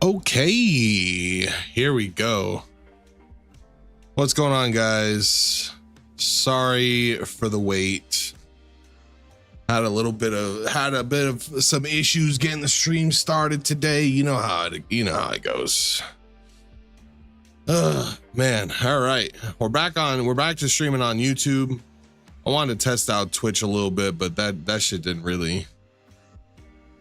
Okay, here we go. What's going on, guys? Sorry for the wait. Had a bit of some issues getting the stream started today. You know how it goes. Man. All right, we're back to streaming on YouTube. I wanted to test out Twitch a little bit, but that shit didn't really.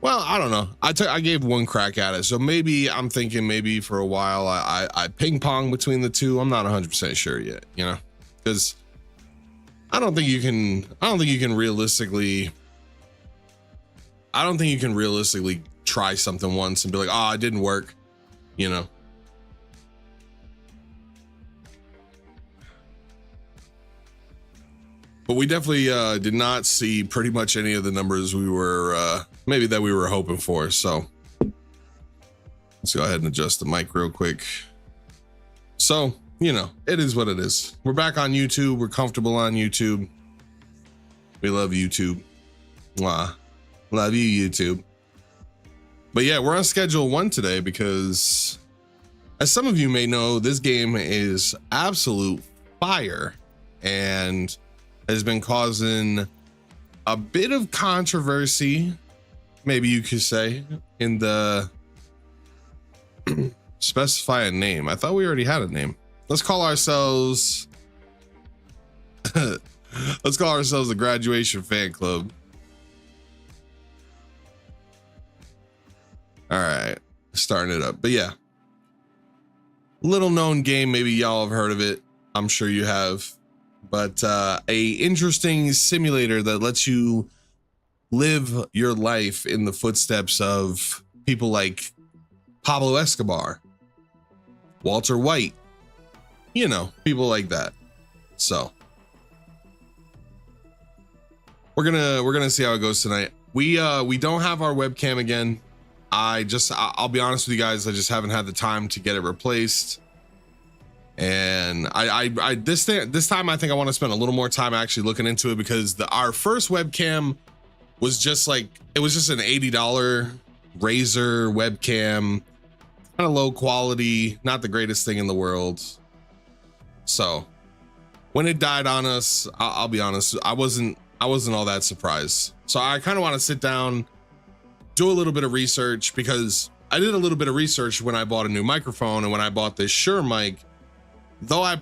Well, I don't know. I gave one crack at it, so maybe I'm thinking maybe for a while I ping pong between the two. I'm not 100% sure yet, you know, because I don't think you can realistically try something once and be like, oh, it didn't work, you know. But we definitely did not see pretty much any of the numbers we were maybe that we were hoping for. So let's go ahead and adjust the mic real quick. So, you know, it is what it is. We're back on YouTube. We're comfortable on YouTube. We love YouTube. Mwah. Love you, YouTube. But yeah, we're on schedule 1 today because, as some of you may know, this game is absolute fire and has been causing a bit of controversy, maybe you could say, in the specify a name. I thought we already had a name. Let's call ourselves the Graduation Fan Club. All right, starting it up. But yeah, little known game, maybe y'all have heard of it. I'm sure you have. But a interesting simulator that lets you live your life in the footsteps of people like Pablo Escobar, Walter White, you know, people like that. So we're gonna see how it goes tonight. We don't have our webcam again. I'll be honest with you guys, I just haven't had the time to get it replaced. And this time I think I want to spend a little more time actually looking into it, because our first webcam was just an $80 Razer webcam, kind of low quality, not the greatest thing in the world. So when it died on us, I'll be honest, I wasn't all that surprised. So I kind of want to sit down, do a little bit of research, because I did a little bit of research when I bought a new microphone, and when I bought this Shure mic. Though I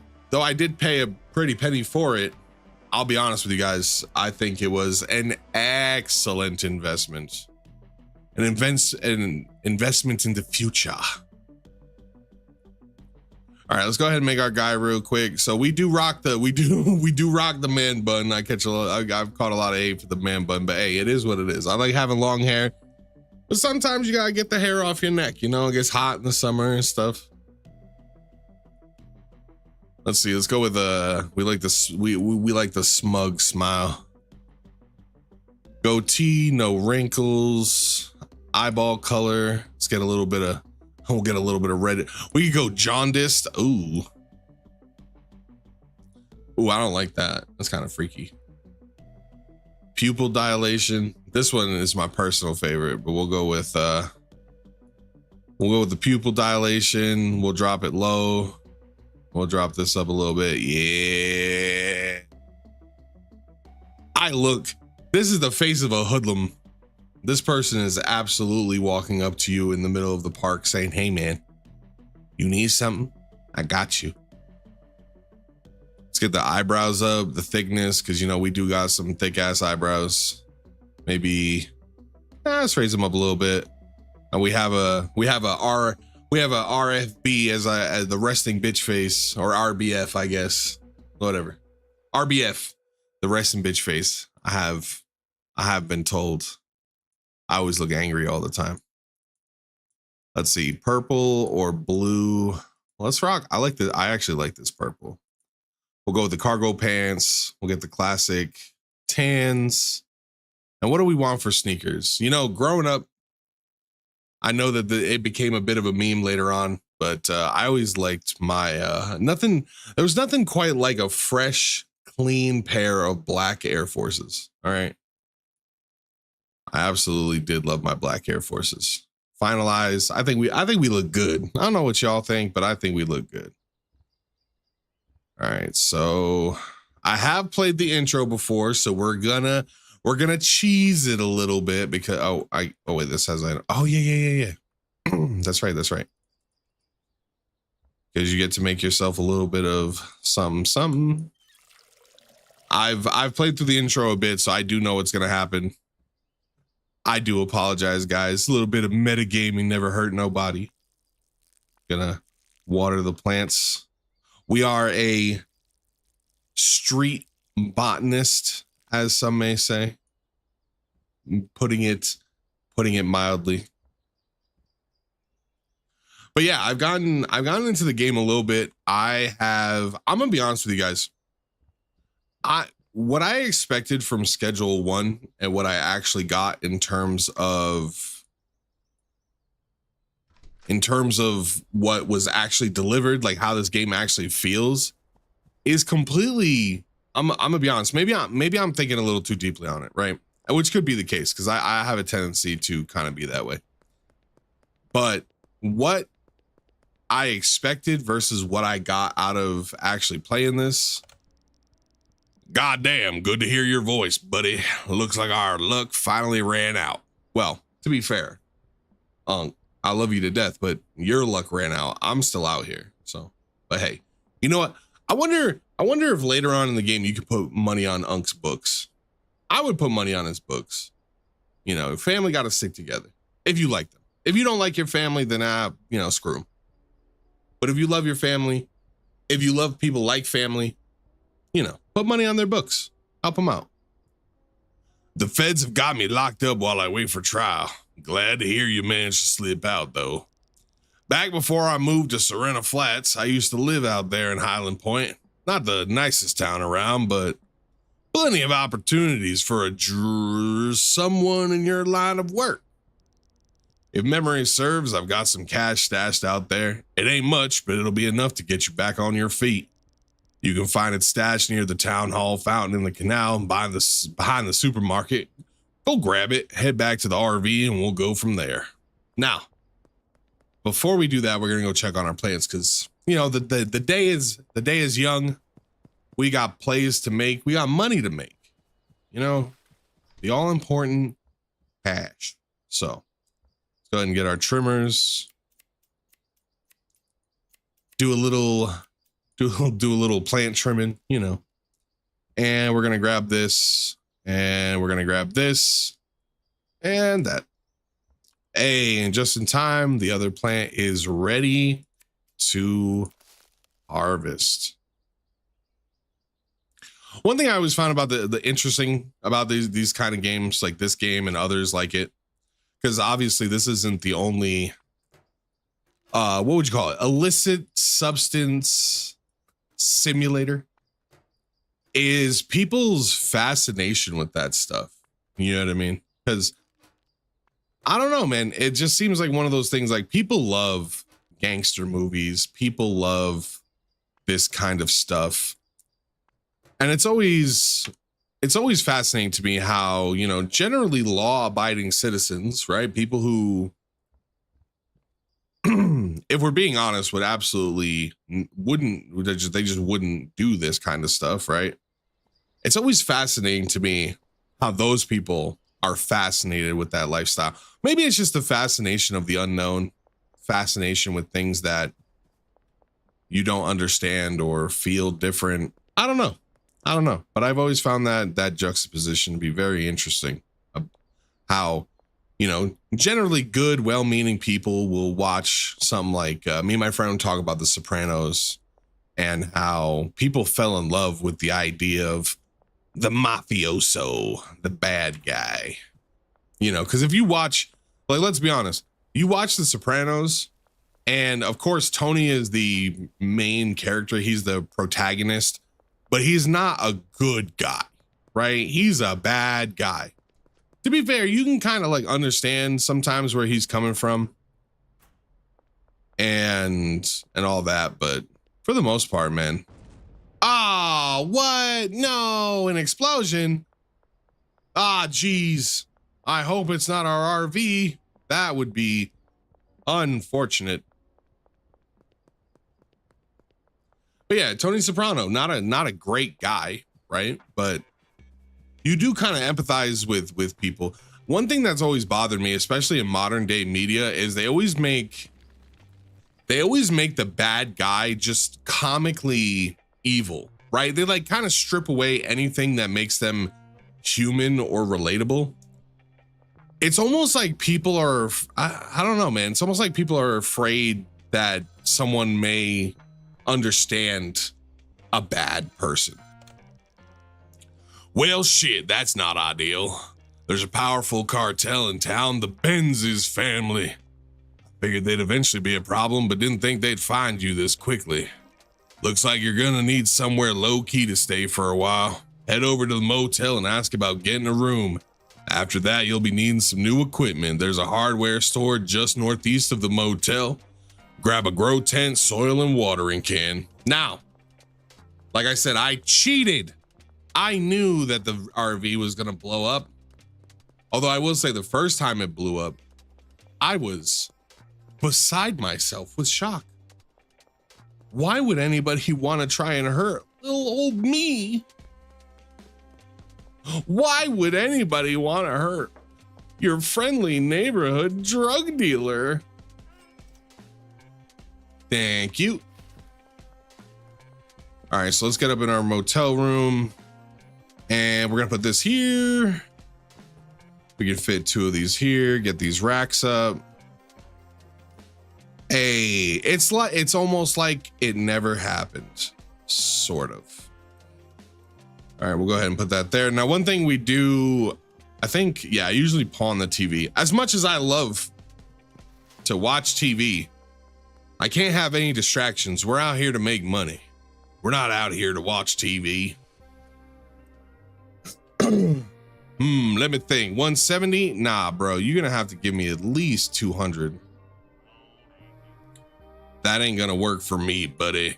did pay a pretty penny for it, I'll be honest with you guys, I think it was an excellent investment. An investment in the future. All right, let's go ahead and make our guy real quick. So we do rock the man bun. I've caught a lot of hate for the man bun, but hey, it is what it is. I like having long hair, but sometimes you gotta get the hair off your neck. You know, it gets hot in the summer and stuff. Let's see. Let's go with we like the smug smile. Goatee, no wrinkles, eyeball color. Let's get a little bit of. We'll get a little bit of red. We could go jaundiced. Ooh, I don't like that. That's kind of freaky. Pupil dilation. This one is my personal favorite, but we'll go with the pupil dilation. We'll drop it low. We'll drop this up a little bit. Yeah. This is the face of a hoodlum. This person is absolutely walking up to you in the middle of the park saying, hey man, you need something? I got you. Let's get the eyebrows up, the thickness, because you know we do got some thick ass eyebrows. Maybe let's raise them up a little bit. And we have a RFB as the resting bitch face, or RBF, I guess. Whatever. RBF, the resting bitch face. I have been told. I always look angry all the time. Let's see, purple or blue. Let's rock. I actually like this purple. We'll go with the cargo pants. We'll get the classic tans. And what do we want for sneakers? You know, growing up, I know that it became a bit of a meme later on, but I always liked my there was nothing quite like a fresh, clean pair of black Air Forces. All right. I absolutely did love my black Air Forces. finalized. I think we look good. I don't know what y'all think, but I think we look good. All right, so I have played the intro before, so we're gonna cheese it a little bit because oh wait, this has yeah. That's right. Because you get to make yourself a little bit of something. I've played through the intro a bit, so I do know what's gonna happen. I do apologize, guys. A little bit of metagaming never hurt nobody. Gonna water the plants. We are a street botanist, as some may say. Putting it mildly. But yeah, I've gotten into the game a little bit. I'm gonna be honest with you guys. What I expected from Schedule 1 and what I actually got in terms of what was actually delivered, like how this game actually feels, is completely, I'm gonna be honest, maybe I'm thinking a little too deeply on it, right? Which could be the case, because I have a tendency to kind of be that way. But what I expected versus what I got out of actually playing this, goddamn, good to hear your voice, buddy. Looks like our luck finally ran out. Well, to be fair, I love you to death, but your luck ran out. I'm still out here. So, but hey, you know what? I wonder if later on in the game you could put money on Unk's books. I would put money on his books. You know, family got to stick together. If you like them. If you don't like your family, then screw them. But if you love your family, if you love people like family, put money on their books. Help them out. The feds have got me locked up while I wait for trial. Glad to hear you managed to slip out, though. Back before I moved to Serena Flats, I used to live out there in Highland Point. Not the nicest town around, but plenty of opportunities for someone in your line of work. If memory serves, I've got some cash stashed out there. It ain't much, but it'll be enough to get you back on your feet. You can find it stashed near the town hall fountain in the canal behind the supermarket. Go grab it, head back to the RV, and we'll go from there. Now, before we do that, we're gonna go check on our plans because the day is young. We got plays to make. We got money to make. The all important cash. So let's go ahead and get our trimmers. Do a little plant trimming, and we're gonna grab this, and we're gonna grab this, and that. Hey, and just in time, the other plant is ready to harvest. One thing I always found about the interesting about these kind of games, like this game and others like it, because obviously this isn't the only what would you call it, illicit substance simulator, is people's fascination with that stuff. You know what I mean? Because I don't know, man, it just seems like one of those things, like people love gangster movies, people love this kind of stuff, and it's always fascinating to me how generally law-abiding citizens, right, people who if we're being honest, would absolutely they just wouldn't do this kind of stuff, right? It's always fascinating to me how those people are fascinated with that lifestyle. Maybe it's just the fascination of the unknown, fascination with things that you don't understand or feel different. I don't know, but I've always found that juxtaposition to be very interesting. How generally good, well-meaning people will watch something like me and my friend talk about The Sopranos and how people fell in love with the idea of the mafioso, the bad guy. Because if you watch, like, let's be honest, you watch The Sopranos, and of course Tony is the main character, he's the protagonist, but he's not a good guy, right? He's a bad guy. To be fair, you can kind of like understand sometimes where he's coming from and all that, but for the most part, man. Ah, what? No, an explosion. Ah, geez. I hope it's not our RV. That would be Unfortunate. But yeah, Tony Soprano, not a great guy, right? But you do kind of empathize with people. One thing that's always bothered me, especially in modern day media, is they always make the bad guy just comically evil, right? They like kind of strip away anything that makes them human or relatable. It's almost like people are, I don't know, man. It's almost like people are afraid that someone may understand a bad person. Well, shit, that's not ideal. There's a powerful cartel in town, the Benz's family. Figured they'd eventually be a problem, but didn't think they'd find you this quickly. Looks like you're gonna need somewhere low-key to stay for a while. Head over to the motel and ask about getting a room. After that, you'll be needing some new equipment. There's a hardware store just northeast of the motel. Grab a grow tent, soil, and watering can. Now, like I said, I cheated. I knew that the RV was gonna blow up. Although I will say the first time it blew up, I was beside myself with shock. Why would anybody want to try and hurt little old me? Why would anybody want to hurt your friendly neighborhood drug dealer? Thank you. All right, so let's get up in our motel room and we're gonna put this here. We can fit 2 of these here, get these racks up. Hey, it's almost like it never happened, sort of. All right, we'll go ahead and put that there. Now, one thing we do, I think, yeah, I usually pawn the TV. As much as I love to watch TV, I can't have any distractions. We're out here to make money. We're not out here to watch TV. Let me think. 170? Nah, bro, you're gonna have to give me at least 200. That ain't gonna work for me, buddy.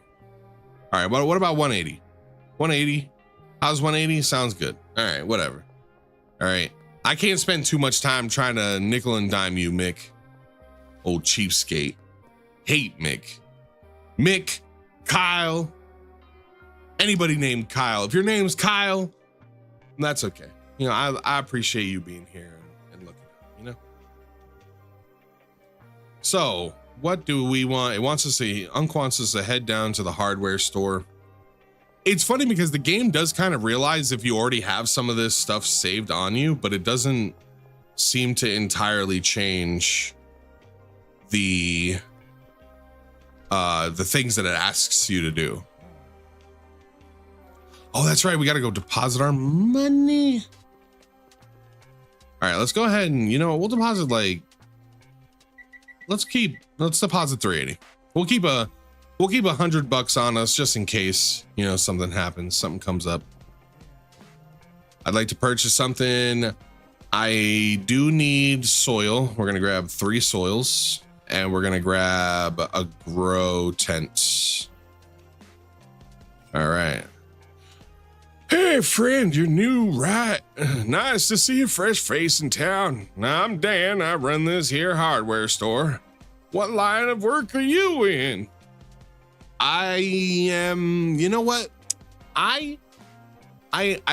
All right, what about 180? 180? How's 180? Sounds good. All right, whatever. All right, I can't spend too much time trying to nickel and dime you, Mick. Old cheapskate. Hate Mick. Mick, Kyle, anybody named Kyle. If your name's Kyle, that's okay. You know, I appreciate you being here and looking at it, you know? So what do we want? It wants us to, Unc wants us to head down to the hardware store. It's funny because the game does kind of realize if you already have some of this stuff saved on you, but it doesn't seem to entirely change the things that it asks you to do. Oh, that's right. We got to go deposit our money. All right, let's go ahead and, you know, we'll deposit like, let's deposit 380. We'll keep $100 on us just in case, you know, something happens, something comes up. I'd like to purchase something. I do need soil. We're going to grab 3 soils and we're going to grab a grow tent. All right. Hey, friend, you're new, right? Nice to see a fresh face in town. I'm Dan. I run this here hardware store. What line of work are you in? I am, you know what? I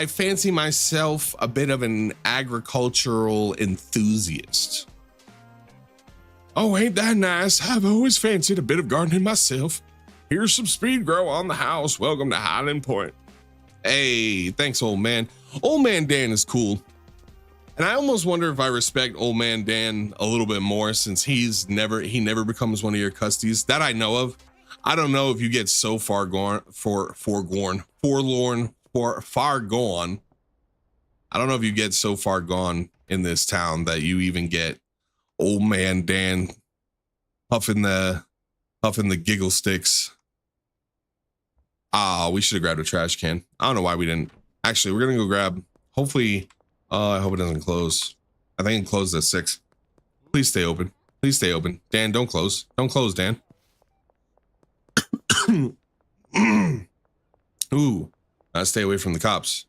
fancy myself a bit of an agricultural enthusiast. Oh, ain't that nice? I've always fancied a bit of gardening myself. Here's some speed grow on the house. Welcome to Highland Point. Hey, thanks, old man. Old man Dan is cool. And I almost wonder if I respect old man Dan a little bit more since he never becomes one of your custies that I know of. I don't know if you get so far gone, forlorn. I don't know if you get so far gone in this town that you even get old man Dan puffing the giggle sticks. Ah, we should have grabbed a trash can. I don't know why we didn't. Actually, we're gonna go grab, hopefully, I hope it doesn't close. I think it closed at 6. Please stay open. Please stay open. Dan, don't close. Don't close, Dan. Ooh, stay away from the cops.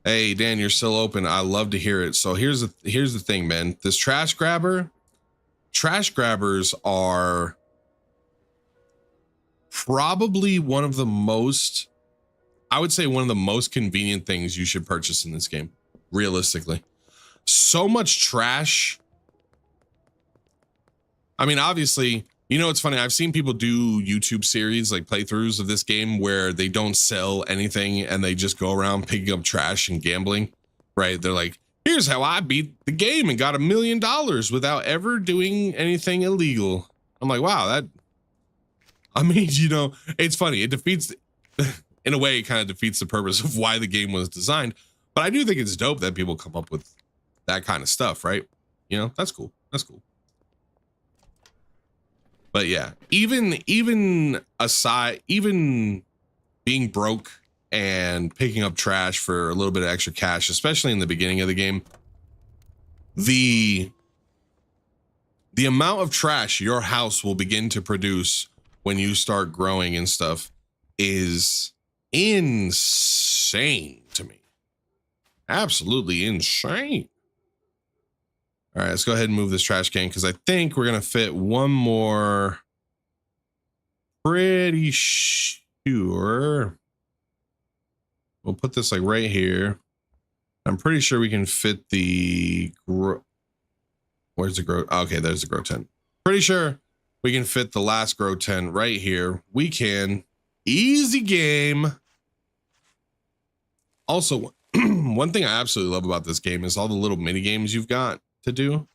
Hey, Dan, you're still open. I love to hear it. So here's the thing, man. This trash grabber, trash grabbers are probably one of the most, I would say one of the most convenient things you should purchase in this game, realistically. So much trash. I mean, obviously, you know, it's funny. I've seen people do YouTube series, like playthroughs of this game where they don't sell anything and they just go around picking up trash and gambling, right? They're like, here's how I beat the game and got $1 million without ever doing anything illegal. I'm like, wow, that, I mean, you know, it's funny. It defeats, in a way, it kind of defeats the purpose of why the game was designed. But I do think it's dope that people come up with that kind of stuff, right? You know, that's cool. That's cool. But yeah, even aside, even being broke and picking up trash for a little bit of extra cash, especially in the beginning of the game, the amount of trash your house will begin to produce when you start growing and stuff is insane to me. Absolutely insane. All right, let's go ahead and move this trash can because I think we're going to fit one more. Pretty sure. We'll put this like right here. I'm pretty sure we can fit the where's the grow? Okay, there's the grow tent. Pretty sure we can fit the last grow tent right here. We can. Easy game. Also, one thing I absolutely love about this game is all the little mini games you've got to do.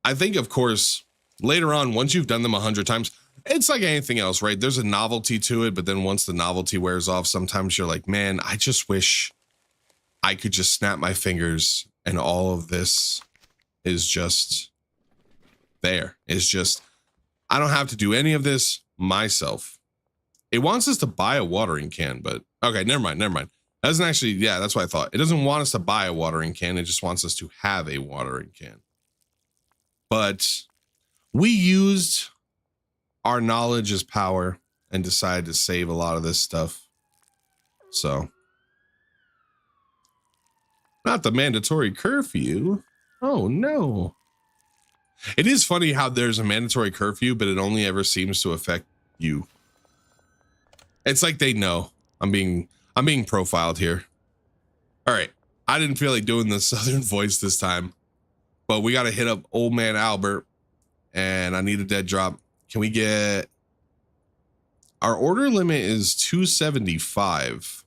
I think, of course, later on, once you've done them 100 times, it's like anything else, right? There's a novelty to it, but then once the novelty wears off, sometimes you're like, man, I just wish I could just snap my fingers and all of this is just there. It's just, I don't have to do any of this myself. It wants us to buy a watering can, but okay, never mind. Doesn't actually, yeah, that's what I thought. It doesn't want us to buy a watering can. It just wants us to have a watering can. But we used our knowledge as power and decided to save a lot of this stuff. So, not the mandatory curfew. Oh no. It is funny how there's a mandatory curfew, but it only ever seems to affect you. It's like they know. I'm being profiled here. All right. I didn't feel like doing the Southern voice this time, but we got to hit up old man Albert and I need a dead drop. Can we get, our order limit is 275.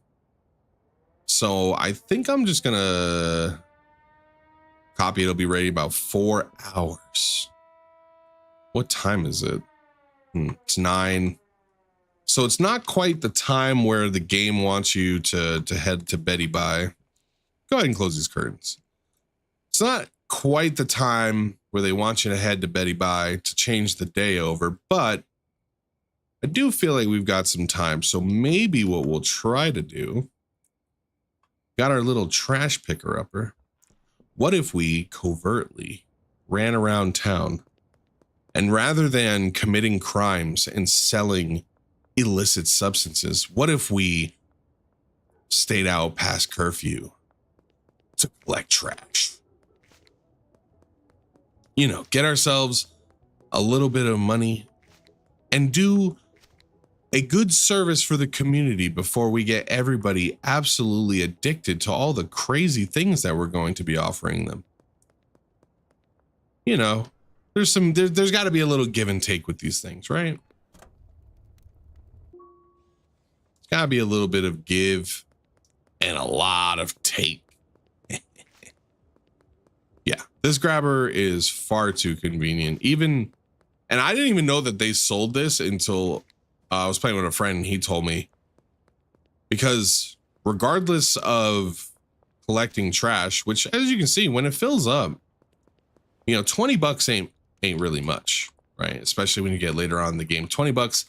So I think I'm just going to copy. It'll be ready in about 4 hours. What time is it? It's 9. So it's not quite the time where the game wants you to head to Betty Bye. Go ahead and close these curtains. It's not quite the time where they want you to head to Betty Bye to change the day over, but I do feel like we've got some time. So maybe what we'll try to do, got our little trash picker upper. What if we covertly ran around town and rather than committing crimes and selling illicit substances, what if we stayed out past curfew to collect trash? You know, get ourselves a little bit of money and do a good service for the community before we get everybody absolutely addicted to all the crazy things that we're going to be offering them. You know, there's got to be a little give and take with these things, right? It's got to be a little bit of give and a lot of take. Yeah, this grabber is far too convenient. And I didn't even know that they sold this until I was playing with a friend and he told me, because regardless of collecting trash, which as you can see, when it fills up, you know, 20 bucks ain't really much, right? Especially when you get later on in the game, 20 bucks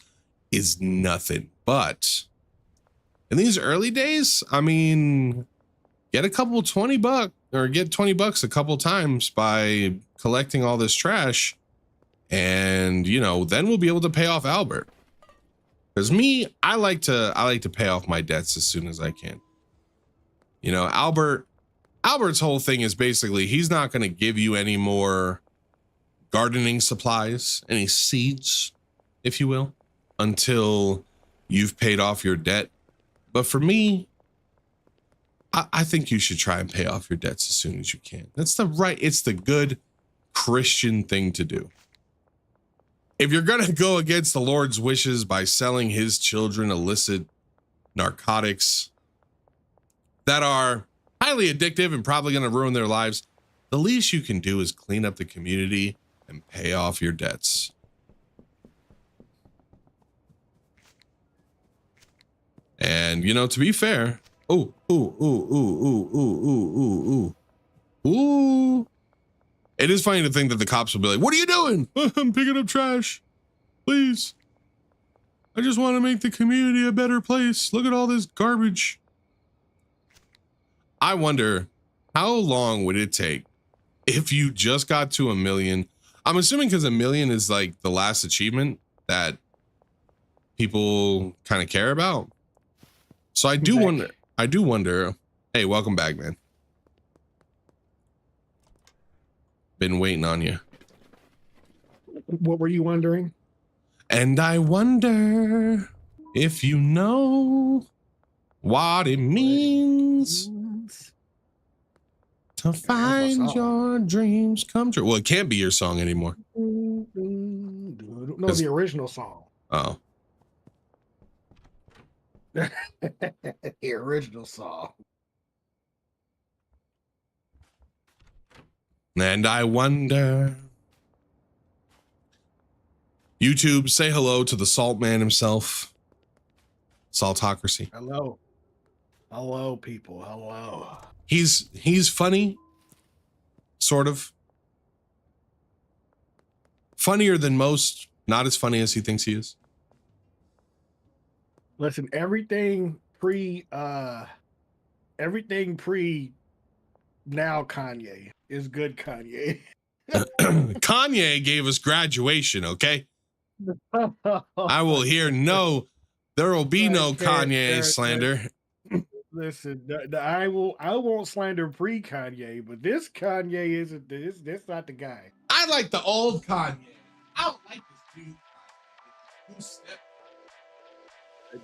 is nothing. But in these early days, I mean, get a couple 20 bucks or get 20 bucks a couple times by collecting all this trash. And, you know, then we'll be able to pay off Albert. Because me, I like to pay off my debts as soon as I can. You know, Albert's whole thing is basically he's not going to give you any more gardening supplies, any seeds, if you will, until you've paid off your debt. But for me, I think you should try and pay off your debts as soon as you can. It's the good Christian thing to do. If you're going to go against the Lord's wishes by selling his children illicit narcotics that are highly addictive and probably going to ruin their lives, the least you can do is clean up the community and pay off your debts. And, you know, to be fair, ooh. It is funny to think that the cops will be like, what are you doing? I'm picking up trash. Please. I just want to make the community a better place. Look at all this garbage. I wonder, how long would it take if you just got to 1 million? I'm assuming because 1 million is like the last achievement that people kind of care about. So I do wonder. Hey, welcome back, man. Been waiting on you. What were you wondering? And I wonder if you know what it means to find your dreams come true. Well, it can't be your song anymore. No, the original song. Oh. The original song. And I wonder. YouTube, say hello to the Salt Man himself. Saltocracy. Hello. Hello, people. Hello. He's funny. Sort of. Funnier than most. Not as funny as he thinks he is. Listen, everything pre now Kanye is good Kanye. Kanye gave us Graduation, okay? I will hear no, there will be no Kanye slander. Listen, I won't slander pre-Kanye, but this Kanye isn't this not the guy. I like the old Kanye. I don't like this dude.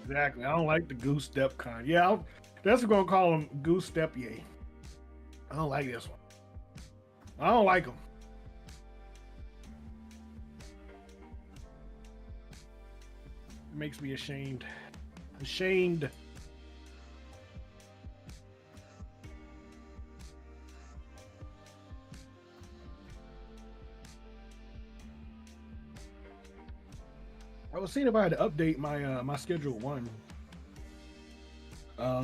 Exactly. I don't like the goose step Kanye. Yeah, that's what I'm gonna call him, goose step yay. I don't like this one. I don't like him. It makes me ashamed. Ashamed. I was seeing if I had to update my my schedule one. I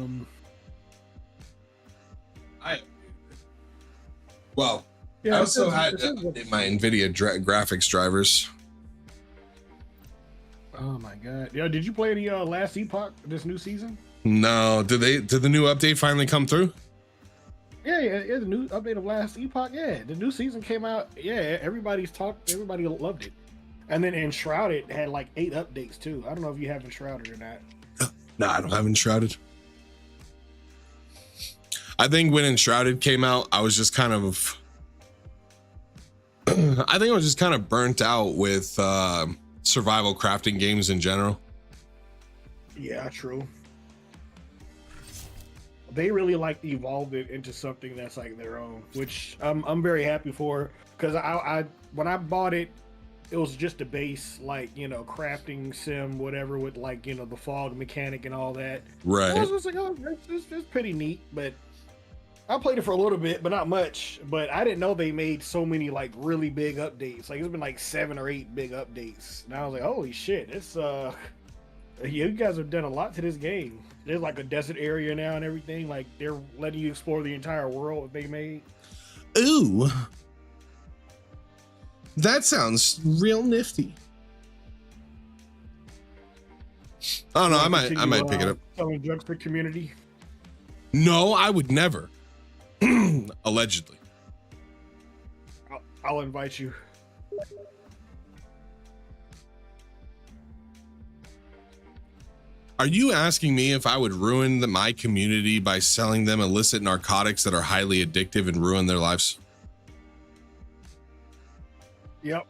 also had to update my NVIDIA graphics drivers. Oh my god! Yeah, did you play the last Epoch this new season? No, did the new update finally come through? Yeah, the new update of last Epoch. Yeah, the new season came out. Yeah, everybody loved it. And then Enshrouded had like 8 updates too. I don't know if you have Enshrouded or not. No, I don't have Enshrouded. I think when Enshrouded came out, I was just kind of burnt out with survival crafting games in general. Yeah, true. They really like evolved it into something that's like their own, which I'm very happy for, because I when I bought it, it was just a base, like, you know, crafting sim, whatever, with like, you know, the fog mechanic and all that. Right. I was just like, oh, it's pretty neat, but I played it for a little bit, but not much. But I didn't know they made so many like really big updates. Like, it's been like 7 or 8 big updates. And I was like, holy shit, it's you guys have done a lot to this game. There's like a desert area now and everything. Like, they're letting you explore the entire world that they made. Ooh. That sounds real nifty. I don't know. I might pick it up. Selling drugs for community. No, I would never. Allegedly. I'll invite you. Are you asking me if I would ruin my community by selling them illicit narcotics that are highly addictive and ruin their lives? Yep.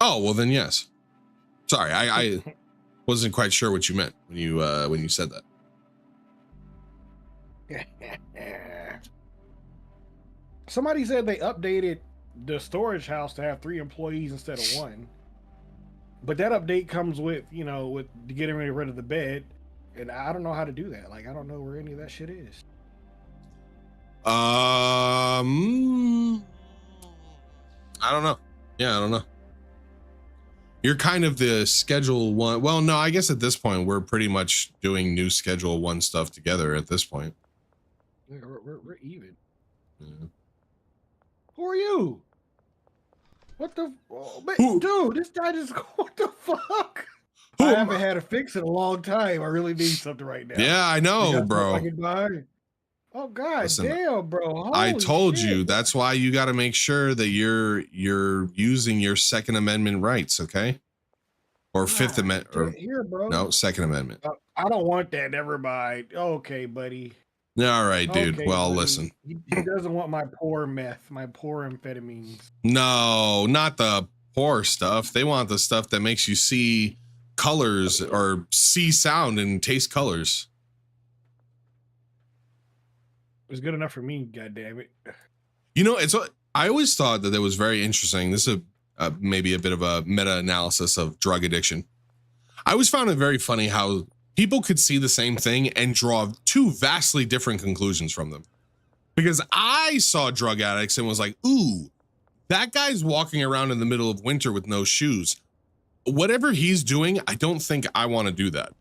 Oh, well then yes. Sorry, I wasn't quite sure what you meant when you said that. Somebody said they updated the storage house to have 3 employees instead of 1. But that update comes with, with getting rid of the bed. And I don't know how to do that. Like, I don't know where any of that shit is. I don't know. Yeah, I don't know. You're kind of the schedule one. Well, no, I guess at this point we're pretty much doing new schedule 1 stuff together at this point. Yeah, we're even. Yeah. Who are you? What the? Oh, dude, this guy just. What the fuck? Who I haven't had a fix in a long time. I really need something right now. Yeah, I know, bro. I can buy. Oh god, Listen, damn, bro! Holy I told shit. you that's why you got to make sure that you're using your Second Amendment rights, okay? Or Fifth Amendment, or here, bro. No, Second Amendment. I don't want that. Never mind. Okay, buddy. All right, dude. Okay, well, buddy. Listen. He doesn't want my poor meth, my poor amphetamines. No, not the poor stuff. They want the stuff that makes you see colors or see sound and taste colors. It's good enough for me, god damn it. I always thought that it was very interesting. This is maybe a bit of a meta-analysis of drug addiction. I always found it very funny how people could see the same thing and draw 2 vastly different conclusions from them. Because I saw drug addicts and was like, ooh, that guy's walking around in the middle of winter with no shoes. Whatever he's doing, I don't think I want to do that.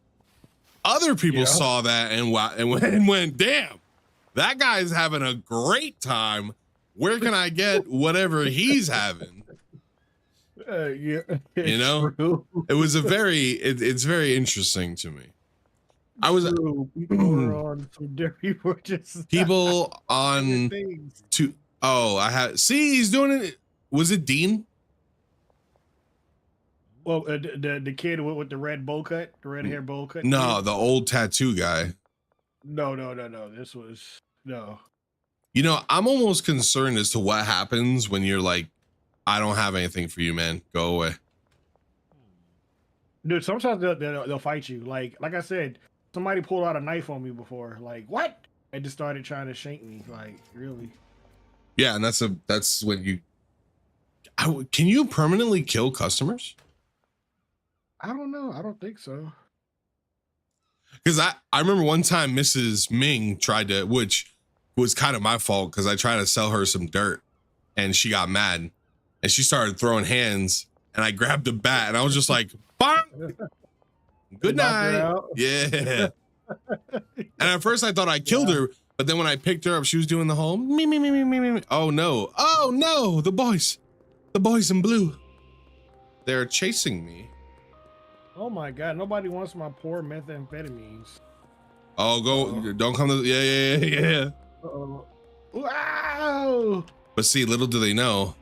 Other people saw that and went, damn, that guy's having a great time. Where can I get whatever he's having? Yeah, it was it's very interesting to me. I was people were on some people on to he's doing it. Was it Dean? Well, the kid with the red bowl cut, the red hair bowl cut. No, the old tattoo guy. No. This was no. I'm almost concerned as to what happens when you're like, I don't have anything for you, man. Go away. Dude, sometimes they'll fight you. Like I said, somebody pulled out a knife on me before. Like, what? And just started trying to shank me. Like, really? Yeah, and that's when you. Can you permanently kill customers? I don't know. I don't think so. Because I remember one time Mrs. Ming tried to, which was kind of my fault because I tried to sell her some dirt and she got mad and she started throwing hands and I grabbed a bat and I was just like, bang! Good night. Yeah. And at first I thought I killed her, but then when I picked her up, she was doing the whole me. Oh no, the boys in blue. They're chasing me. Oh my god, nobody wants my poor methamphetamines. Oh, don't come to, yeah. Uh-oh. Wow! But see, little do they know,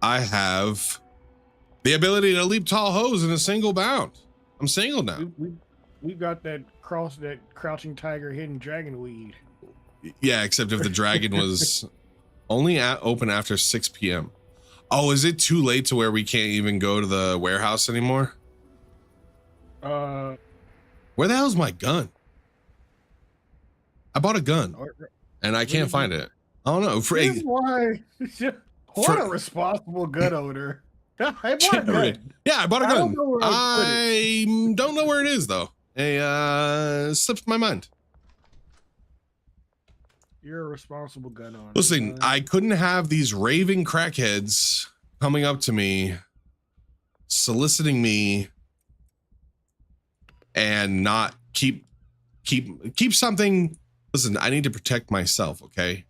I have the ability to leap tall hose in a single bound. I'm single now. We got that crouching tiger, hidden dragon weed. Yeah, except if the dragon was only open after 6 p.m. Oh, is it too late to where we can't even go to the warehouse anymore? Where the hell's my gun? I bought a gun and I can't find it. I don't know. What a responsible gun owner. I bought a gun. Yeah, I bought a gun. I don't know where it is though. It slipped my mind. You're a responsible gun owner. Listen, I couldn't have these raving crackheads coming up to me, soliciting me, and not keep something. Listen, I need to protect myself, okay?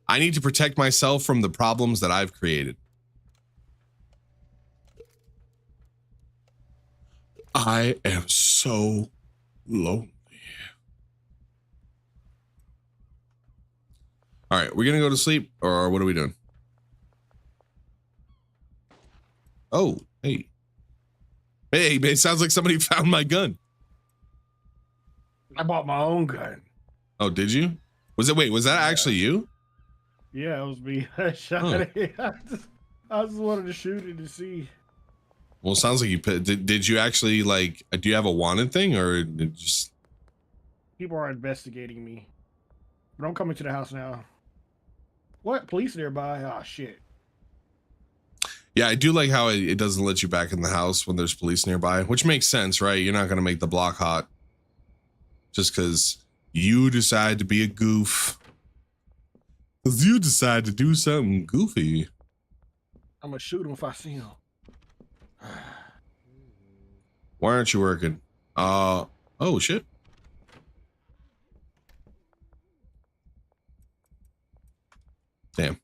I need to protect myself from the problems that I've created. I am so lonely. All right, we're gonna go to sleep, or what are we doing? Oh, hey, it sounds like somebody found my gun. I bought my own gun. Oh, did you? Was that actually you? Yeah, it was me. I shot Oh. it. I just wanted to shoot it to see. Well, it sounds like you did you actually like do you have a wanted thing or just People are investigating me. But I'm coming to the house now. What? Police nearby? Oh shit. yeah, I do like how it doesn't let you back in the house when there's police nearby, which makes sense, right? You're not gonna make the block hot just because you decide to be a goof. Because you decide to do something goofy. I'm gonna shoot him if I see him. Why aren't you working? Oh shit. Damn.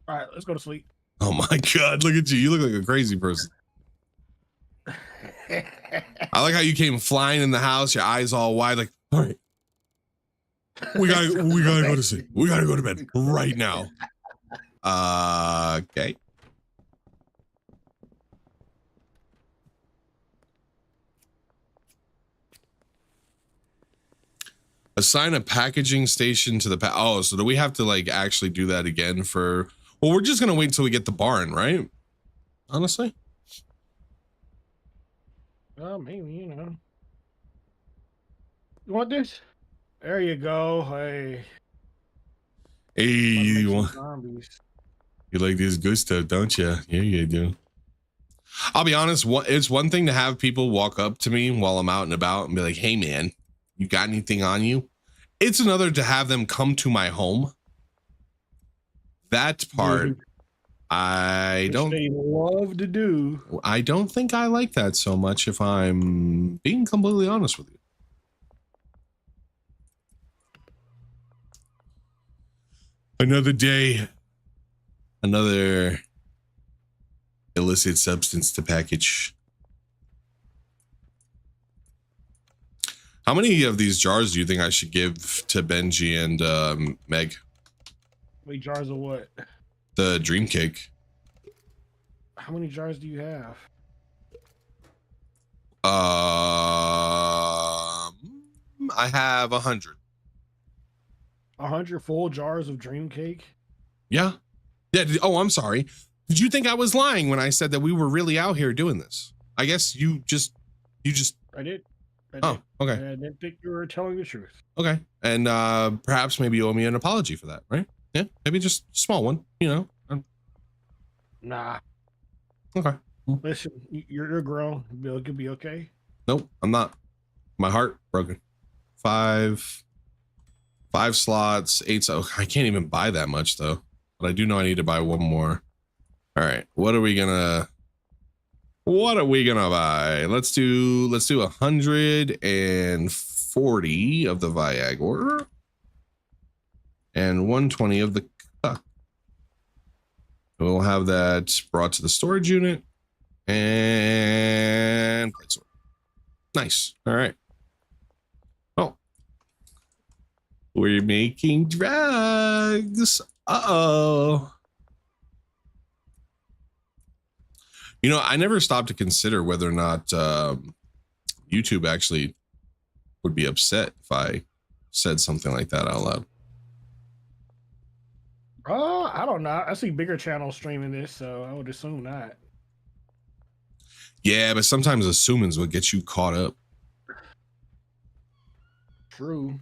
All right, let's go to sleep. Oh my god, look at you. You look like a crazy person. I like how you came flying in the house, your eyes all wide, like, all right. We gotta go to sleep. We gotta go to bed right now. Okay. Assign a packaging station to the oh, so do we have to like actually do that again for well, we're just gonna wait until we get the barn, right? Honestly. Well, maybe, you know. You want this? There you go. Hey. Hey, You you like this good stuff, don't you? Yeah, you do. I'll be honest, it's one thing to have people walk up to me while I'm out and about and be like, hey man, you got anything on you? It's another to have them come to my home. That part, I don't. They love to do. I don't think I like that so much, if I'm being completely honest with you. Another day, another illicit substance to package. How many of these jars do you think I should give to Benji and Meg? Wait, jars of what? The dream cake. How many jars do you have? I have 100. 100 full jars of dream cake? Yeah. Yeah. Oh, I'm sorry. Did you think I was lying when I said that we were really out here doing this? I guess you just. I did. Oh, okay. I didn't think you were telling the truth. Okay. And perhaps maybe you owe me an apology for that, right? Yeah. Maybe just a small one, you know. Nah. Okay. Listen, you're grown. Bill could be okay. Nope, I'm not. My heart broken. Five slots, 8. So I can't even buy that much though. But I do know I need to buy one more. All right. What are we gonna buy? Let's do 140 of the Viagra and 120 of the cup. We'll have that brought to the storage unit and nice. All right. Oh, we're making drugs. Uh-oh. You know, I never stopped to consider whether or not YouTube actually would be upset if I said something like that out loud. I don't know. I see bigger channels streaming this, so I would assume not. Yeah, but sometimes assuming's what gets you caught up. True.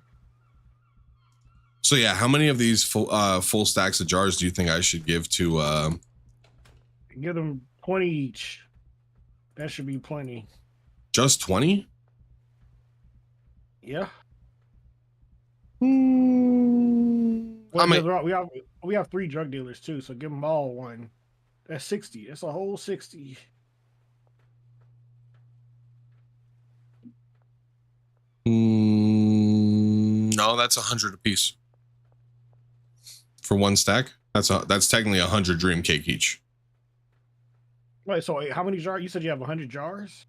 So yeah, how many of these full stacks of jars do you think I should give to Give them 20 each. That should be plenty. just 20? Yeah. Well, we have 3 drug dealers too, so give them all one. That's 60. That's a whole 60. No, that's 100 apiece for one stack. That's technically 100 dream cake each. Wait, so how many jars? You said you have 100 jars?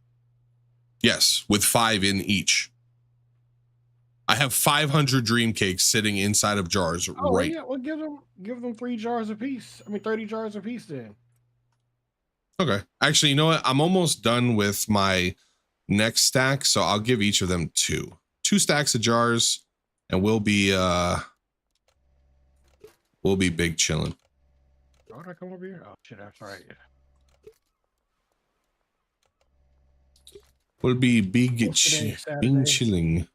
Yes, with 5 in each. I have 500 dream cakes sitting inside of jars. Oh, right. Yeah, well, give them 3 jars apiece. I mean, 30 jars apiece then. Okay. Actually, you know what? I'm almost done with my next stack, so I'll give each of them 2 stacks of jars and we'll be big chilling. Oh, did I come over here? Oh shit, that's right. We'll be big Saturday. chilling.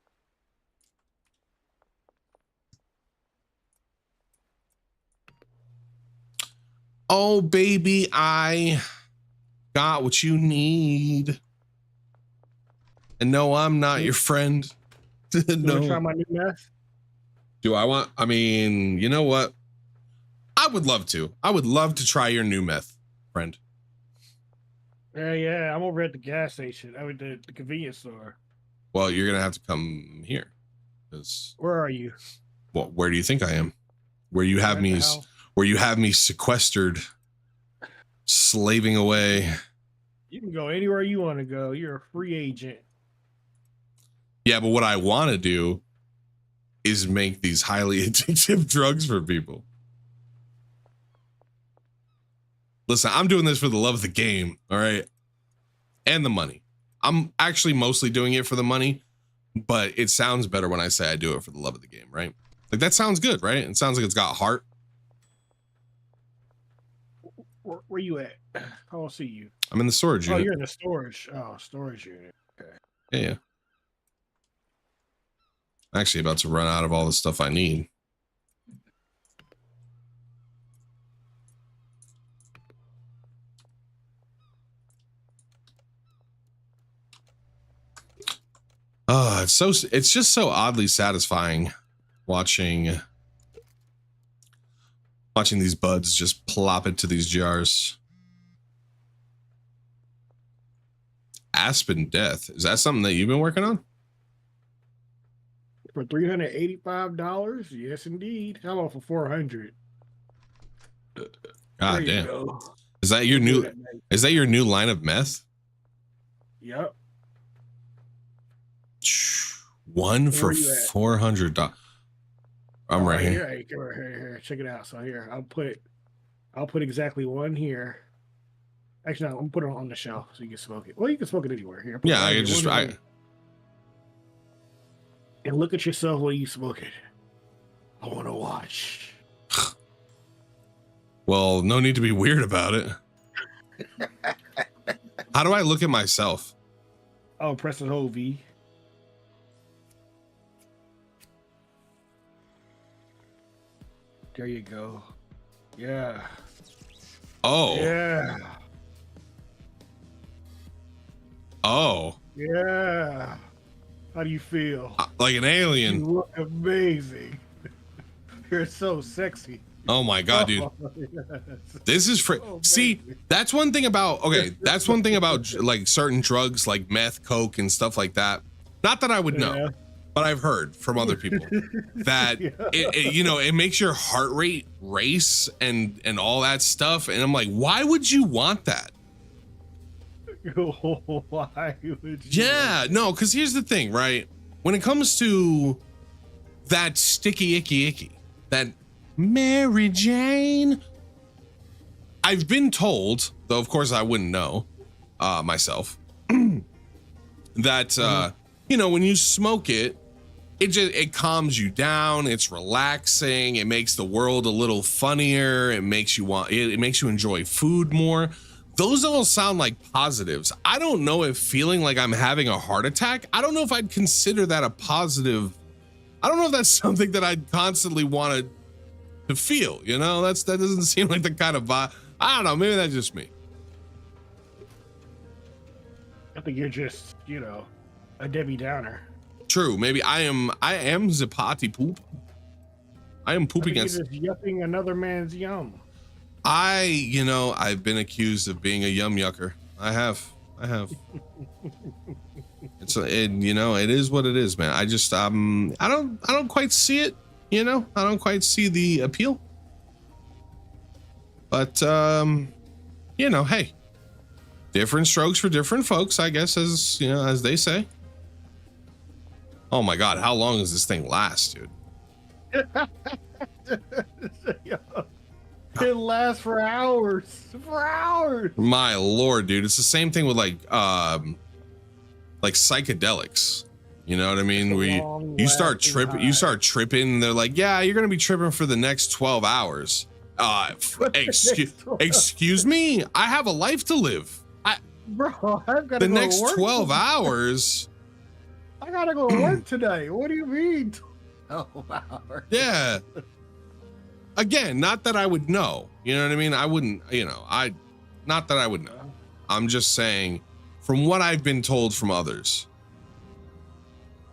Oh baby, I got what you need. And no, I'm not your friend. No. You try my new meth? Do I want? I mean, you know what? I would love to. I would love to try your new meth, friend. Yeah. I'm over at the gas station. I mean, the convenience store. Well, you're gonna have to come here. Because where are you? Well, where do you think I am? Where you have me? Where you have me sequestered, slaving away. You can go anywhere you want to go. You're a free agent. Yeah, but what I want to do is make these highly addictive drugs for people. Listen, I'm doing this for the love of the game, all right? And the money. I'm actually mostly doing it for the money, but it sounds better when I say I do it for the love of the game, right? Like, that sounds good, right? It sounds like it's got heart. Where you at? I don't see you. I'm in the storage unit. Oh, you're in the storage. Oh, storage unit. Okay. Yeah. I'm actually about to run out of all the stuff I need. Oh, it's just so oddly satisfying watching these buds just plop into these jars. Aspen Death. Is that something that you've been working on? For $385? Yes, indeed. How about for $400? God damn. Is that your new line of meth? Yep. One for $400. I'm right here. Here. Check it out. So here, I'll put exactly one here. Actually, no, I'm gonna put it on the shelf so you can smoke it. Well, you can smoke it anywhere. Here. Yeah, I can just. And look at yourself while you smoke it. I want to watch. Well, no need to be weird about it. How do I look at myself? Oh, press the whole V. There you go. Yeah. Oh. Yeah. Oh. Yeah. How do you feel? Like an alien. You look amazing. You're so sexy. Oh my God, dude. This is see, that's one thing about, that's one thing about like certain drugs like meth, coke, and stuff like that. Not that I would know, but I've heard from other people that it makes your heart rate race and all that stuff. And I'm like, why would you want that? Why would you? Yeah, no, because here's the thing, right? When it comes to that sticky, icky, that Mary Jane, I've been told, though of course I wouldn't know myself, that when you smoke it, it calms you down, it's relaxing, it makes the world a little funnier, it makes you enjoy food more. Those all sound like positives. I don't know if feeling like I'm having a heart attack, I don't know if I'd consider that a positive. I don't know if that's something that I'd constantly want to feel, that doesn't seem like the kind of vibe. I don't know, maybe that's just me. I think you're just, a Debbie Downer. True, maybe I am the party poop. I am pooping. You're just yupping another man's yum. I've been accused of being a yum yucker. I have. It is what it is, man. I just I don't quite see it. I don't quite see the appeal. But hey, different strokes for different folks, I guess, as they say. Oh my God, how long does this thing last, dude? It lasts for hours. My Lord, dude. It's the same thing with like psychedelics. You know what I mean? You start tripping, and they're like, yeah, you're gonna be tripping for the next 12 hours. Excuse me, I have a life to live. Bro, I've got the next 12 hours. I gotta go to work today. What do you mean? 12 hours. Yeah. Again, not that I would know. You know what I mean? I wouldn't, not that I would know. I'm just saying, from what I've been told from others,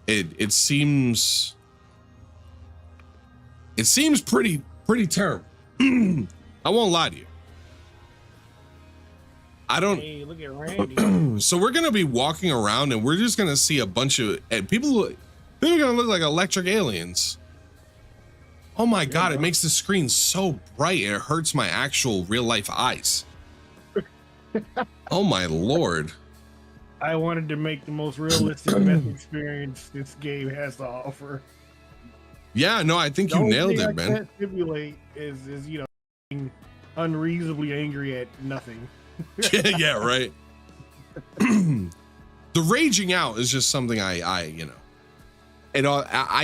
it seems pretty terrible. I won't lie to you. I don't. Hey, look at Randy. So we're gonna be walking around and we're just gonna see a bunch of people. They're gonna look like electric aliens. Oh my God! It makes the screen so bright it hurts my actual real life eyes. Oh my Lord! I wanted to make the most realistic meth experience this game has to offer. Yeah, no, I think you nailed it, man. Can't simulate is being unreasonably angry at nothing. Yeah, right. The raging out is just something I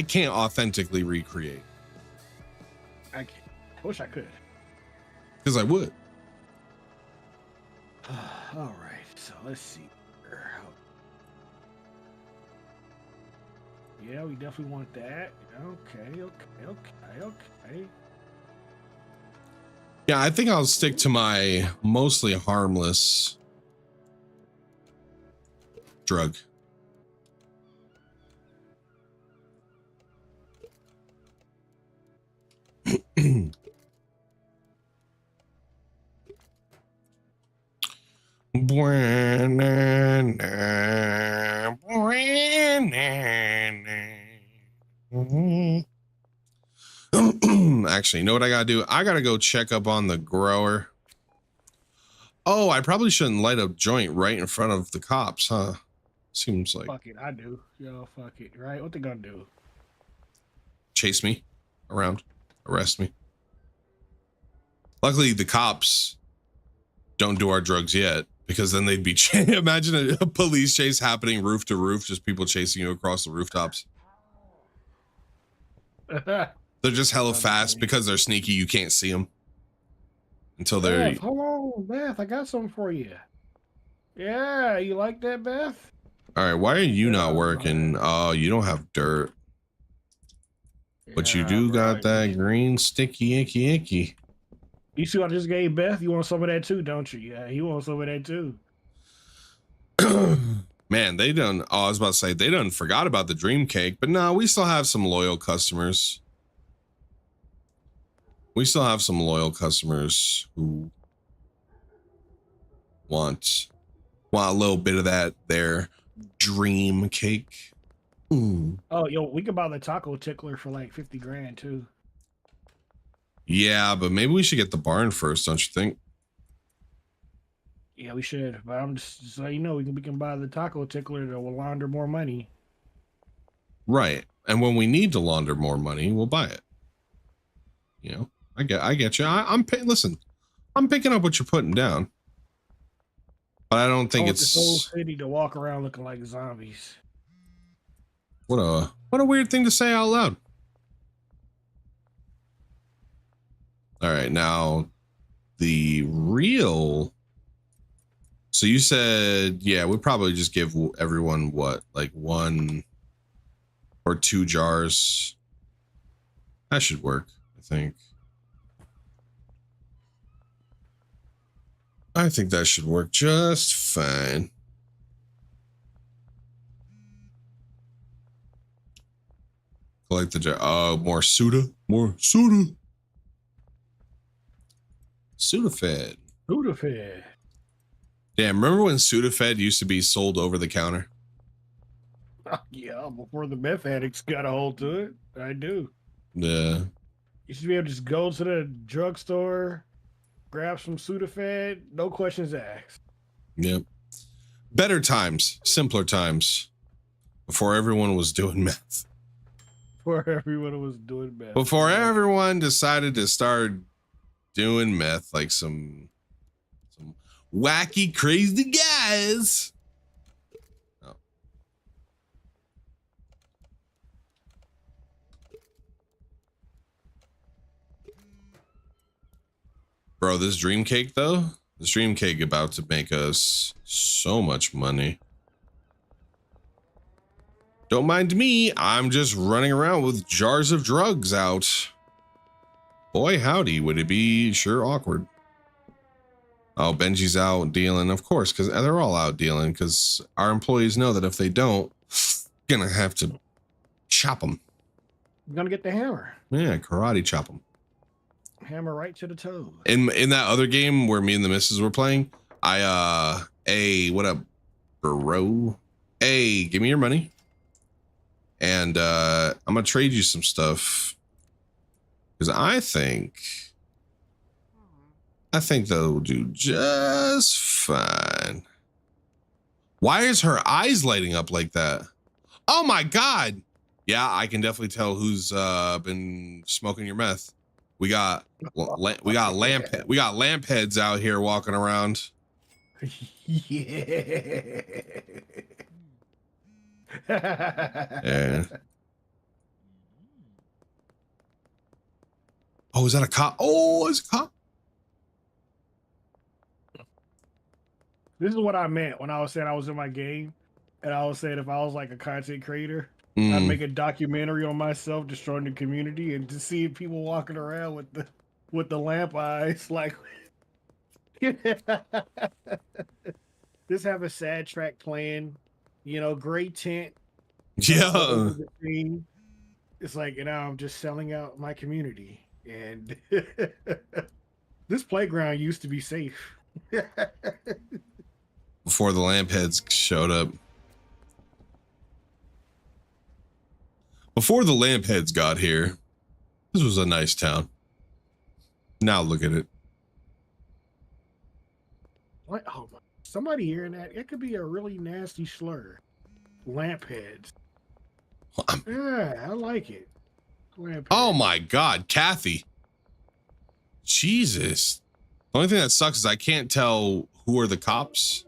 can't authentically recreate. I wish I could. Because I would. All right, so let's see. Yeah, we definitely want that. Okay. Yeah, I think I'll stick to my mostly harmless drug. Actually, you know what I gotta do? I gotta go check up on the grower. Oh, I probably shouldn't light a joint right in front of the cops, huh? Seems like. Fuck it, I do. Yo, fuck it, right? What they gonna do? Chase me around, arrest me. Luckily, the cops don't do our drugs yet, because then they'd be imagine a police chase happening roof to roof, just people chasing you across the rooftops. They're just hella fast because they're sneaky. You can't see them until they're. Beth, hold on, Beth. I got something for you. Yeah, you like that, Beth? All right, why are you not working? Oh, you don't have dirt, but you do got that green sticky icky. You see what I just gave Beth? You want some of that too, don't you? Yeah, he wants some of that too. Man, they done. Oh, I was about to say they done forgot about the dream cake, but no, we still have some loyal customers. We still have some loyal customers who want a little bit of that their dream cake. Oh, yo, we could buy the taco tickler for like 50 grand too. Yeah, but maybe we should get the barn first, don't you think? Yeah, we should. But I'm just so you know, we can buy the taco tickler that will launder more money. Right, and when we need to launder more money, we'll buy it. You know, I get you. I'm listen, I'm picking up what you're putting down, but I don't think it's the whole city to walk around looking like zombies. What a weird thing to say out loud. All right, now the real. So you said, yeah, we'd probably just give everyone what, like 1 or 2 jars. That should work, I think. I think that should work just fine. Collect the jar. More soda. Sudafed. Damn, remember when Sudafed used to be sold over the counter? Yeah, before the meth addicts got a hold to it. I do. Yeah. You should be able to just go to the drugstore, grab some Sudafed, no questions asked. Yep. Better times, simpler times, before everyone was doing meth. Before everyone decided to start doing meth like some wacky, crazy guys. Oh. Bro, this dream cake though, this dream cake about to make us so much money. Don't mind me, I'm just running around with jars of drugs out. Boy, howdy, would it be sure awkward. Oh, Benji's out dealing, of course, because they're all out dealing, because our employees know that if they don't, gonna have to chop them. I'm gonna get the hammer. Yeah, karate chop them. Hammer right to the toe. In that other game where me and the missus were playing, hey, what up, bro? Hey, give me your money. And I'm gonna trade you some stuff. Because I think they'll do just fine. Why is her eyes lighting up like that? Oh my God. Yeah, I can definitely tell who's been smoking your meth. We got lamp heads out here walking around. Yeah. Yeah. Oh, is that a cop? Oh, it's a cop. This is what I meant when I was saying I was in my game, and I was saying if I was like a content creator, I'd make a documentary on myself destroying the community and to see people walking around with the lamp eyes, like just have a sad track playing, gray tint. Yeah. It's like, I'm just selling out my community, and this playground used to be safe. Before the lamp heads showed up. Before the lamp heads got here, this was a nice town. Now look at it. What? Oh, somebody hearing that? It could be a really nasty slur. Lamp heads. Yeah, I like it. Lamp Oh heads. my God, Kathy. Jesus. The only thing that sucks is I can't tell who are the cops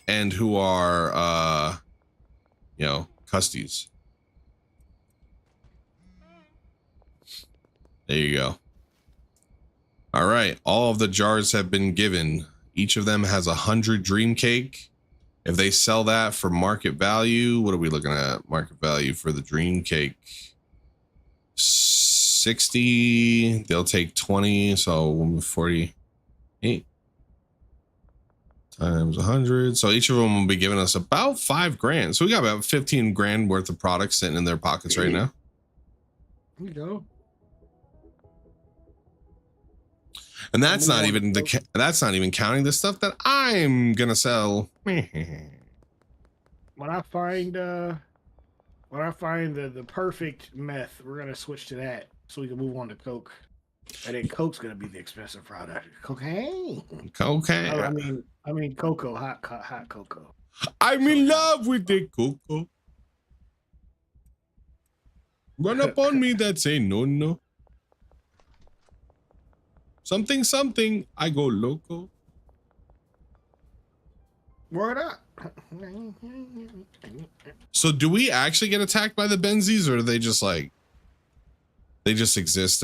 and who are, custies. There you go. All right. All of the jars have been given. Each of them has 100 dream cake. If they sell that for market value, what are we looking at? Market value for the dream cake. 60. They'll take 20. So 48 times 100. So each of them will be giving us about $5,000. So we got about 15 grand worth of products sitting in their pockets right now. There you go. And that's not even counting the stuff that I'm gonna sell. When I find the perfect meth, we're gonna switch to that so we can move on to coke. And then coke's gonna be the expensive product. Cocaine. I mean cocoa, hot cocoa. I'm in love with the cocoa. Run up on me, that's a no. Something, I go loco. Word up. So do we actually get attacked by the Benzies, or are they just exist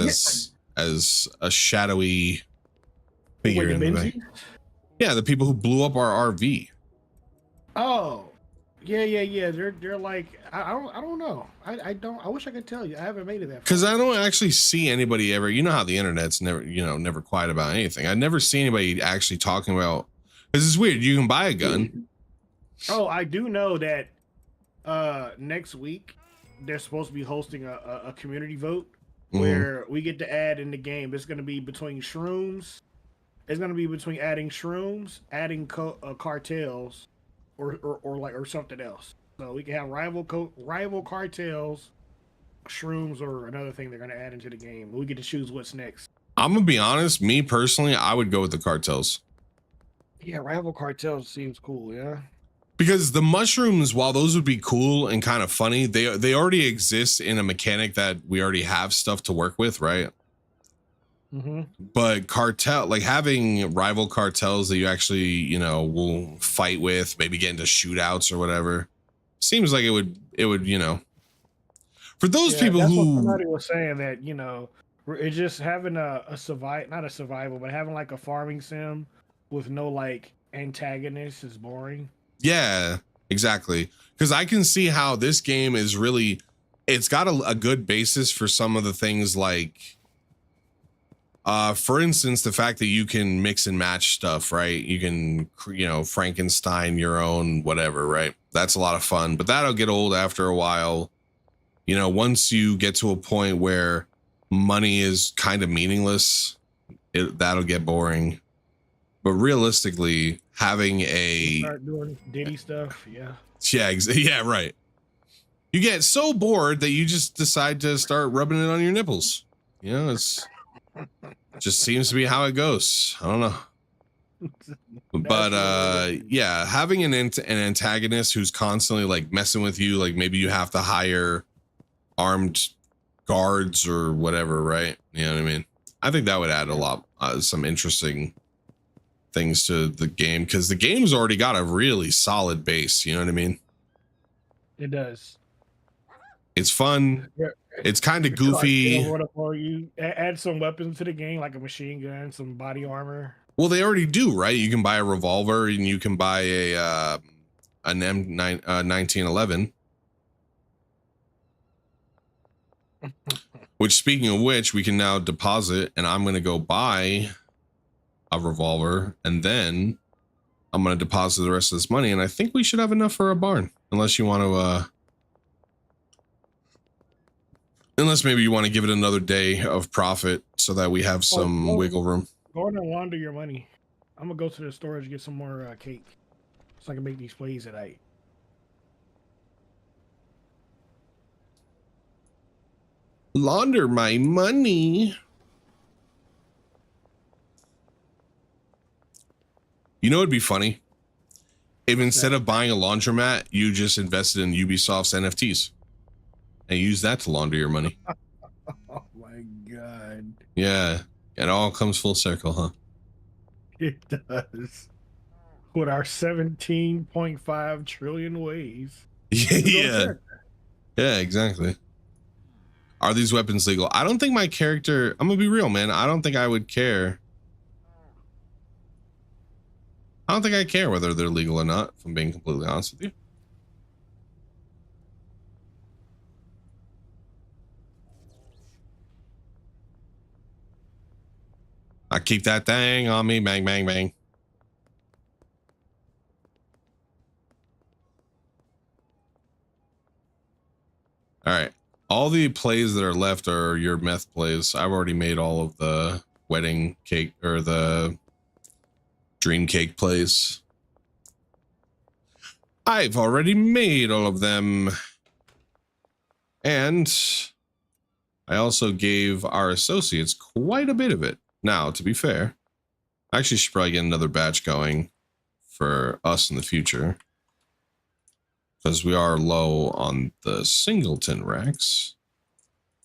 as a shadowy figure in the back? Yeah, the people who blew up our RV. Oh. Yeah. They're like, I don't know. I wish I could tell you. I haven't made it that far. Because I don't actually see anybody ever. You know how the internet's never quiet about anything. I never see anybody actually talking about. Because it's weird. You can buy a gun. Oh, I do know that next week they're supposed to be hosting a community vote where we get to add in the game. It's going to be between shrooms. It's going to be between adding shrooms, adding cartels, or something else. So we can have rival cartels, shrooms, or another thing they're going to add into the game. We get to choose what's next. I'm gonna be honest. Me personally, I would go with the cartels. Yeah, rival cartels seems cool. Yeah. Because the mushrooms, while those would be cool and kind of funny, they already exist in a mechanic that we already have stuff to work with, right? Mm-hmm. But having rival cartels that you actually, will fight with, maybe get into shootouts or whatever, seems like it would, for those people that's who what somebody was saying that, It's just having a survive, not a survival, but having like a farming sim with no like antagonist is boring. Yeah, exactly. Because I can see how this game is really, it's got a good basis for some of the things like, for instance, the fact that you can mix and match stuff, right? You can, Frankenstein your own whatever, right? That's a lot of fun, but that'll get old after a while. Once you get to a point where money is kind of meaningless, that'll get boring. But realistically, having Start doing Diddy stuff, yeah. yeah, right. You get so bored that you just decide to start rubbing it on your nipples. It's just seems to be how it goes. I don't know. But yeah, having an antagonist who's constantly like messing with you, like maybe you have to hire armed guards or whatever, right? You know what I mean? I think that would add a lot, some interesting things to the game, because the game's already got a really solid base. You know what I mean? It does. It's fun. Yeah. It's kind of goofy. You add some weapons to the game, like a machine gun, some body armor. Well, they already do, right? You can buy a revolver and you can buy an M1911. Which, speaking of which, we can now deposit, and I'm going to go buy a revolver, and then I'm going to deposit the rest of this money, and I think we should have enough for a barn, unless you want to, unless maybe you want to give it another day of profit so that we have some wiggle room. Go ahead and launder your money. I'm going to go to the storage and get some more cake so I can make these plays tonight. Launder my money. You know, it'd be funny if instead of buying a laundromat, you just invested in Ubisoft's NFTs and use that to launder your money. Oh my God. Yeah. It all comes full circle, huh? It does. With our 17.5 trillion ways. Yeah. Yeah, exactly. Are these weapons legal? I don't think my character, I'm gonna be real, man. I don't think I would care. I don't think I care whether they're legal or not, if I'm being completely honest with you. I keep that thing on me, bang, bang, bang. All right. All the plays that are left are your meth plays. I've already made all of the wedding cake or the dream cake plays. I've already made all of them. And I also gave our associates quite a bit of it. Now, to be fair, I actually should probably get another batch going for us in the future, because we are low on the singleton racks.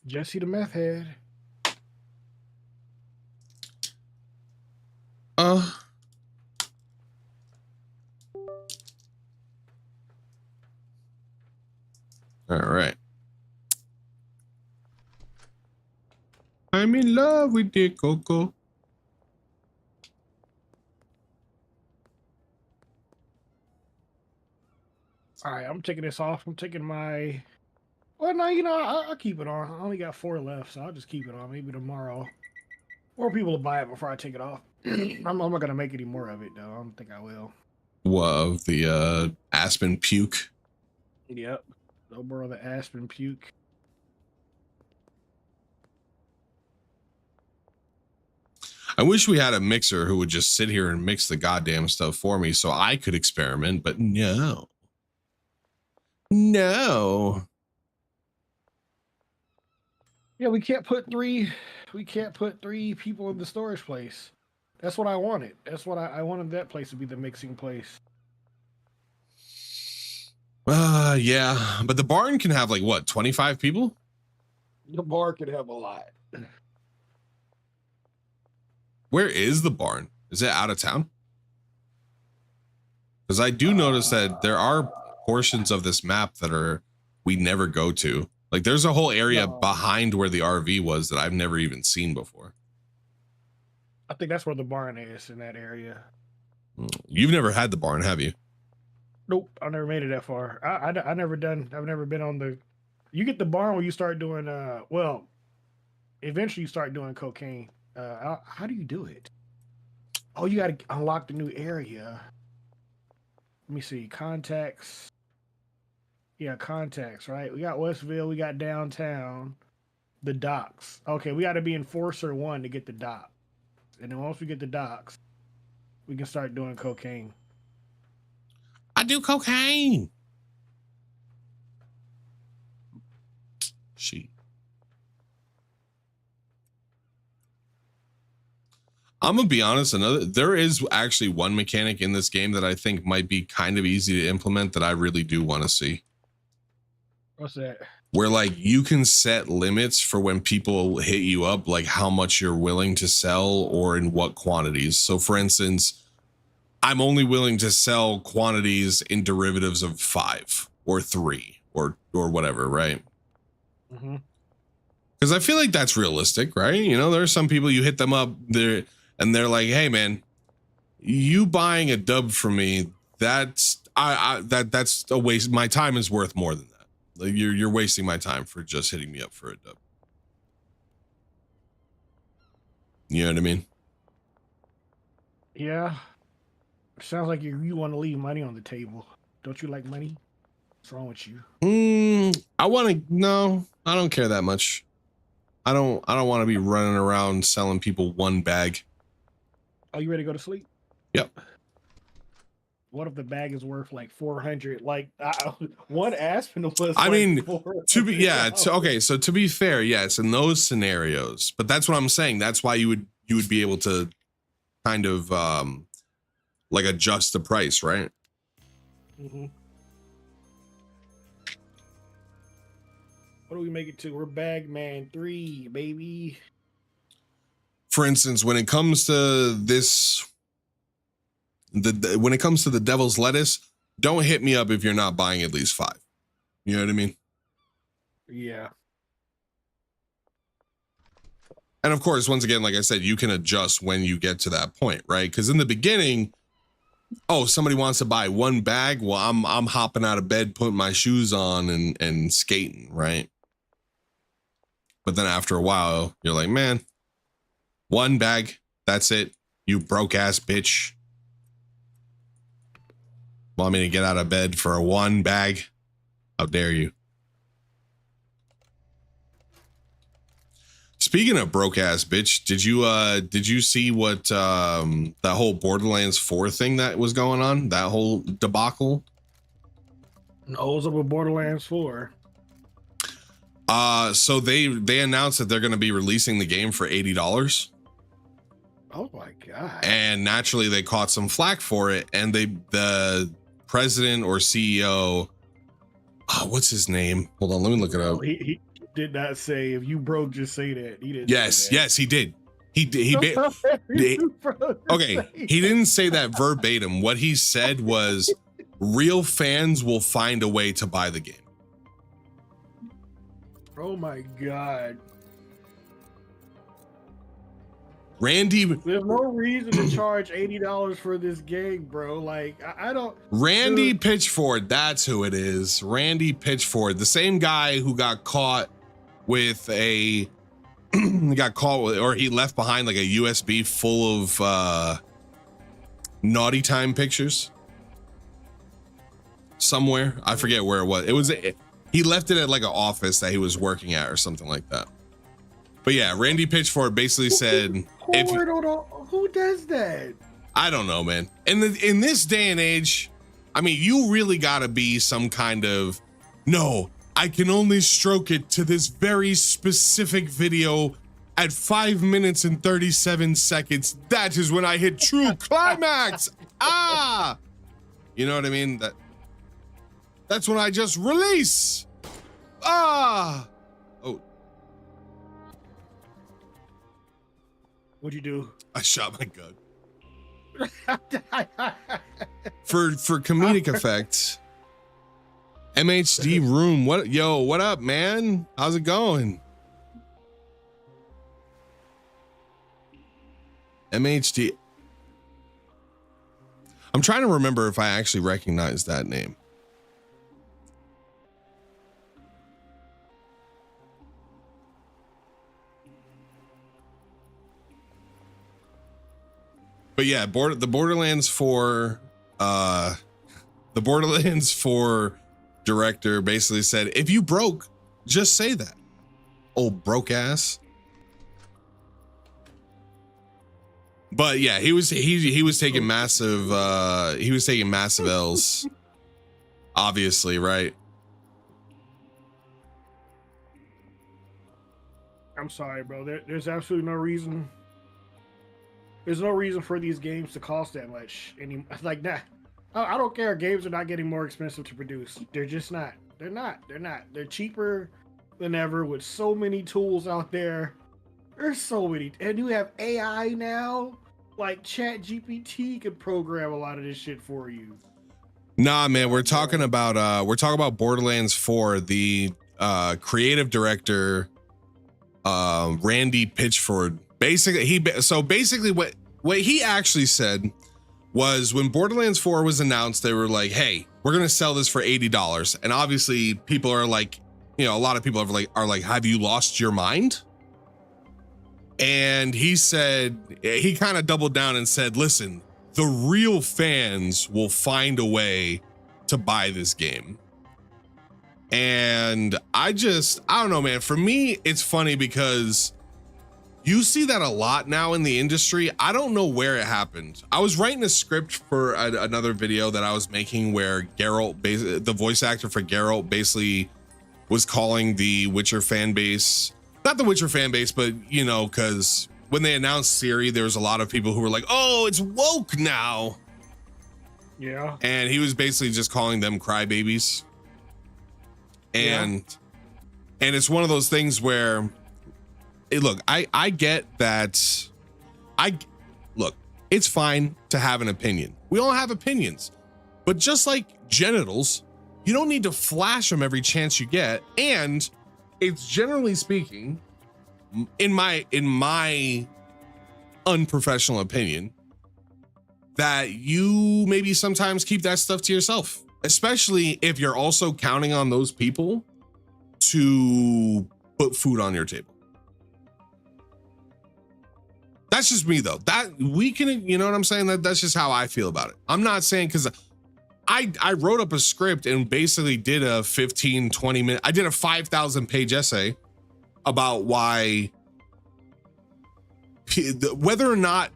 Jesse the meth head. All right. I'm in love with the Coco. All right, I'm taking this off. I'm taking my. Well, no, I'll keep it on. I only got 4 left, so I'll just keep it on. Maybe tomorrow. Or people will buy it before I take it off. I'm not gonna make any more of it though. I don't think I will. What, of the Aspen puke? Yep. Don't borrow the Aspen puke. I wish we had a mixer who would just sit here and mix the goddamn stuff for me so I could experiment, but no. No. Yeah, we can't put 3 people in the storage place. That's what I wanted. That's what I wanted that place to be, the mixing place. Yeah, but the barn can have like what, 25 people? The bar could have a lot. Where is the barn? Is it out of town? Because I do notice that there are portions of this map that we never go to. Like there's a whole area No, behind where the RV was that I've never even seen before. I think that's where the barn is in that area. You've never had the barn, have you? Nope, I never made it that far. I never done. I've never been on the. You get the barn when you start doing. Well, eventually you start doing cocaine. How do you do it? Oh, you got to unlock the new area. Let me see. Contacts. Yeah, contacts. Right. We got Westville. We got downtown. The docks. Okay, we got to be Enforcer 1 to get the dock, and then once we get the docks, we can start doing cocaine. I do cocaine. She. I'm gonna be honest. There is actually one mechanic in this game that I think might be kind of easy to implement that I really do want to see. What's that? Where like you can set limits for when people hit you up, like how much you're willing to sell or in what quantities. So for instance, I'm only willing to sell quantities in derivatives of 5 or 3 or whatever, right? Mm-hmm. Because I feel like that's realistic, right? You know, there are some people you hit them up there and they're like, hey man, you buying a dub from me, that's that's a waste. My time is worth more than that. Like you're wasting my time for just hitting me up for a dub. You know what I mean? Yeah. Sounds like you want to leave money on the table. Don't you like money? What's wrong with you? No, I don't care that much. I don't want to be running around selling people one bag. Oh, you ready to go to sleep? Yep. What if the bag is worth like 400? Like one Aspen was. I like mean, $400. okay. So to be fair, yes, in those scenarios, but that's what I'm saying. That's why you would be able to kind of like adjust the price, right? Mm-hmm. What do we make it to? We're Bagman 3, baby. For instance, when it comes to this, when it comes to the devil's lettuce, don't hit me up if you're not buying at least 5. You know what I mean? Yeah. And of course, once again, like I said, you can adjust when you get to that point, right? Because in the beginning, oh, somebody wants to buy one bag. Well, I'm hopping out of bed, putting my shoes on and skating, right? But then after a while, you're like, man, one bag, that's it. You broke ass bitch. Want me to get out of bed for a one bag? How dare you? Speaking of broke ass bitch, did you see what that whole Borderlands 4 thing that was going on? That whole debacle? No, it was up with Borderlands 4. So they announced that they're going to be releasing the game for $80. Oh my god! And naturally, they caught some flack for it. And the president or CEO, what's his name? Hold on, let me look it up. He did not say if you broke, just say that. He didn't. Yes, he did. He okay, he didn't say that verbatim. What he said was, real fans will find a way to buy the game. Oh my god. Randy, there's no reason to charge $80 for this game, bro. Like I don't. Randy Pitchford, that's who it is. Randy Pitchford, the same guy who got caught with he left behind like a USB full of naughty time pictures somewhere. I forget where it was. He left it at like an office that he was working at or something like that. But yeah, Randy Pitchford basically said, who does that? I don't know, man. In this day and age, I mean, you really gotta be some kind of, no, I can only stroke it to this very specific video at 5 minutes and 37 seconds. That is when I hit true climax. You know what I mean? That's when I just release. Oh. What'd you do? I shot my gun. For comedic effect. MHD room. What up, man? How's it going? MHD. I'm trying to remember if I actually recognize that name. But yeah, the Borderlands 4 director basically said, if you broke, just say that. Old broke ass. But yeah, he was taking massive L's. Obviously, right? I'm sorry, bro. There's absolutely no reason. There's no reason for these games to cost that much. Like that. I don't care. Games are not getting more expensive to produce. They're just not. They're not. They're cheaper than ever with so many tools out there. There's so many. And you have AI now. Like Chat GPT can program a lot of this shit for you. Nah, man, we're talking about Borderlands 4. The creative director, Randy Pitchford. Basically, what he actually said was when Borderlands 4 was announced, they were like, "Hey, we're gonna sell this for $80." And obviously, people are like, a lot of people are like, "Have you lost your mind?" And he said, he kind of doubled down and said, "Listen, the real fans will find a way to buy this game." And I don't know, man. For me, it's funny because you see that a lot now in the industry. I don't know where it happened. I was writing a script for another video that I was making where Geralt, the voice actor for Geralt, basically was calling the Witcher fan base, not the Witcher fan base, but because when they announced Ciri, there was a lot of people who were like, "Oh, it's woke now." Yeah. And he was basically just calling them crybabies. And it's one of those things where, look, I get that. Look, it's fine to have an opinion. We all have opinions, but just like genitals, you don't need to flash them every chance you get. And it's generally speaking, in my unprofessional opinion, that you maybe sometimes keep that stuff to yourself, especially if you're also counting on those people to put food on your table. That's just me though. That we can, you know what I'm saying? That's just how I feel about it. I'm not saying, because I wrote up a script and basically did a 15-20 minute, I did a 5,000 page essay about why, whether or not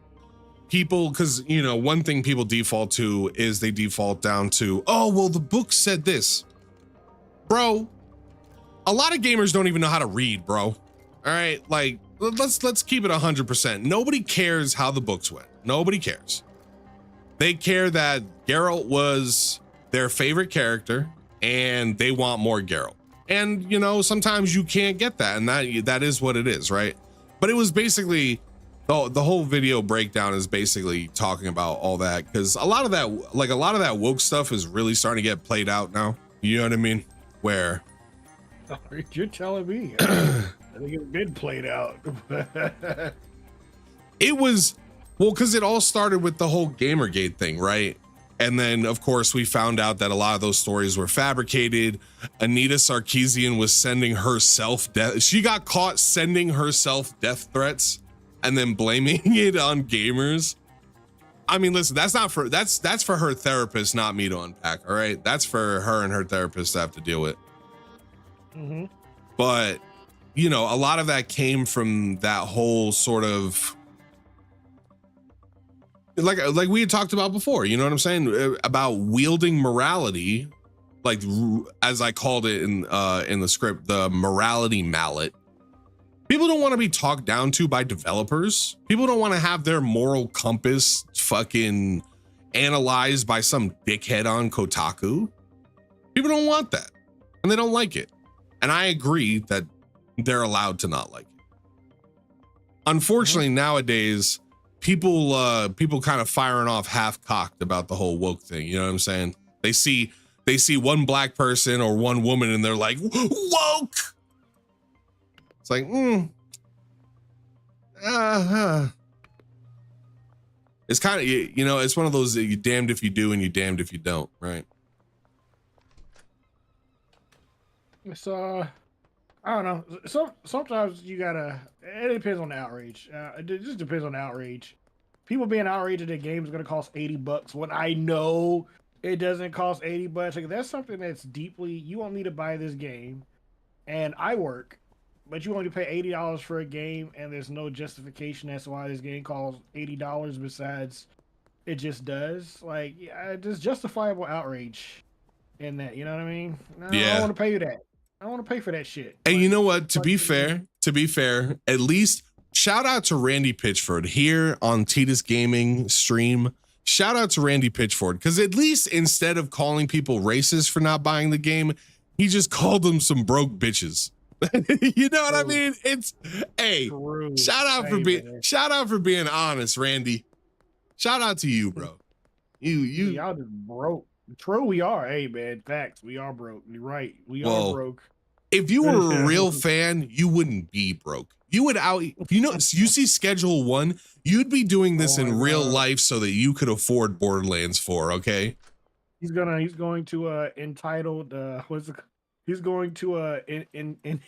people, because one thing people default to is they default down to, "Oh, well, the book said this." Bro, a lot of gamers don't even know how to read, bro. All right, like let's keep it 100%. Nobody cares how the books went. Nobody cares. They care that Geralt was their favorite character and they want more Geralt. And sometimes you can't get that, and that is what it is, right? But it was basically the whole video breakdown is basically talking about all that, because a lot of that woke stuff is really starting to get played out now. You know what I mean? Where you're telling me, I think it's been played out. It was, well, because it all started with the whole Gamergate thing, right? And then, of course, we found out that a lot of those stories were fabricated. Anita Sarkeesian was sending herself death. She got caught sending herself death threats and then blaming it on gamers. I mean, listen, that's for her therapist, not me to unpack. All right, that's for her and her therapist to have to deal with. Mm-hmm. But a lot of that came from that whole sort of, like we had talked about before, you know what I'm saying, about wielding morality, like as I called it in the script, the morality mallet. People don't want to be talked down to by developers. People don't want to have their moral compass fucking analyzed by some dickhead on Kotaku. People don't want that, and they don't like it. And I agree that they're allowed to not like it. Unfortunately, nowadays, people kind of firing off half-cocked about the whole woke thing. You know what I'm saying? They see they see one black person or one woman and they're like, woke. It's like, it's kind of, you know, it's one of those that you damned if you do and you damned if you don't, right? It's I don't know. Sometimes you gotta. It depends on the outrage. It just depends on the outrage. People being outraged that a game is gonna cost $80 when I know it doesn't cost $80. Like that's something that's deeply. You want me to buy this game, and I work, but you want me to pay $80 for a game, and there's no justification as to why this game costs $80 besides it just does. Like, yeah, there's justifiable outrage in that. You know what I mean? No, I don't want to pay you that. I don't want to pay for that shit. And you know what? To be fair, at least shout out to Randy Pitchford here on Titus Gaming stream. Shout out to Randy Pitchford, because at least instead of calling people racist for not buying the game, he just called them some broke bitches. You know what I mean? It's shout out for being honest, Randy. Shout out to you, bro. Y'all just broke. True, we are. Hey, man, facts. We are broke. You're right. We are broke. If you were a real fan, you wouldn't be broke. You would you see Schedule 1, you'd be doing this in real life so that you could afford Borderlands 4, okay? He's going to entitled he's going to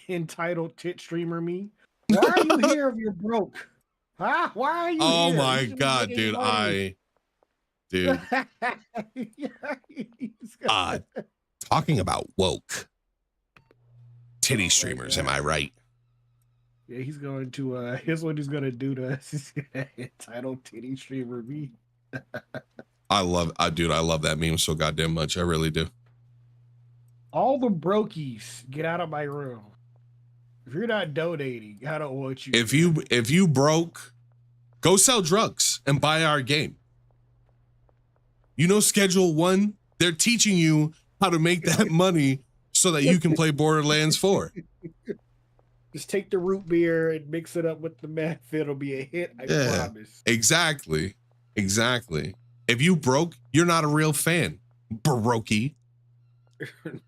entitled tit streamer me. Why are you here if you're broke? Huh? Why are you here? Oh my god, dude. Talking about woke titty streamers, am I right? Yeah, he's going to here's what he's gonna do to us. Entitled titty streamer me. I love that meme so goddamn much. I really do. All the brokies, get out of my room. If you're not donating, I don't want you. If you broke, go sell drugs and buy our game. You know, Schedule 1, they're teaching you how to make that money so that you can play Borderlands 4. Just take the root beer and mix it up with the meth. It'll be a hit, I promise. Exactly. If you broke, you're not a real fan. Brokey.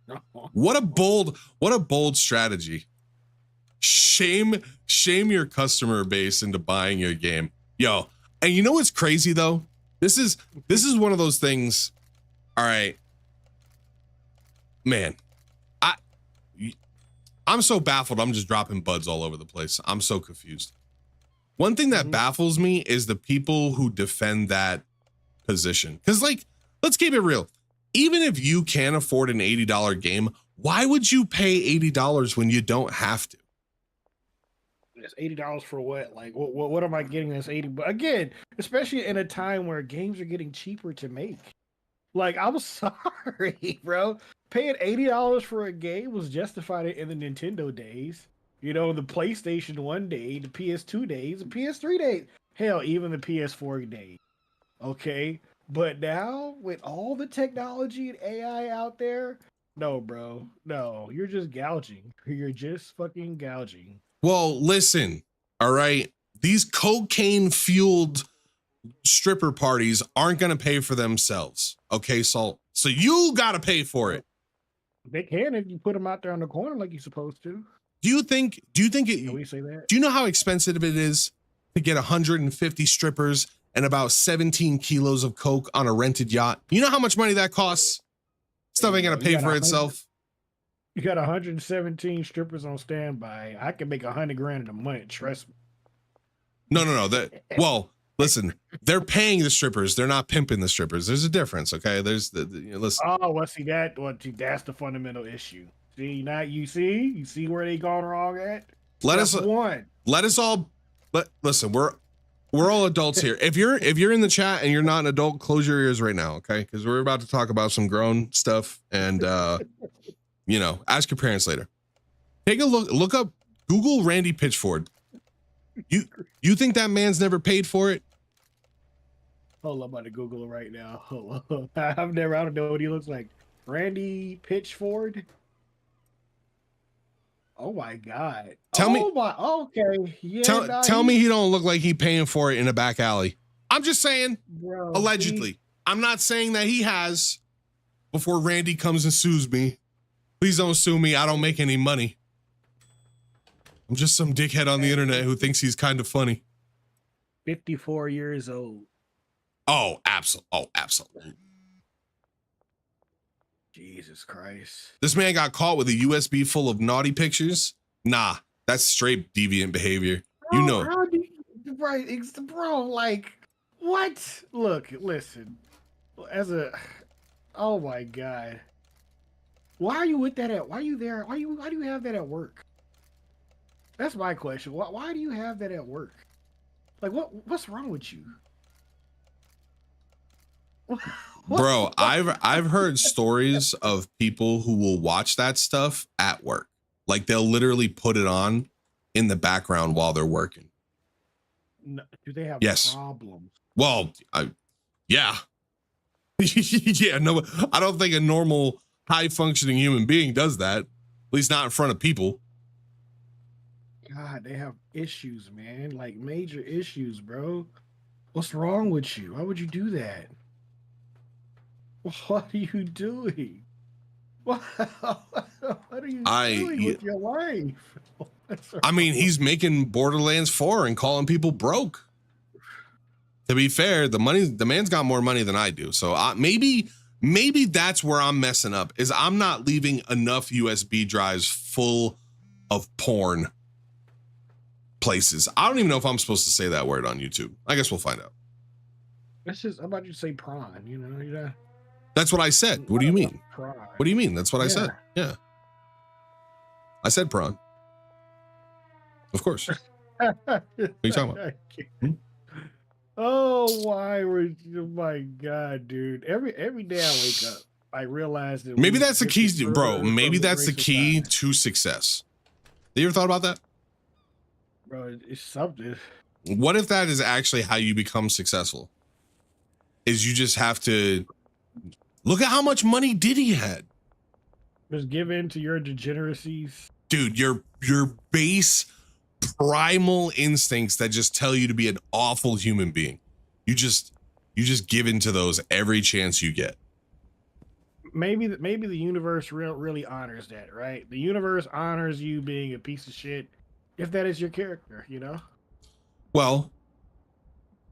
No. What a bold strategy. Shame your customer base into buying your game. Yo, and you know what's crazy though? This is one of those things. All right, man. I'm so baffled. I'm just dropping buds all over the place. I'm so confused. One thing that baffles me is the people who defend that position. Because, like, let's keep it real. Even if you can afford an $80 game, why would you pay $80 when you don't have to? It's $80 for what? Like, what am I getting this 80? But again, especially in a time where games are getting cheaper to make. Like, I'm sorry, bro. Paying $80 for a game was justified in the Nintendo days. You know, the PlayStation 1 day, the PS2 days, the PS3 days. Hell, even the PS4 days. Okay? But now, with all the technology and AI out there, no, bro. No, you're just gouging. You're just fucking gouging. Well, listen, all right? These cocaine-fueled stripper parties aren't going to pay for themselves. Okay, Salt? So you got to pay for it. They can if you put them out there on the corner like you're supposed to. Do you think Can we say that? Do you know how expensive it is to get 150 strippers and about 17 kilos of coke on a rented yacht? You know how much money that costs? Stuff ain't gonna pay for itself. You got 117 strippers on standby. I can make $100,000 in a month. Trust me. No. Well, listen, they're paying the strippers. They're not pimping the strippers. There's a difference, okay? Listen. Oh, well, see that? That's the fundamental issue. See, now you see where they gone wrong at. Listen. We're all adults here. If you're in the chat and you're not an adult, close your ears right now, okay? Because we're about to talk about some grown stuff, and ask your parents later. Take a look up, Google Randy Pitchford. You think that man's never paid for it? Hold on, I'm about to Google it right now. Hold on. I don't know what he looks like. Randy Pitchford. Oh my God. Tell me he don't look like he paying for it in a back alley. I'm just saying, bro, allegedly. I'm not saying that he has. before Randy comes and sues me. Please don't sue me. I don't make any money. I'm just some dickhead on the internet who thinks he's kind of funny. 54 years old. Oh, absolutely. Oh, absolutely. Jesus Christ. This man got caught with a USB full of naughty pictures. Nah, that's straight deviant behavior. Bro, You know. how do you, right, bro, like, what? Look, listen. Oh my God. Why are you with that at? Why are you there? Why do you have that at work? That's my question. Why do you have that at work? Like, what's wrong with you? Bro, I've heard stories of people who will watch that stuff at work. Like they'll literally put it on in the background while they're working. No, do they have yes. problems? Well, yeah. Yeah, no, I don't think a normal high functioning human being does that. At least not in front of people. God, they have issues, man. Like major issues, bro. What's wrong with you? Why would you do that? What are you doing? What are you doing with your life? I mean, he's making Borderlands 4 and calling people broke. To be fair, the man's got more money than I do. So maybe that's where I'm messing up, is I'm not leaving enough USB drives full of porn places. I don't even know if I'm supposed to say that word on YouTube. I guess we'll find out. That's just, how about you say prawn, you know? That's what I said. What do you mean? Prawn. What do you mean? That's what I said. Yeah. I said prawn. Of course. What are you talking about? Oh, why would you? My God, dude! Every day I wake up, I realize that maybe that's the key, bro. Maybe that's the key to success. You ever thought about that, bro? It's something. What if that is actually how you become successful? Is you just have to look at how much money Diddy had. Just give in to your degeneracies, dude. Your base primal instincts that just tell you to be an awful human being. You just give into those every chance you get. Maybe the universe really honors that, right? The universe honors you being a piece of shit if that is your character, you know? Well,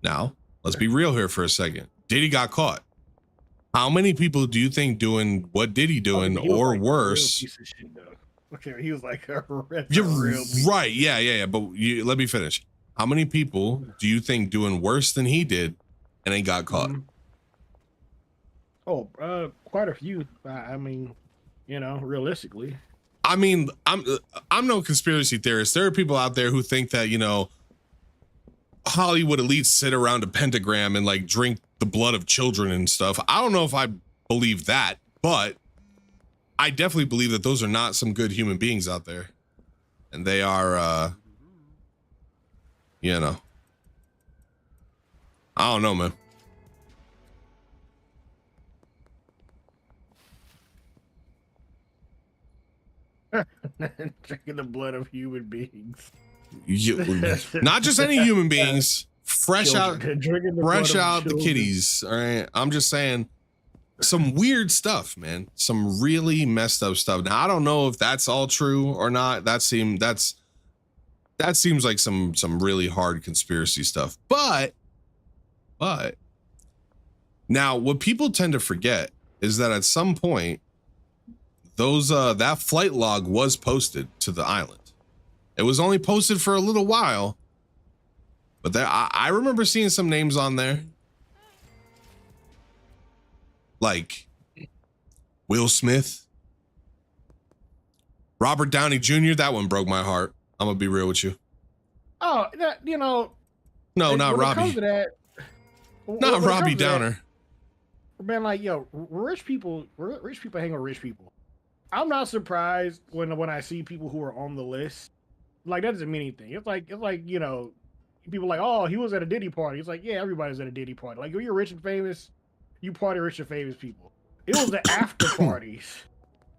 now let's be real here for a second. Diddy got caught. How many people do you think doing what Diddy doing or like worse? Okay, he was like a real right, yeah. But let me finish. How many people do you think doing worse than he did and they got caught? Oh, quite a few. I mean, you know, realistically. I mean, I'm no conspiracy theorist. There are people out there who think that, you know, Hollywood elites sit around a pentagram and like drink the blood of children and stuff. I don't know if I believe that, but I definitely believe that those are not some good human beings out there. And they are, you know, I don't know, man. Drinking the blood of human beings. Not just any human beings, fresh out the kitties. All right. I'm just saying, some weird stuff, man. Some really messed up stuff. Now I don't know if that's all true or not. That seems like some really hard conspiracy stuff. But now what people tend to forget is that at some point those that flight log was posted to the island. It was only posted for a little while, but I remember seeing some names on there. Like Will Smith, Robert Downey Jr. That one broke my heart. I'm gonna be real with you. Oh, that, you know. No, not Robbie. Not Robbie Downer. Man, like, yo, rich people hang with rich people. I'm not surprised when I see people who are on the list. Like, that doesn't mean anything. It's like, you know, people like, oh, he was at a Diddy party. It's like, yeah, everybody's at a Diddy party. Like, if you're rich and famous, you party rich and famous people. It was the after parties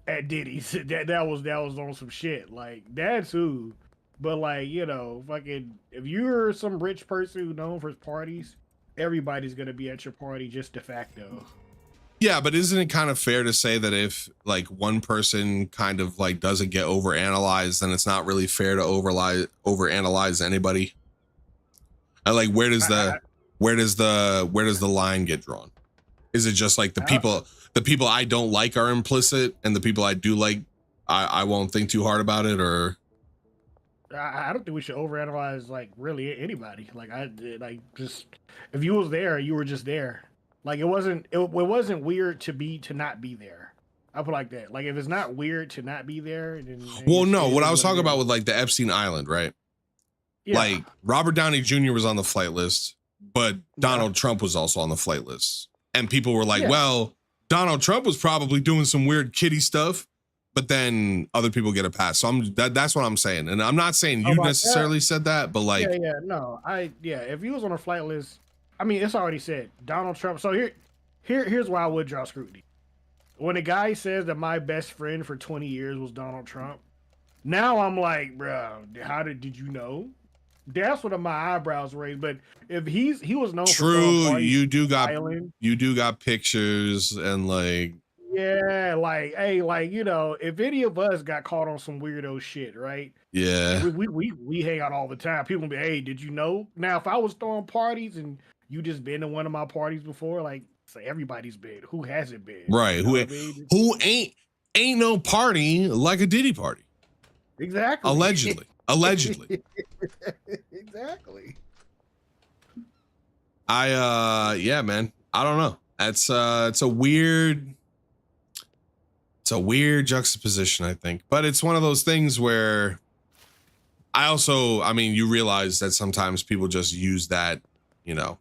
at Diddy's that was on some shit. Like, that's who. But like, you know, fucking, if you're some rich person who's known for his parties, everybody's gonna be at your party just de facto. Yeah, but isn't it kind of fair to say that if like one person kind of like doesn't get overanalyzed, then it's not really fair to overanalyze anybody? And like, I, where does the line get drawn? Is it just like the I, people I don't like are implicit, and the people I do like, I won't think too hard about it, or I don't think we should overanalyze like really anybody. Like just if you was there, you were just there. Like it wasn't weird to not be there. I put it like that. Like if it's not weird to not be there, then hey, well, no. it What I is was what it talking about is. with like the Epstein Island, right? Yeah, Like Robert Downey Jr. was on the flight list, but yeah, Donald Trump was also on the flight list. And people were like, yeah. well, Donald Trump was probably doing some weird kiddie stuff, but then other people get a pass. So that's what I'm saying. And I'm not saying you About that, necessarily said that, but yeah, like, yeah. No, if you was on a flight list, I mean, it's already said Donald Trump. So here's why I would draw scrutiny. When a guy says that my best friend for 20 years was Donald Trump, now I'm like, bro, did you know? That's what my eyebrows raised. But if he was known for throwing true, parties on the island, you do got pictures and like, yeah, like hey, like if any of us got caught on some weirdo shit, right? And yeah, we hang out all the time. People be, hey, did you know? Now, if I was throwing parties and you just been to one of my parties before, like say everybody's been. Who hasn't been? right. You know what I mean? Who ain't no party like a Diddy party? Exactly. Allegedly. Exactly. Yeah, man. I don't know. It's a weird juxtaposition, I think. But it's one of those things where I mean, you realize that sometimes people just use that, you know,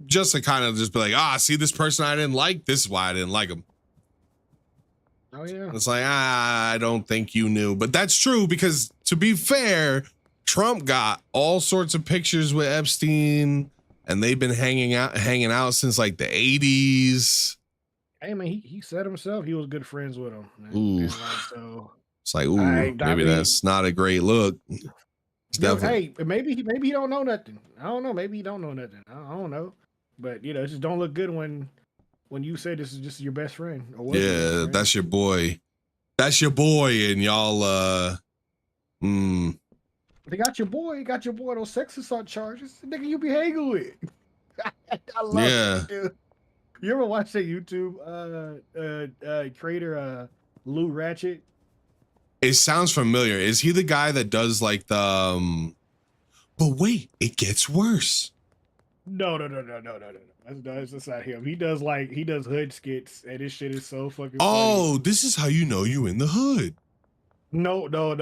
just to kind of just be like, see this person I didn't like. This is why I didn't like him. Oh yeah. It's like, I don't think you knew. But that's true because to be fair, Trump got all sorts of pictures with Epstein and they've been hanging out since like the 80s. Hey man, he said himself he was good friends with him. Ooh. And like so It's like, ooh, I maybe mean, that's not a great look. It's definitely. hey, maybe he don't know nothing. I don't know. Maybe he don't know nothing. I don't know. But it just don't look good when you say this is just your best friend or was your best Yeah, friend. that's your boy. That's your boy, and y'all They got your boy, those sex assault charges. The nigga you be hanging with. I love yeah. it, dude. You ever watch that YouTube creator Lou Ratchet? It sounds familiar. Is he the guy that does like the but wait, it gets worse. No. That's not him. He does hood skits, and this shit is so fucking Oh, funny. this is how you know you in the hood. No, Oh, not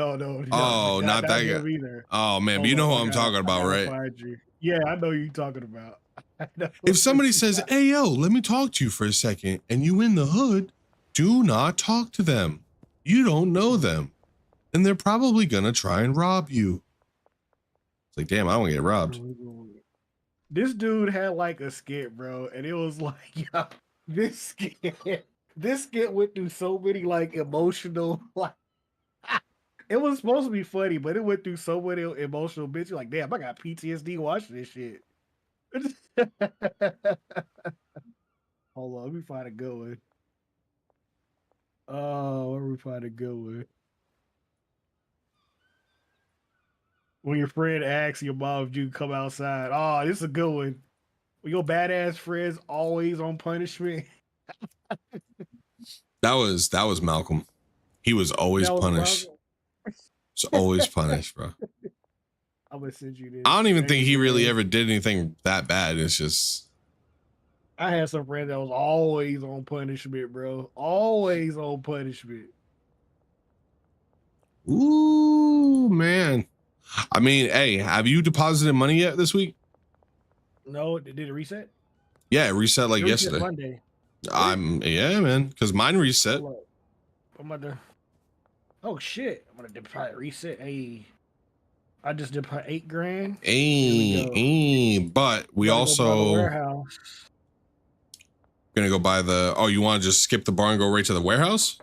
not that him guy. either. Oh man, but you Hold know up, who I'm talking I about, gotta right? find you. Yeah, I know who you talking about. I know If somebody you says, talking- hey yo, let me talk to you for a second, and you in the hood, do not talk to them. You don't know them. And they're probably gonna try and rob you. It's like, damn, I don't get robbed. This dude had like a skit, bro, and it was like, yo, this skit went through so many like emotional like. It was supposed to be funny, but it went through so many emotional bits. You're like, damn, I got PTSD watching this shit. Hold on, let me find a good one. Oh, where we find a good one? When your friend asks your mom if you can come outside. Oh, this is a good one. When your badass friends always on punishment. That was Malcolm. He was always That was punished. Malcolm. It's always punished, bro. I'm gonna send you this. I don't even think he really Man. ever did anything that bad. It's just I had some friends that was always on punishment, bro. Always on punishment. ooh, man. I mean, hey, have you deposited money yet this week? No, did it reset? Yeah, it reset like It reset yesterday. Monday. Yeah, man, because mine reset. Hold up. I'm about to. Oh shit! I'm gonna probably reset. Hey, I just did probably $8,000. But we Gotta go by the also warehouse. gonna go buy the. Oh, you want to just skip the bar and go right to the warehouse?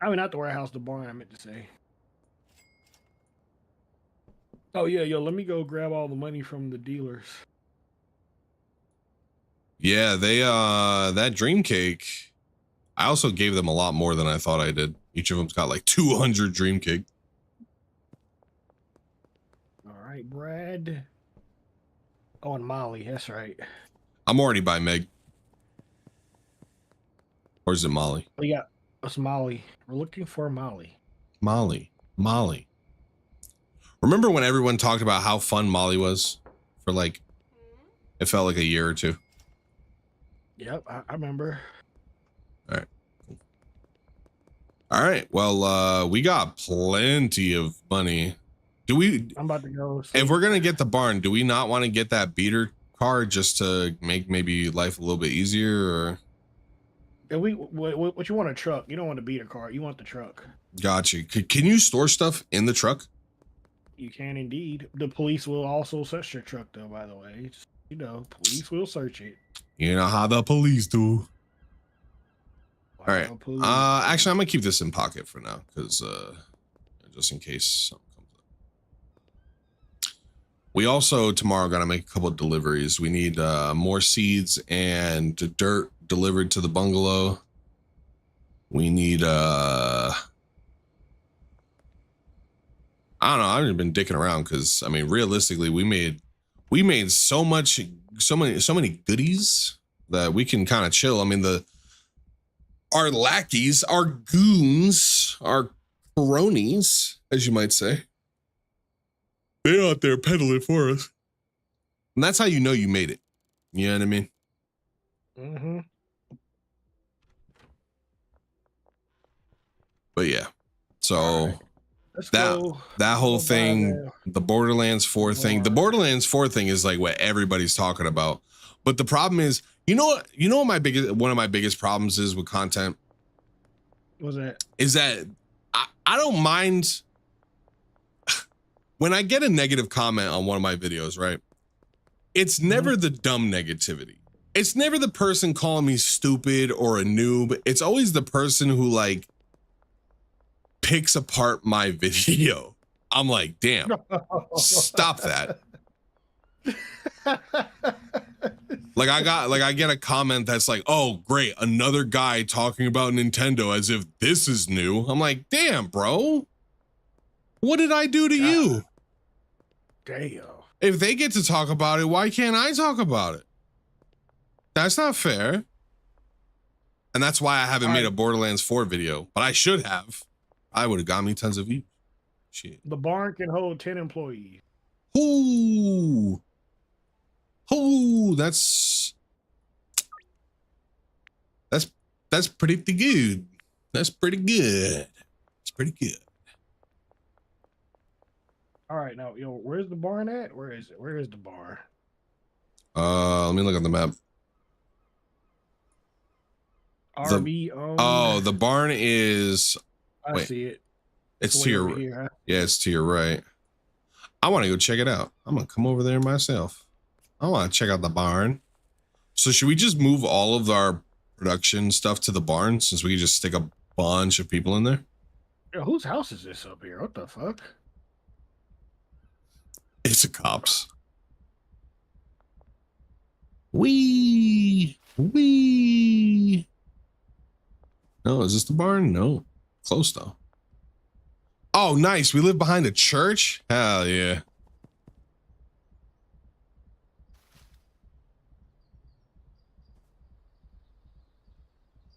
I mean, not the warehouse, the barn. I meant to say. Oh yeah, yo, let me go grab all the money from the dealers. Yeah, they that dream cake. I also gave them a lot more than I thought I did. Each of them's got like 200 dream cake. All right, Brad. Oh, and Molly. That's right. I'm already by Meg. Or is it Molly? We got us Molly. We're looking for Molly. Molly. Remember when everyone talked about how fun Molly was for like, it felt like a year or two. Yep, I remember. All right. Well, we got plenty of money. I'm about to go. If we're gonna get the barn, do we not want to get that beater car just to make maybe life a little bit easier? Or what you want, a truck? You don't want a beater car. You want the truck. Gotcha. Can you store stuff in the truck? You can indeed. The police will also search your truck, though. By the way, police will search it. You know how the police do. All right. Actually, I'm gonna keep this in pocket for now because just in case something comes up. We also tomorrow gotta make a couple of deliveries. We need more seeds and dirt delivered to the bungalow. We need I don't know. I've just been dicking around because I mean, realistically, we made so many goodies that we can kind of chill. I mean, our lackeys, our goons, our cronies, as you might say, they're out there peddling for us. And that's how you know you made it. You know what I mean? Mm-hmm. But yeah. So right. that whole thing, the Borderlands 4 thing, the Borderlands 4 thing is like what everybody's talking about. But the problem is, you know what one of my biggest problems is with content? What's that? Is that I don't mind when I get a negative comment on one of my videos, right? It's never the dumb negativity. It's never the person calling me stupid or a noob. It's always the person who like picks apart my video. I'm like, damn, stop that. I get a comment that's like, oh, great, another guy talking about Nintendo as if this is new. I'm like, damn, bro. What did I do to you? Damn. If they get to talk about it, why can't I talk about it? That's not fair. And that's why I haven't made a Borderlands 4 video, but I should have. I would have got me tons of views. Shit. The barn can hold 10 employees. Ooh. That's pretty good. That's pretty good. It's pretty good. All right, now, where's the barn at? Where is it? Where is the barn? Let me look on the map. RB the barn is. I see it. It's to your here, huh? Yeah, it's to your right. I want to go check it out. I'm gonna come over there myself. I want to check out the barn. So should we just move all of our production stuff to the barn since we can just stick a bunch of people in there? Yo, whose house is this up here? What the fuck? It's a cop's. Wee. No, is this the barn? No. Close though. Oh, nice. We live behind a church? Hell yeah.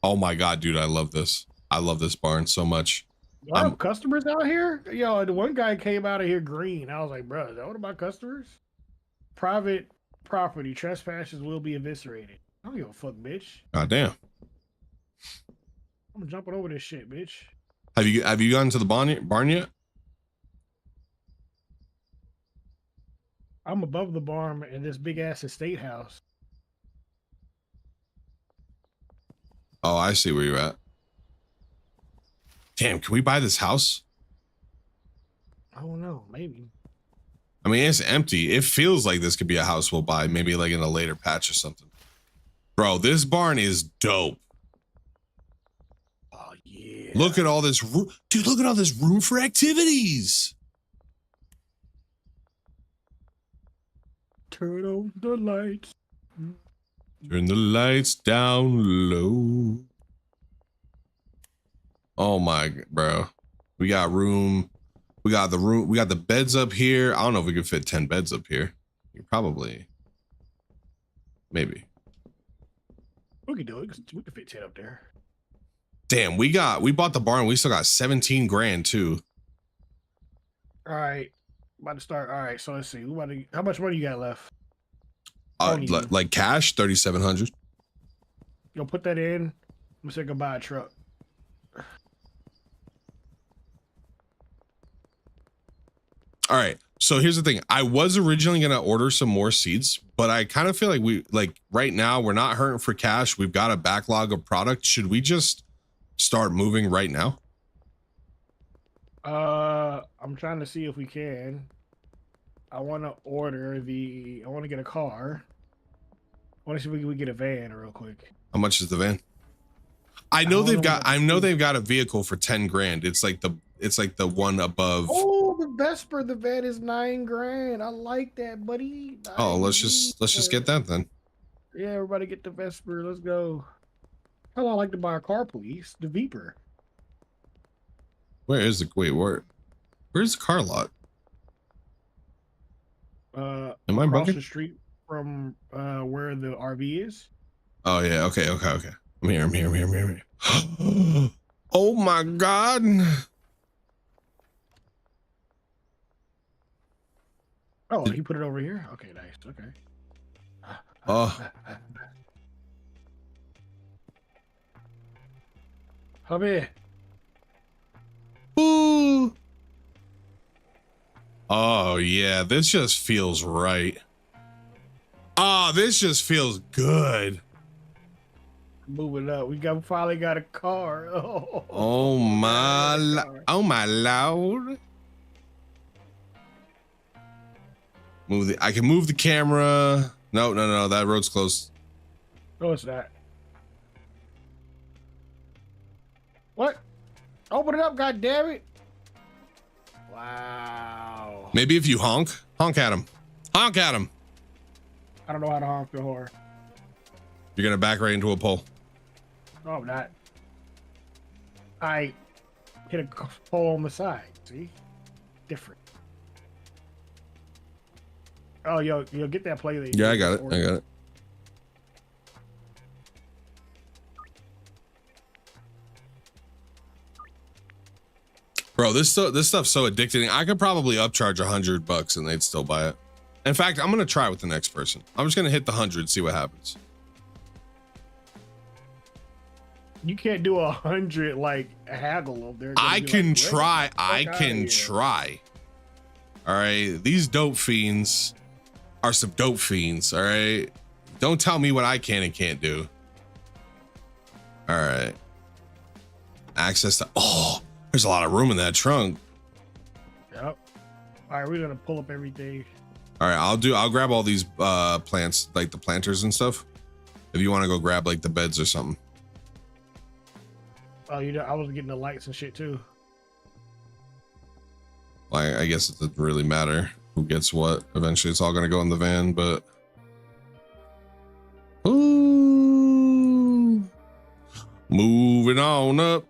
Oh my God, dude. I love this. I love this barn so much. I have customers out here. Yo, the one guy came out of here green. I was like, bro, is that what about customers? Private property trespasses will be eviscerated. I don't give a fuck, bitch. God damn. I'm jumping over this shit, bitch. Have you gotten to the barn yet? I'm above the barn in this big ass estate house. Oh, I see where you're at. Damn, can we buy this house? I don't know, maybe. I mean, it's empty. It feels like this could be a house we'll buy, maybe like in a later patch or something. Bro, this barn is dope. Oh, yeah. Look at all this room. Dude, look at all this room for activities. Turn on the lights. Turn the lights down low. Oh my, bro. We got room. We got the room. We got the beds up here. I don't know if we could fit 10 beds up here. Probably. Maybe. We could do it. We could fit 10 up there. Damn, we bought the barn. We still got 17 grand too. All right. About to start. All right. So let's see. How much money you got left? Like cash, 3,700. You'll put that in. I'm saying go buy a truck. All right. So here's the thing. I was originally going to order some more seeds, but I kind of feel like right now we're not hurting for cash. We've got a backlog of product. Should we just start moving right now? I'm trying to see if we can. I want to get a car. I want to see if we can get a van real quick. How much is the van? I know they've got a vehicle for 10 grand. It's like the one above. Oh, the Vesper, the van is 9 grand. I like that, buddy. Oh, let's just get that then. Yeah, everybody get the Vesper. Let's go. Hell, I like to buy a car, please. The Viper. Where's the car lot? Am I across broken? the street from where the RV is. Oh yeah, okay. I'm here. Oh my god. Oh, he put it over here? Okay, nice. Okay. Oh. Come here. Ooh. Oh yeah, this just feels right. Oh, this just feels good. Moving up. We finally got a car. Oh my lord. I can move the camera. No, that road's closed. No, it's not. What? Open it up, god damn it. Wow. Maybe if you honk at him. Honk at him. I don't know how to honk the horn. You're gonna back right into a pole. No, I'm not. I hit a pole on the side. See? Different. Oh, yo, get that play there. Yeah, I got it. Bro, this stuff's so addicting. I could probably upcharge $100 and they'd still buy it. In fact, I'm gonna try with the next person. I'm just gonna hit the 100, see what happens. You can't do 100 like haggle of there. I can try. All right, these dope fiends are some dope fiends. All right, don't tell me what I can and can't do. All right, access to. Oh, there's a lot of room in that trunk. Yep. All right, we're gonna pull up everything. All right, I'll grab all these plants, like the planters and stuff. If you want to go grab like the beds or something. Oh, I was getting the lights and shit too. Well, I guess it doesn't really matter who gets what. Eventually, it's all gonna go in the van, but. Ooh. Moving on up.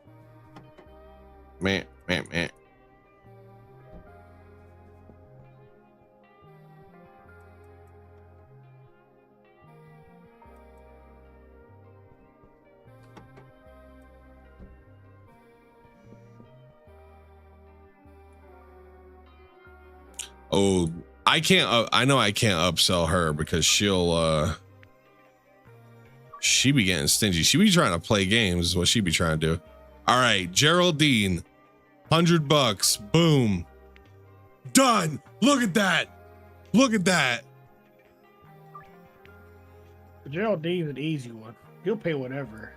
Man. Oh, I can't. I know I can't upsell her because she be getting stingy. She be trying to play games, is what she be trying to do. All right, Geraldine, $100. Boom. Done. Look at that. Geraldine's an easy one. He'll pay whatever.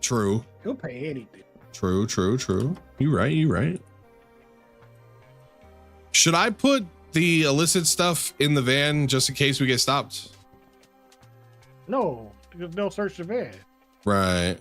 True. He'll pay anything. True. You right. Should I put the illicit stuff in the van just in case we get stopped? No, because they'll search the van. Right.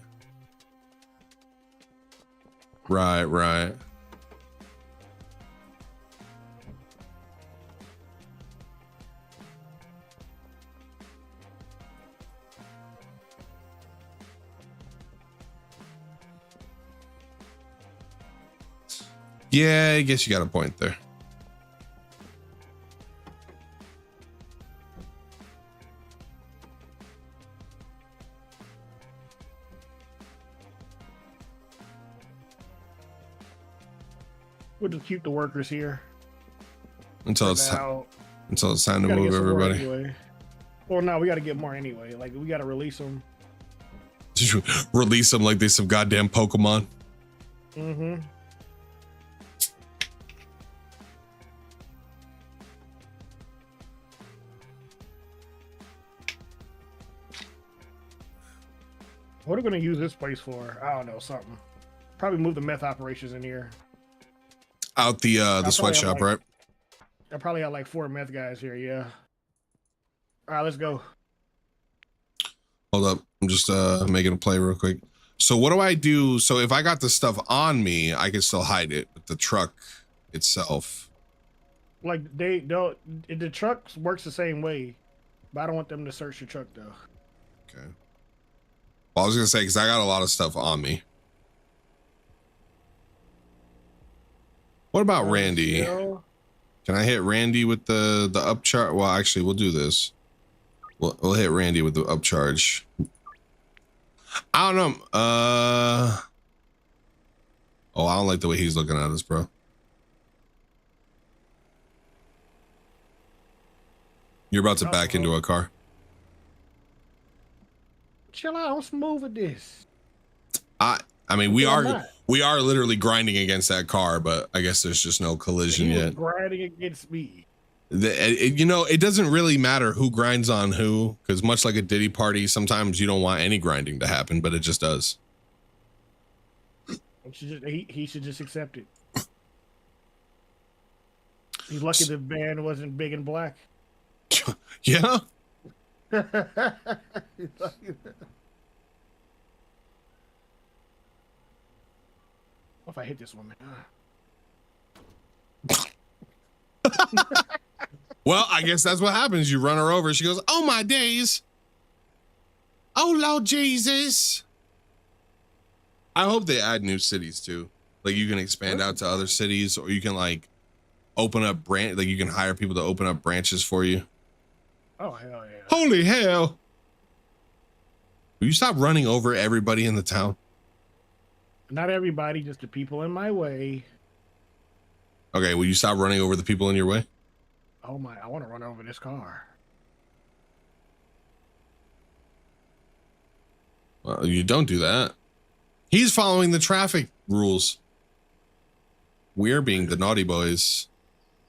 Yeah, I guess you got a point there. We'll just keep the workers here. Until it's time to Gotta move get some more everybody. anyway. Well, no, we got to get more anyway. Like, we got to release them. Release them like they some goddamn Pokemon. Mm-hmm. What are we going to use this place for? I don't know, something. Probably move the meth operations in here. Out the sweatshop, like, right? I probably got like 4 meth guys here, yeah. All right, let's go. Hold up. I'm just making a play real quick. So what do I do? So if I got the stuff on me, I can still hide it, but the truck itself. Like the truck works the same way, but I don't want them to search the truck though. Okay. Well, I was gonna say, because I got a lot of stuff on me. What about Randy? Can I hit Randy with the upcharge? Well, actually, we'll do this. We'll hit Randy with the upcharge. I don't know. Oh, I don't like the way he's looking at us, bro. You're about to back into a car. Chill out. I'm smooth with this. I mean, we are literally grinding against that car, but I guess there's just no collision yet. Grinding against me. You know, it doesn't really matter who grinds on who, because much like a Diddy party, sometimes you don't want any grinding to happen, but it just does. He should just accept it. He's lucky the band wasn't big and black. Yeah. What if I hit this woman? Well, I guess that's what happens. You run her over. She goes, "Oh my days. Oh Lord Jesus." I hope they add new cities too. Like you can expand out to other cities, or you can like open up like you can hire people to open up branches for you. Oh hell yeah. Holy hell. Will you stop running over everybody in the town? Not everybody, just the people in my way. Okay, will you stop running over the people in your way? Oh my, I want to run over this car. Well, you don't do that. He's following the traffic rules. We're being the naughty boys.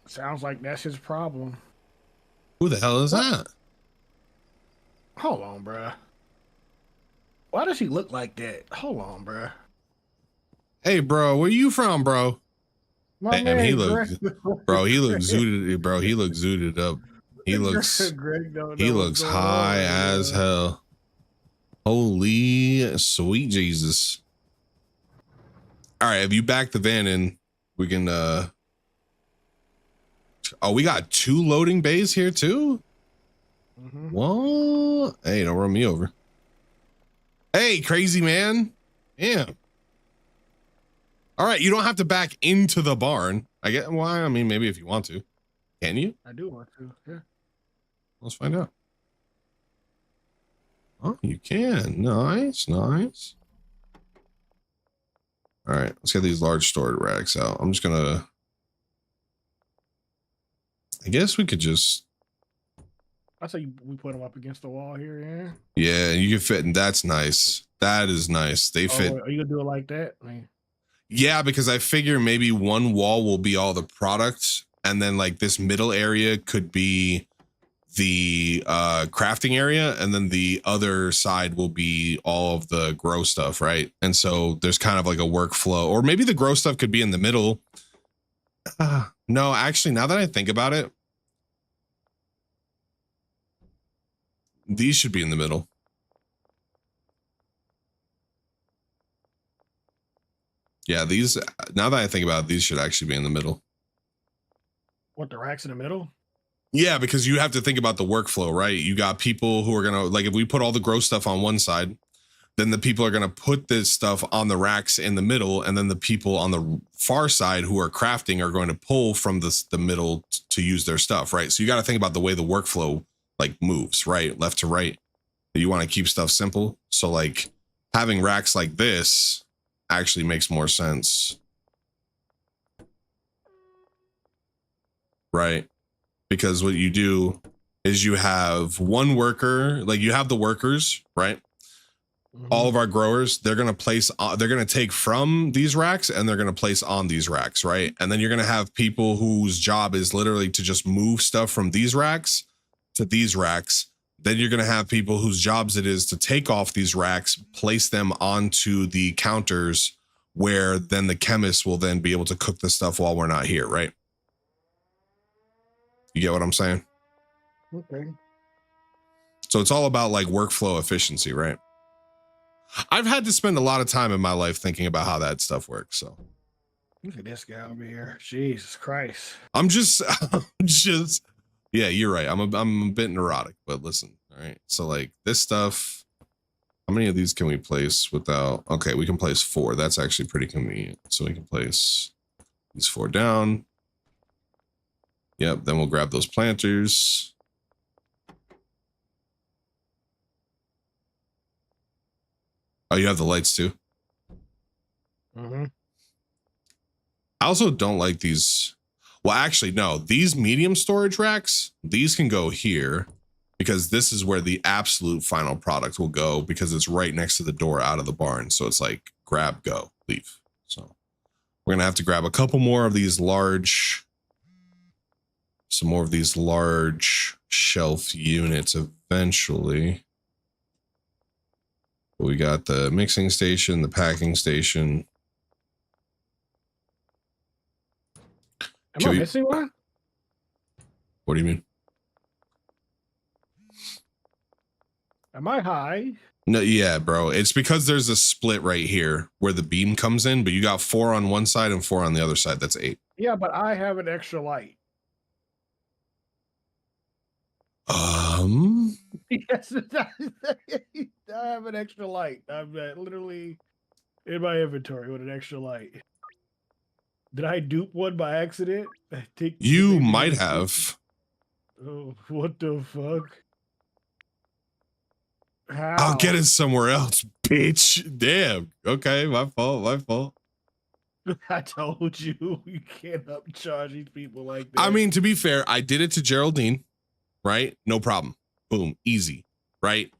Sounds like that's his problem. Who the hell is that? Hold on, bruh. Why does he look like that? Hold on, bruh. Hey, bro, where you from, bro? Damn, he looks, bro. He looks zooted, bro. He looks zooted up. He looks, he looks high as hell. Holy sweet Jesus! All right, have you backed the van in? We can. Oh, we got 2 loading bays here too. What? Hey, don't run me over. Hey, crazy man. Yeah. All right, you don't have to back into the barn. I get why. I mean, maybe if you want to. Can you? I do want to. Yeah. Let's find out. Oh, you can. Nice, nice. All right, let's get these large storage racks out. I'm just gonna. I guess we could just. I say we put them up against the wall here. Yeah, you can fit, and that's nice. That is nice. They fit. Are you gonna do it like that? Yeah, because I figure maybe one wall will be all the products, and then like this middle area could be the crafting area, and then the other side will be all of the grow stuff, right? And so there's kind of like a workflow, or maybe the grow stuff could be in the middle. No, actually, now that I think about it, these should be in the middle. Yeah, these, now that I think about it, these should actually be in the middle. What, the racks in the middle? Yeah, because you have to think about the workflow, right? You got people who are going to, like, if we put all the gross stuff on one side, then the people are going to put this stuff on the racks in the middle, and then the people on the far side who are crafting are going to pull from the middle to use their stuff, right? So you got to think about the way the workflow like moves, right? Left to right. You want to keep stuff simple. So like having racks like this actually makes more sense. Right? Because what you do is you have one worker, like you have the workers, right? All of our growers, they're going to take from these racks and they're going to place on these racks, right? And then you're going to have people whose job is literally to just move stuff from these racks to these racks. Then you're going to have people whose jobs it is to take off these racks, place them onto the counters, where then the chemists will then be able to cook the stuff while we're not here, right? You get what I'm saying? Okay. So it's all about like workflow efficiency, right? I've had to spend a lot of time in my life thinking about how that stuff works. So look at this guy over here. Jesus Christ. I'm just yeah, you're right. I'm a bit neurotic, but listen, all right. So like this stuff, how many of these can we place without? Okay, we can place 4. That's actually pretty convenient. So we can place these 4 down. Yep, then we'll grab those planters. Oh, you have the lights too? Mm-hmm. I also don't like these. Well, actually, no. These medium storage racks, these can go here because this is where the absolute final product will go because it's right next to the door out of the barn. So it's like grab, go, leave. So we're going to have to grab a couple more of these large, some more of these large shelf units eventually. We got the mixing station, the packing station. Am I missing one? What do you mean? Am I high? No, yeah, bro. It's because there's a split right here where the beam comes in, but you got 4 on one side and 4 on the other side. That's 8. Yeah, but I have an extra light. Yes, I have an extra light. I'm literally in my inventory with an extra light. Did I dupe one by accident? You might have. Oh, what the fuck? How? I'll get it somewhere else, bitch. Damn. Okay, my fault. My fault. I told you you can't upcharge these people like that. I mean, to be fair, I did it to Geraldine, right? No problem. Boom, easy, right?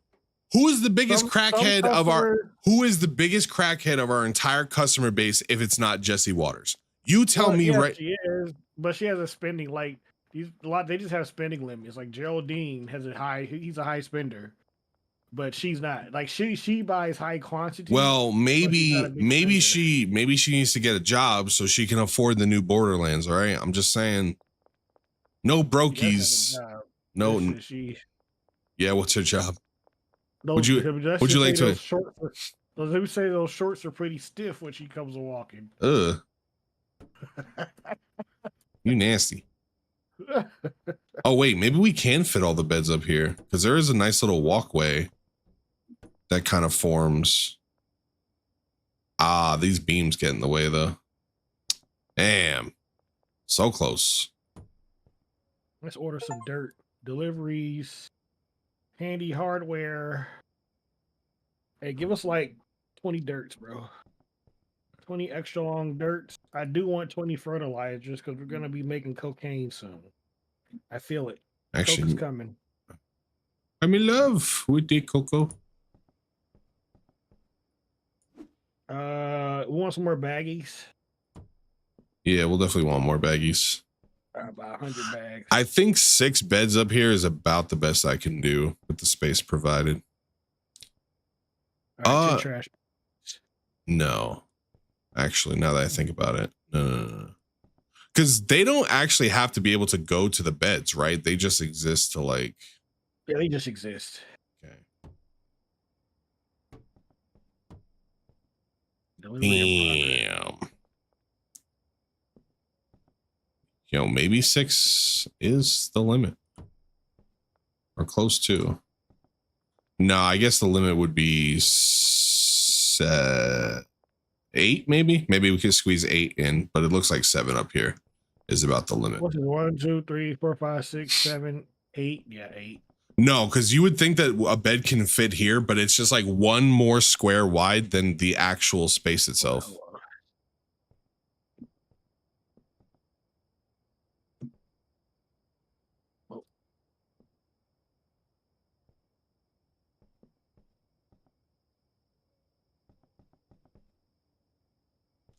Who is the biggest crackhead of our entire customer base if it's not Jesse Waters? You tell me, right? She is, but she has a spending like they just have spending limits. Like Geraldine has he's a high spender. But she's not. Like she buys high quantity. Well, maybe she needs to get a job so she can afford the new Borderlands, all right? I'm just saying. No brokies. No. Yeah, what's her job? Would you like to? Let me say those shorts are pretty stiff when she comes walking. Ugh. You nasty. Oh wait, maybe we can fit all the beds up here because there is a nice little walkway that kind of forms. Ah, these beams get in the way though. Damn, so close. Let's order some dirt. Deliveries, handy hardware. Hey, give us like 20 dirts, bro. 20 extra long dirts. I do want 20 fertilizers because we're gonna be making cocaine soon. I feel it. Actually, Coke is coming. I'm in love with the cocoa. We want some more baggies. Yeah, we'll definitely want more baggies. About 100 bags. I think 6 beds up here is about the best I can do with the space provided. Trash. No, actually, now that I think about it, no. Because they don't actually have to be able to go to the beds, right? They just exist to like. Yeah, they just exist. Okay. Damn. Maybe 6 is the limit. Or close to. No, I guess the limit would be 8, maybe. Maybe we could squeeze 8 in, but it looks like 7 up here is about the limit. What's it? 1, 2, 3, 4, 5, 6, 7, 8. Yeah, 8. No, because you would think that a bed can fit here, but it's just like one more square wide than the actual space itself.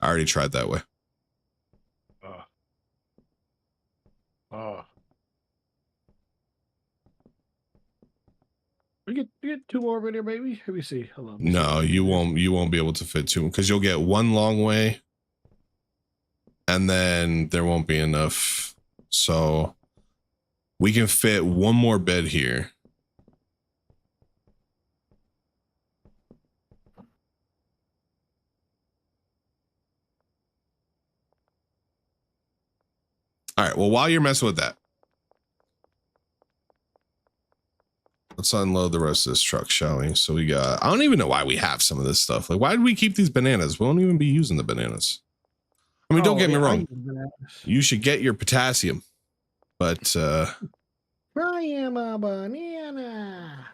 I already tried that way. We get 2 more over there, baby. Let me see. Hold on. No, you won't be able to fit 2 because you'll get one long way and then there won't be enough. So we can fit 1 more bed here. All right. Well, while you're messing with that, let's unload the rest of this truck, shall we? So we got, I don't even know why we have some of this stuff. Like, why did we keep these bananas? We won't even be using the bananas. I mean, don't get me wrong. You should get your potassium, but I am a banana.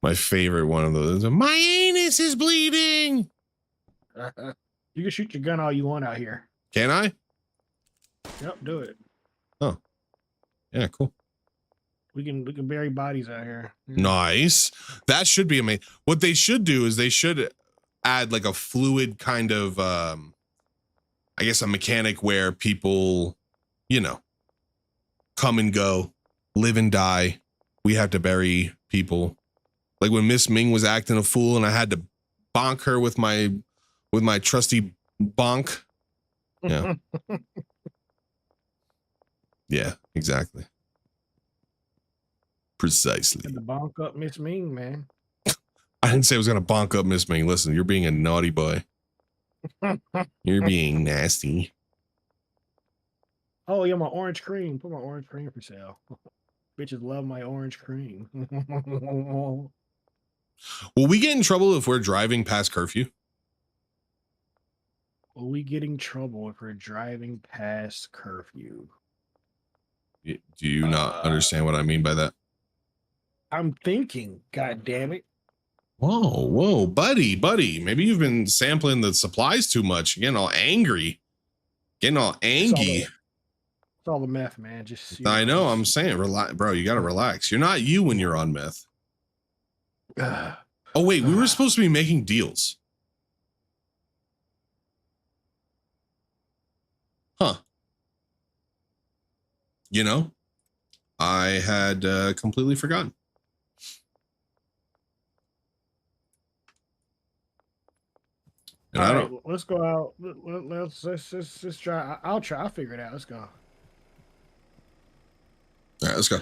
My favorite one of those. My anus is bleeding. You can shoot your gun all you want out here. Can I? Yep, do it. Oh, yeah, cool. We can bury bodies out here. Nice. That should be amazing. What they should do is they should add like a fluid kind of, I guess, a mechanic where people, you know, come and go, live and die. We have to bury people. Like when Miss Ming was acting a fool and I had to bonk her with my trusty bonk. Yeah. Yeah, exactly. Precisely. The bonk up Miss Ming, man. I didn't say I was gonna bonk up Miss Ming. Listen, you're being a naughty boy. You're being nasty. Oh yeah, my orange cream. Put my orange cream for sale. Bitches love my orange cream. Will we get in trouble if we're driving past curfew? Will we get in trouble if we're driving past curfew? Do you not understand what I mean by that? I'm thinking, god damn it. Whoa, buddy. Maybe you've been sampling the supplies too much. Getting all angry. It's all the meth, man. Just I know. I'm saying, relax, bro. You gotta relax. You're not you when you're on meth. Oh wait, we were supposed to be making deals. Huh. You know, I had completely forgotten. And all right, let's go out. Let's try. I'll figure it out. Let's go. All right, let's go.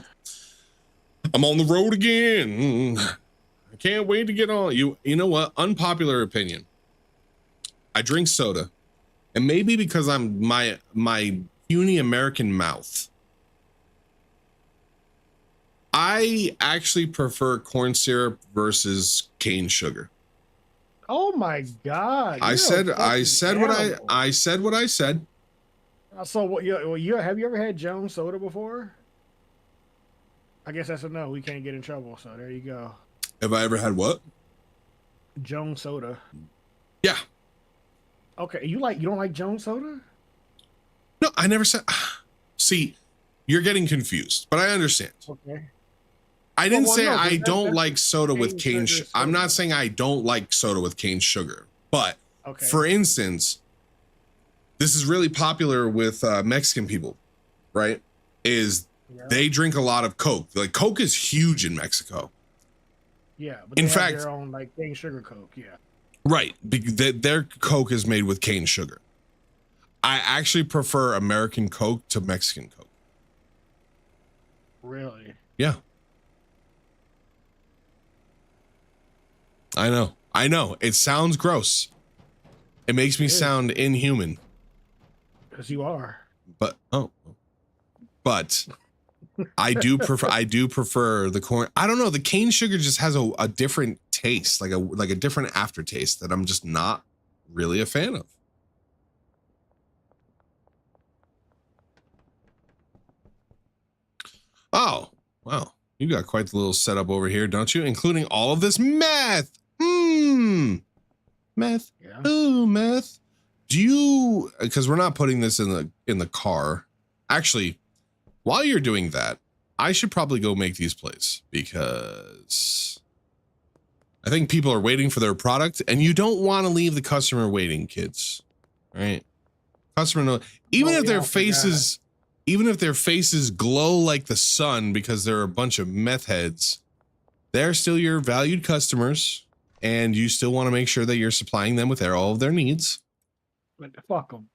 I'm on the road again. I can't wait to get on. You know what? Unpopular opinion. I drink soda, and maybe because I'm my puny American mouth, I actually prefer corn syrup versus cane sugar. Oh my god! I said what I said. So what? You have you ever had Jones soda before? I guess that's a no. We can't get in trouble. So there you go. Have I ever had what? Jones soda. Yeah. Okay, you don't like Jones soda? No, I never said. See, you're getting confused, but I understand. Okay. I didn't say I don't like soda with cane sugar. I'm not saying I don't like soda with cane sugar, but for instance, this is really popular with Mexican people, right? They drink a lot of Coke. Like Coke is huge in Mexico. Yeah, but in they fact, have their own like cane sugar Coke. Yeah. Right, their Coke is made with cane sugar. I actually prefer American Coke to Mexican Coke. Really? Yeah. I know. It sounds gross. It makes me sound inhuman. Because you are. But I do prefer the corn. I don't know. The cane sugar just has a different taste, like a different aftertaste that I'm just not really a fan of. Oh, wow. You got quite the little setup over here, don't you? Including all of this meth. Meth. Yeah. Ooh, meth. Do you, because we're not putting this in the car. Actually, while you're doing that, I should probably go make these plays because I think people are waiting for their product and you don't want to leave the customer waiting, kids. Right? Customer know, even if their faces glow like the sun because they're a bunch of meth heads, they're still your valued customers and you still want to make sure that you're supplying them with all of their needs. But fuck them.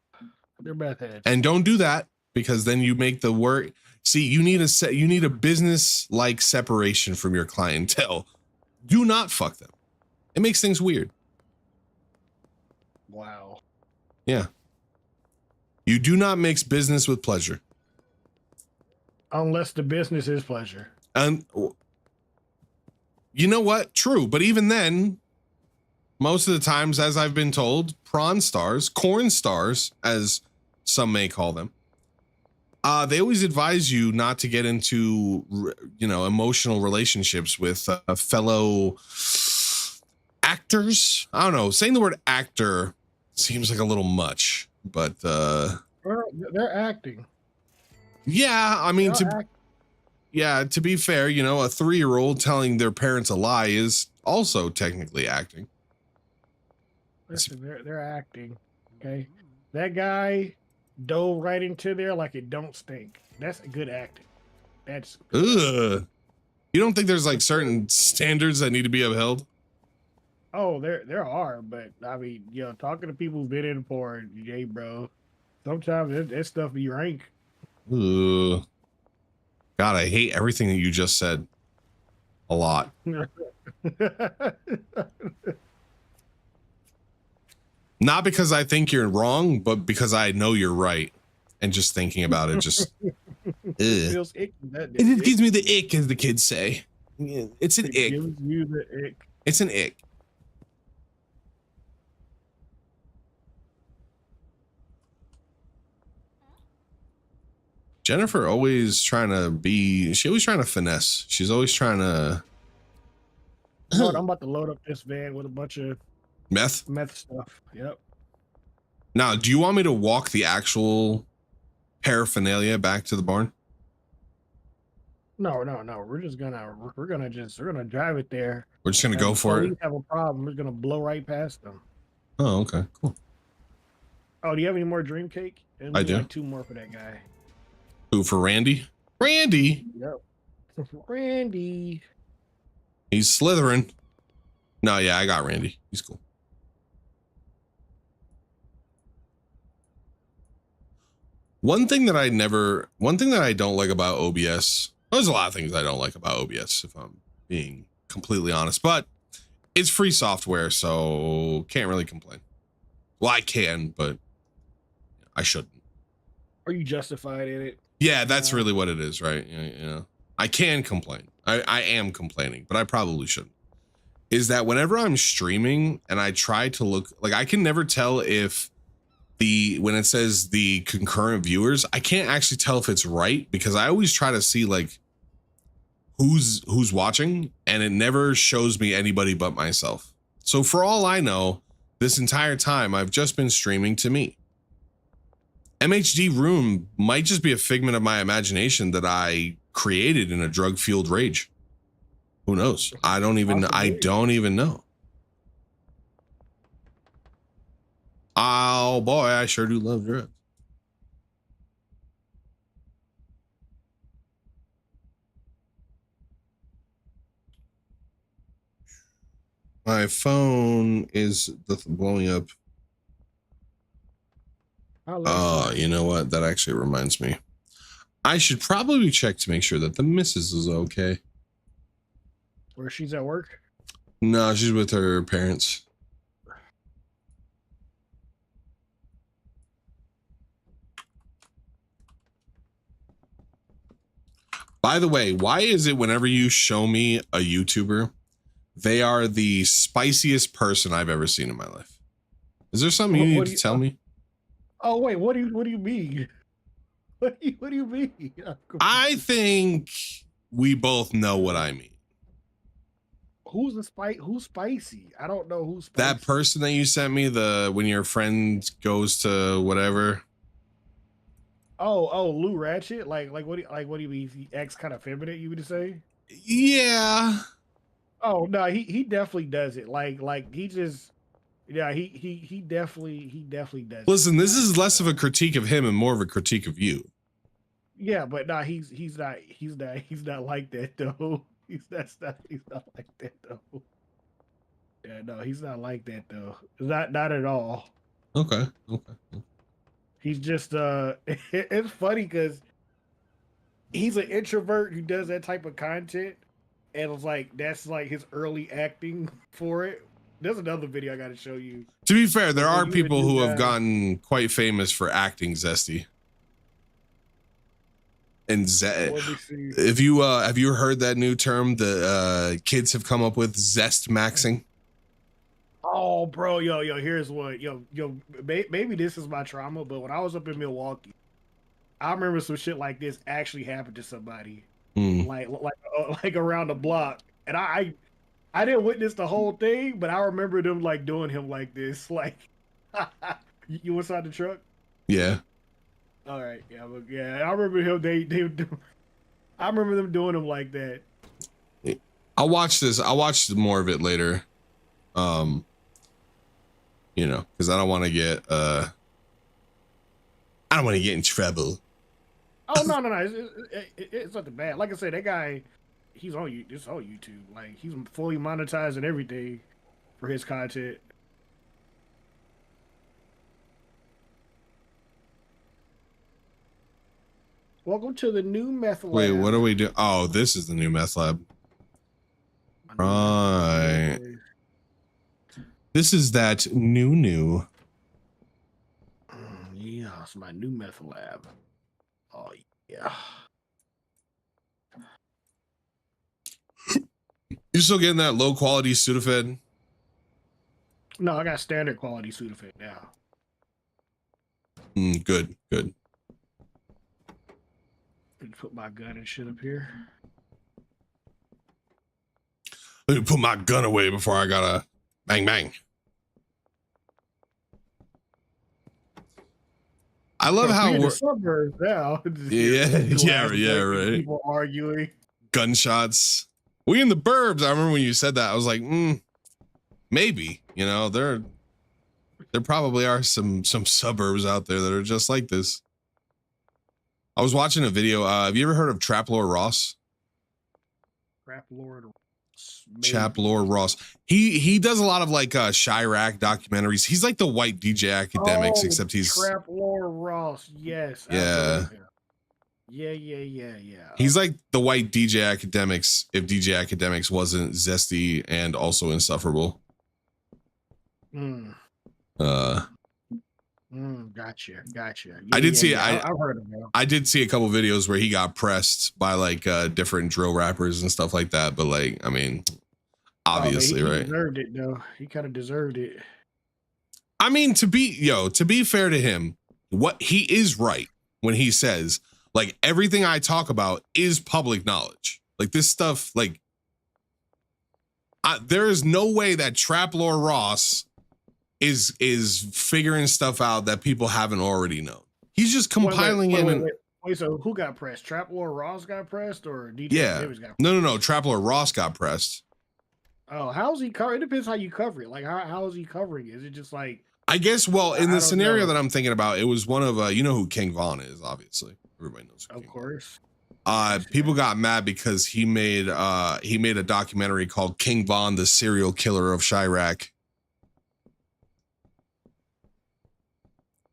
They're meth heads. And don't do that because then you make the work. See, you need a business like separation from your clientele. Do not fuck them. It makes things weird. Wow. Yeah. You do not mix business with pleasure. Unless the business is pleasure. And you know what? True. But even then, most of the times, as I've been told, prawn stars, corn stars, as some may call them, they always advise you not to get into, emotional relationships with fellow actors. I don't know. Saying the word actor seems like a little much, but they're acting. Yeah, I mean, to be fair, a 3-year-old telling their parents a lie is also technically acting. Listen, they're acting. Okay, that guy dove right into there like it don't stink. That's good acting. That's ugh. You don't think there's like certain standards that need to be upheld? Oh, there are, but I mean, talking to people who've been in porn, hey, bro, sometimes that stuff be rank. Ugh. God, I hate everything that you just said. A lot. Not because I think you're wrong, but because I know you're right. And just thinking about it, just it feels icky. It gives me the ick, as the kids say. It's an ick. Gives you the ick. It's an ick. Jennifer always trying to finesse. She's always trying to. You know what, I'm about to load up this van with a bunch of meth stuff. Yep. Now, do you want me to walk the actual paraphernalia back to the barn? No. We're gonna drive it there. We're just gonna go for it. We have a problem. We're gonna blow right past them. Oh, okay, cool. Oh, do you have any more dream cake? I do. Like 2 more for that guy. Who, for Randy? Randy. Yep. Randy. He's slithering. No, yeah, I got Randy. He's cool. One thing that I don't like about OBS, there's a lot of things I don't like about OBS, if I'm being completely honest, but it's free software, so can't really complain. Well, I can, but I shouldn't. Are you justified in it? Yeah, that's really what it is, right? I can complain. I am complaining, but I probably shouldn't. Is that whenever I'm streaming and I try to look, like, I can never tell if when it says the concurrent viewers, I can't actually tell if it's right, because I always try to see like who's watching, and it never shows me anybody but myself. So for all I know, this entire time I've just been streaming to me. MHD Room might just be a figment of my imagination that I created in a drug-fueled rage. Who knows? I don't even know. Oh boy, I sure do love drugs. My phone is blowing up. Oh, you know what? That actually reminds me. I should probably check to make sure that the missus is okay. Where she's at work? No, she's with her parents. By the way, why is it whenever you show me a YouTuber, they are the spiciest person I've ever seen in my life? Is there something you need to tell me? Oh wait, what do you mean? What do you mean? I think we both know what I mean. Who's spicy? I don't know who's spicy. That person that you sent me, when your friend goes to whatever. Oh, Lou Ratchet. Like what do you mean? He acts kind of feminine, you would say? Yeah. Oh no, he definitely does it. Like he just yeah, he definitely does. Listen, this is less of a critique of him and more of a critique of you. Yeah, but no, he's not like that though. He's not like that though. Yeah, no, he's not like that though. Not at all. Okay. He's just it's funny because he's an introvert who does that type of content, and it's like that's like his early acting for it. There's another video I got to show you. To be fair, there are people who have gotten quite famous for acting zesty. And if you have you heard that new term the kids have come up with, zest maxing? Oh, bro, yo, here's what, maybe this is my trauma, but when I was up in Milwaukee, I remember some shit like this actually happened to somebody, like around the block, and I didn't witness the whole thing, but I remember them like doing him like this, like, you inside the truck? Yeah. All right, yeah, I remember him. I remember them doing him like that. I'll watch more of it later. You know, because I don't want to get in trouble. Oh no, it's nothing bad. Like I said, that guy, it's on YouTube. Like he's fully monetized and everything for his content. Welcome to the new meth lab. Wait, what are we doing? Oh, this is the new meth lab. Right. This is that new. Yeah, it's my new meth lab. Oh yeah. You still getting that low quality Sudafed? No, I got standard quality Sudafed now. Good. Put my gun and shit up here. Let me put my gun away before I gotta bang. I love how we're suburbs now. yeah, right. People arguing. Gunshots. We in the burbs. I remember when you said that. I was like, maybe. You know, there probably are some suburbs out there that are just like this. I was watching a video. Have you ever heard of Trap Lord Ross? Trap Lord Ross. He does a lot of like Chirac documentaries. He's like the white DJ Academics, except he's Trap Lord Ross. Yes. Yeah. Yeah. He's like the white DJ Academics if DJ Academics wasn't zesty and also insufferable. Gotcha. Yeah, I did see. I've heard of him. I did see a couple videos where he got pressed by like different drill rappers and stuff like that. But like, I mean, obviously, he right? Deserved it though. He kind of deserved it. I mean, to be fair to him, what he is right when he says like everything I talk about is public knowledge. Like this stuff, like there is no way that Trap Lord Ross is figuring stuff out that people haven't already known. He's just compiling in. Wait, so who got pressed? Trap Lord Ross got pressed, or DJ Davis got pressed? No. Trap Lord Ross got pressed. Oh, how's he cover? It depends how you cover it. Like, how is he covering it? Is it just like? I guess. Well, in the scenario that I'm thinking about, it was one of you know who King Von is. Obviously, everybody knows. Of course. People got mad because he made a documentary called King Von, the Serial Killer of Chirac.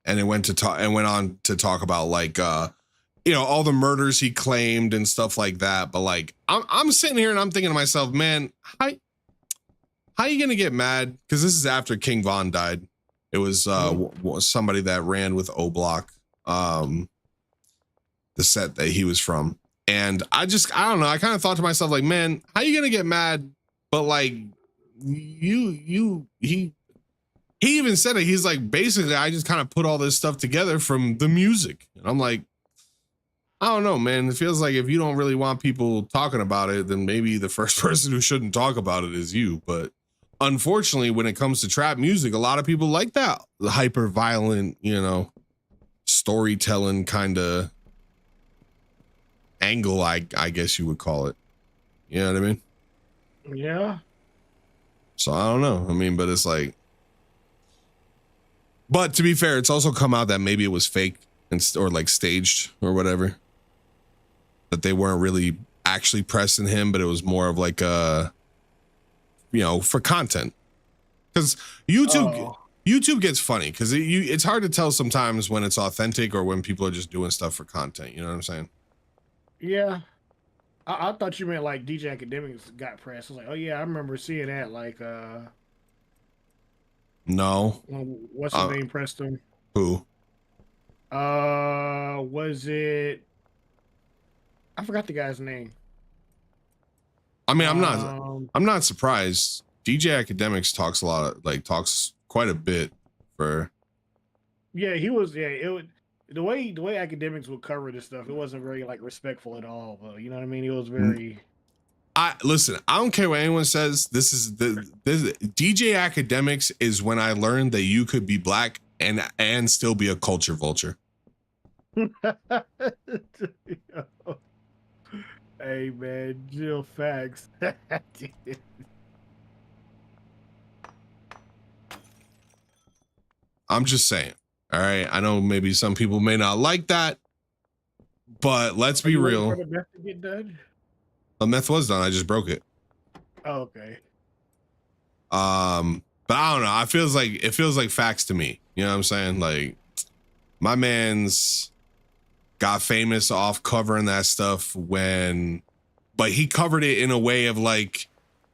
And it went on to talk about like you know, all the murders he claimed and stuff like that. But like I'm sitting here and I'm thinking to myself, man, how you gonna get mad? Because this is after King Von died. It was somebody that ran with O Block, the set that he was from. And I don't know. I kind of thought to myself, like, man, how you gonna get mad? But like, he even said it. He's like, basically, I just kind of put all this stuff together from the music. And I'm like, I don't know, man. It feels like if you don't really want people talking about it, then maybe the first person who shouldn't talk about it is you. But unfortunately, when it comes to trap music, a lot of people like that the hyper violent, storytelling kind of angle, I guess you would call it. You know what I mean? Yeah. So I don't know. I mean, but it's like, but to be fair, it's also come out that maybe it was fake or like staged or whatever. That they weren't really actually pressing him, but it was more of like for content. Because YouTube gets funny because it's hard to tell sometimes when it's authentic or when people are just doing stuff for content. You know what I'm saying? Yeah. I thought you meant like DJ Academics got pressed. I was like, oh yeah, I remember seeing that. Like, no. What's his name pressed him? Who? Was it? I forgot the guy's name. I mean, I'm not surprised. DJ Academics talks quite a bit for. Yeah, he was. Yeah, it would. The way Academics would cover this stuff, it wasn't very like respectful at all. But you know what I mean? It was very. Listen, I don't care what anyone says. This DJ Academics is when I learned that you could be black and still be a culture vulture. Hey man, Jill facts. I'm just saying. All right, I know maybe some people may not like that, but let's be real. For the meth to get done? The meth was done. I just broke it. Oh, okay. But I don't know. It feels like facts to me. You know what I'm saying? Like, my man's got famous off covering that stuff but he covered it in a way of like,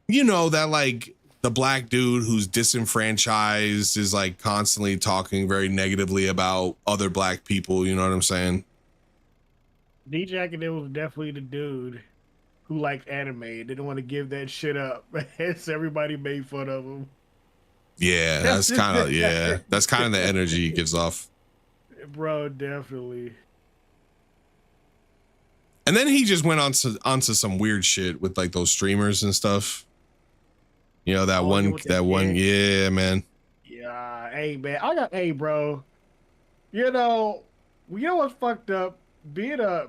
that like the black dude who's disenfranchised is like constantly talking very negatively about other black people. You know what I'm saying? DJ Academic was definitely the dude who liked anime, didn't want to give that shit up. So everybody made fun of him. Yeah, that's kind of the energy he gives off. Bro, definitely. And then he just went onto some weird shit with like those streamers and stuff. Yeah, man. Yeah, hey man, hey bro. You know what's fucked up? Being a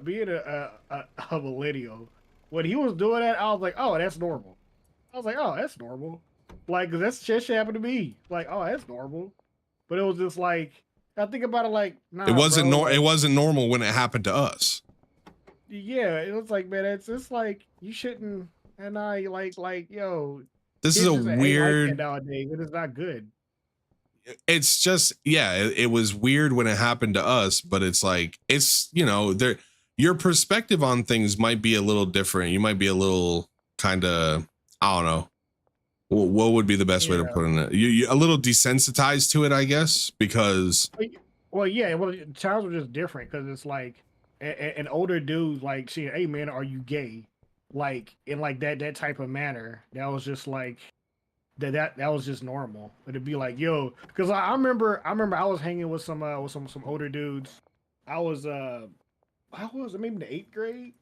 millennial, when he was doing that, I was like, oh, that's normal. I was like, oh, that's normal. Like, 'cause that's shit happened to me. Like, oh, that's normal. But it was just like, I think about it like, nah, it wasn't normal when it happened to us. Yeah, it was like, man, it's just like you shouldn't. And I like, yo, this is a weird like nowadays. It is not good. It's just, yeah, it was weird when it happened to us, but it's like, it's, your perspective on things might be a little different. You might be a little kind of, I don't know. What would be the best way to put it? You a little desensitized to it, I guess, because. Well, yeah, times were just different because it's like an older dude like saying, "Hey, man, are you gay?" Like in like that type of manner. That was just like that was just normal. But it'd be like, yo, because I remember I was hanging with some older dudes. I was maybe in the 8th grade,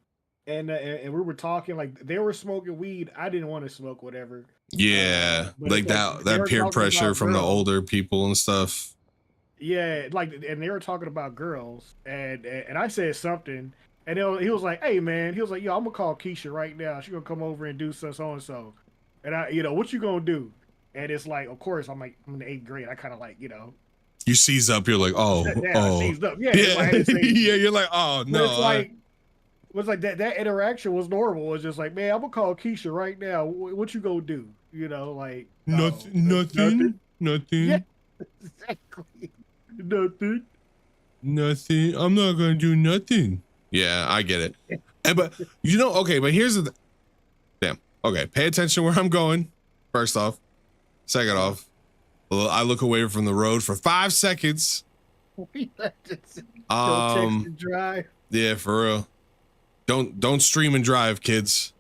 and we were talking like they were smoking weed. I didn't want to smoke whatever. Yeah, like that peer pressure from the older people and stuff. Yeah, like, and they were talking about girls, and I said something, and he was like, "Hey, man," he was like, "Yo, I'm gonna call Keisha right now. She gonna come over and do so and so." And I, what you gonna do? And it's like, of course, I'm in the 8th grade. I kind of like, you seize up. You're like, oh, seized up. Yeah, yeah. You're like, oh no. It's like that interaction was normal. It's just like, man, I'm gonna call Keisha right now. What you gonna do? Like nothing. Yeah, exactly. Nothing. I'm not gonna do nothing. Yeah, I get it. But okay. But here's the damn. Okay, pay attention where I'm going. First off, second off, I look away from the road for 5 seconds. Text and drive. Yeah, for real. Don't stream and drive, kids.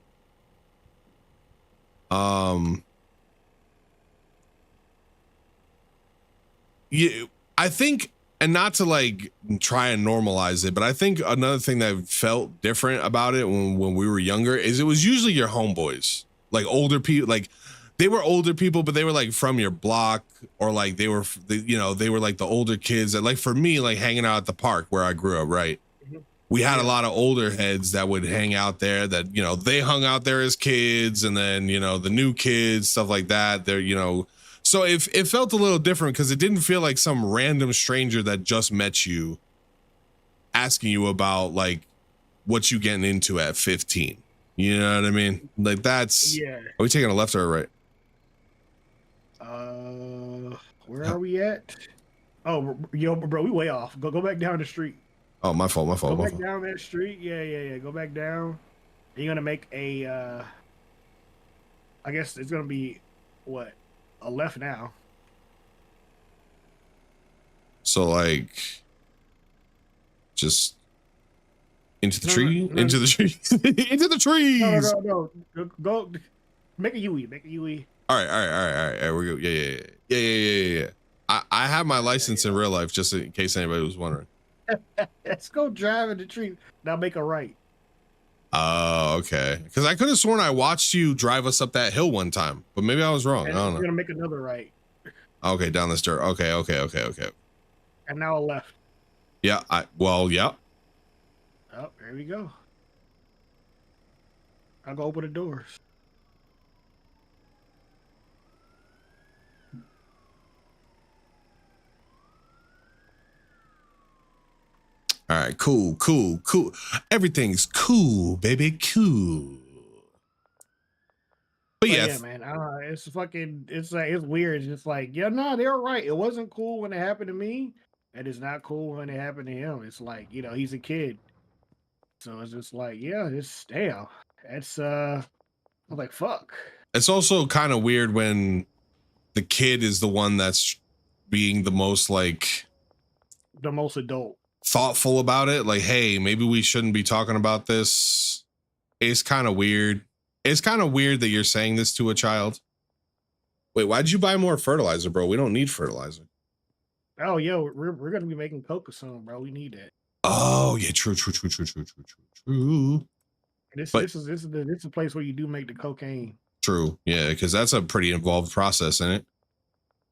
You, I think, and not to like try and normalize it, but I think another thing that felt different about it when we were younger is it was usually your homeboys, like older people, like they were older people, but they were like from your block, or like they were, you know, they were like the older kids that, like for me, like hanging out at the park where I grew up, right? We had a lot of older heads that would hang out there that, you know, they hung out there as kids, and then, you know, the new kids, stuff like that. They're, you know, so it felt a little different because it didn't feel like some random stranger that just met you asking you about like what you getting into at 15. You know what I mean? Like that's, Yeah. Are we taking a left or a right? Where are we at? Oh, yo, bro, we way off. Go back down the street. Oh, my fault. Go back down that street. Yeah. Go back down. You're gonna make a. I guess it's gonna be what, a left now. So like, just into the tree, into the tree, into the trees. No. Go, make a UE. Make a UE. All right. We go. Yeah. I have my license in real life, just in case anybody was wondering. Let's go drive in the tree. Now make a right. Oh, okay. Because I could have sworn I watched you drive us up that hill one time, but maybe I was wrong. And I don't know. We're gonna make another right. Okay, down this dirt. Okay. And now a left. Yeah. Yeah. Oh, there we go. I'll go open the doors. All right. Cool. Everything's cool, baby. Cool. But yeah, man, it's fucking, it's like, it's weird. It's just like, yeah, no, they're right. It wasn't cool when it happened to me, and it's not cool when it happened to him. It's like, you know, he's a kid, so it's just like, yeah, it's damn. It's I'm like, fuck. It's also kind of weird when the kid is the one that's being the most like The most adult. Thoughtful about it. Like, hey, maybe we shouldn't be talking about this. It's kind of weird. It's kind of weird that you're saying this to a child. Wait, why'd you buy more fertilizer, bro? We don't need fertilizer. Oh, yo, we're gonna be making coca soon, bro. We need that. Oh, yeah, true. This is a place where you do make the cocaine. True, yeah, because that's a pretty involved process in it.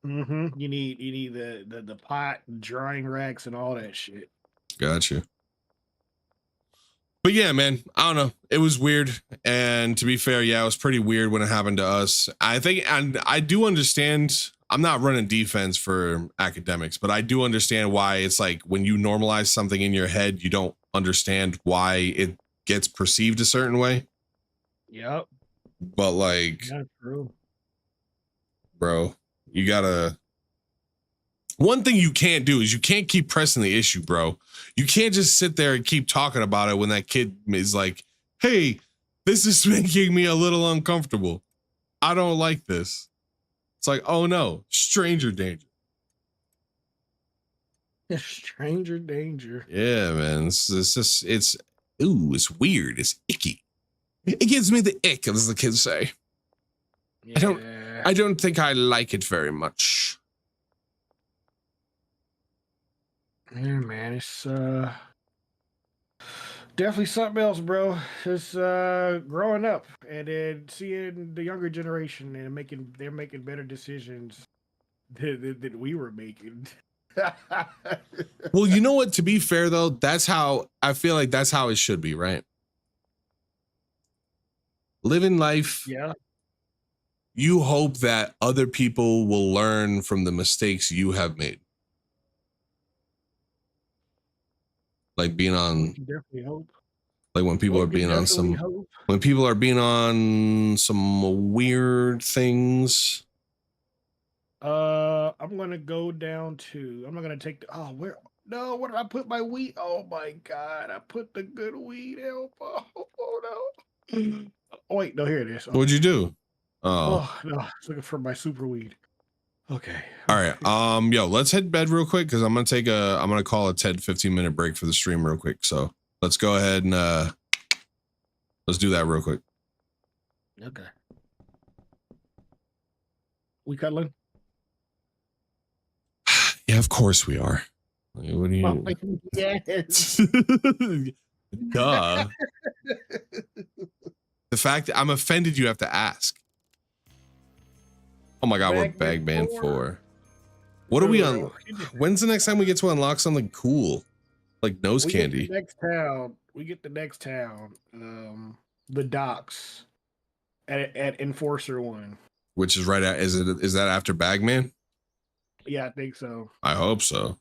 Mm-hmm. You need the pot, drying racks, and all that shit. Gotcha. But yeah, man, I don't know. It was weird. And to be fair, yeah, it was pretty weird when it happened to us. I think, and I do understand, I'm not running defense for academics, but I do understand why it's like when you normalize something in your head, you don't understand why it gets perceived a certain way. Yep. But like, that's true. Bro, you gotta, one thing you can't do is you can't keep pressing the issue, bro. You can't just sit there and keep talking about it when that kid is like, hey, this is making me a little uncomfortable. I don't like this. It's like, oh no, stranger danger. Stranger danger. Yeah, man. It's weird. It's icky. It gives me the ick, as the kids say. Yeah. I don't think I like it very much. Yeah, man, it's definitely something else, bro. It's growing up and then seeing the younger generation and they're making better decisions than we were making. Well, you know what? To be fair, though, that's how I feel like that's how it should be, right? Living life. Yeah. You hope that other people will learn from the mistakes you have made. Like being on, definitely hope. Like when people are being on when people are being on some weird things. I'm gonna go down to. I'm not gonna take the. Oh, where? No, where did I put my weed? Oh my god, I put the good weed out. Oh no. Oh wait, no, here it is. Okay. What'd you do? Oh no, I was looking for my super weed. Okay. All right. Yo, let's head to bed real quick because I'm gonna call a 10-15 minute break for the stream real quick. So let's go ahead and Let's do that real quick. Okay. We cuddling? Yeah, of course we are. What do you? Yes. Duh. The fact that I'm offended you have to ask. Oh my god, we're Bagman Bagman 4. 4. What are we Dude, on? When's the next time we get to unlock something cool? Like nose we get the candy. next town. We get the next town. The docks at Enforcer 1. Which is right at is that after Bagman? Yeah, I think so. I hope so.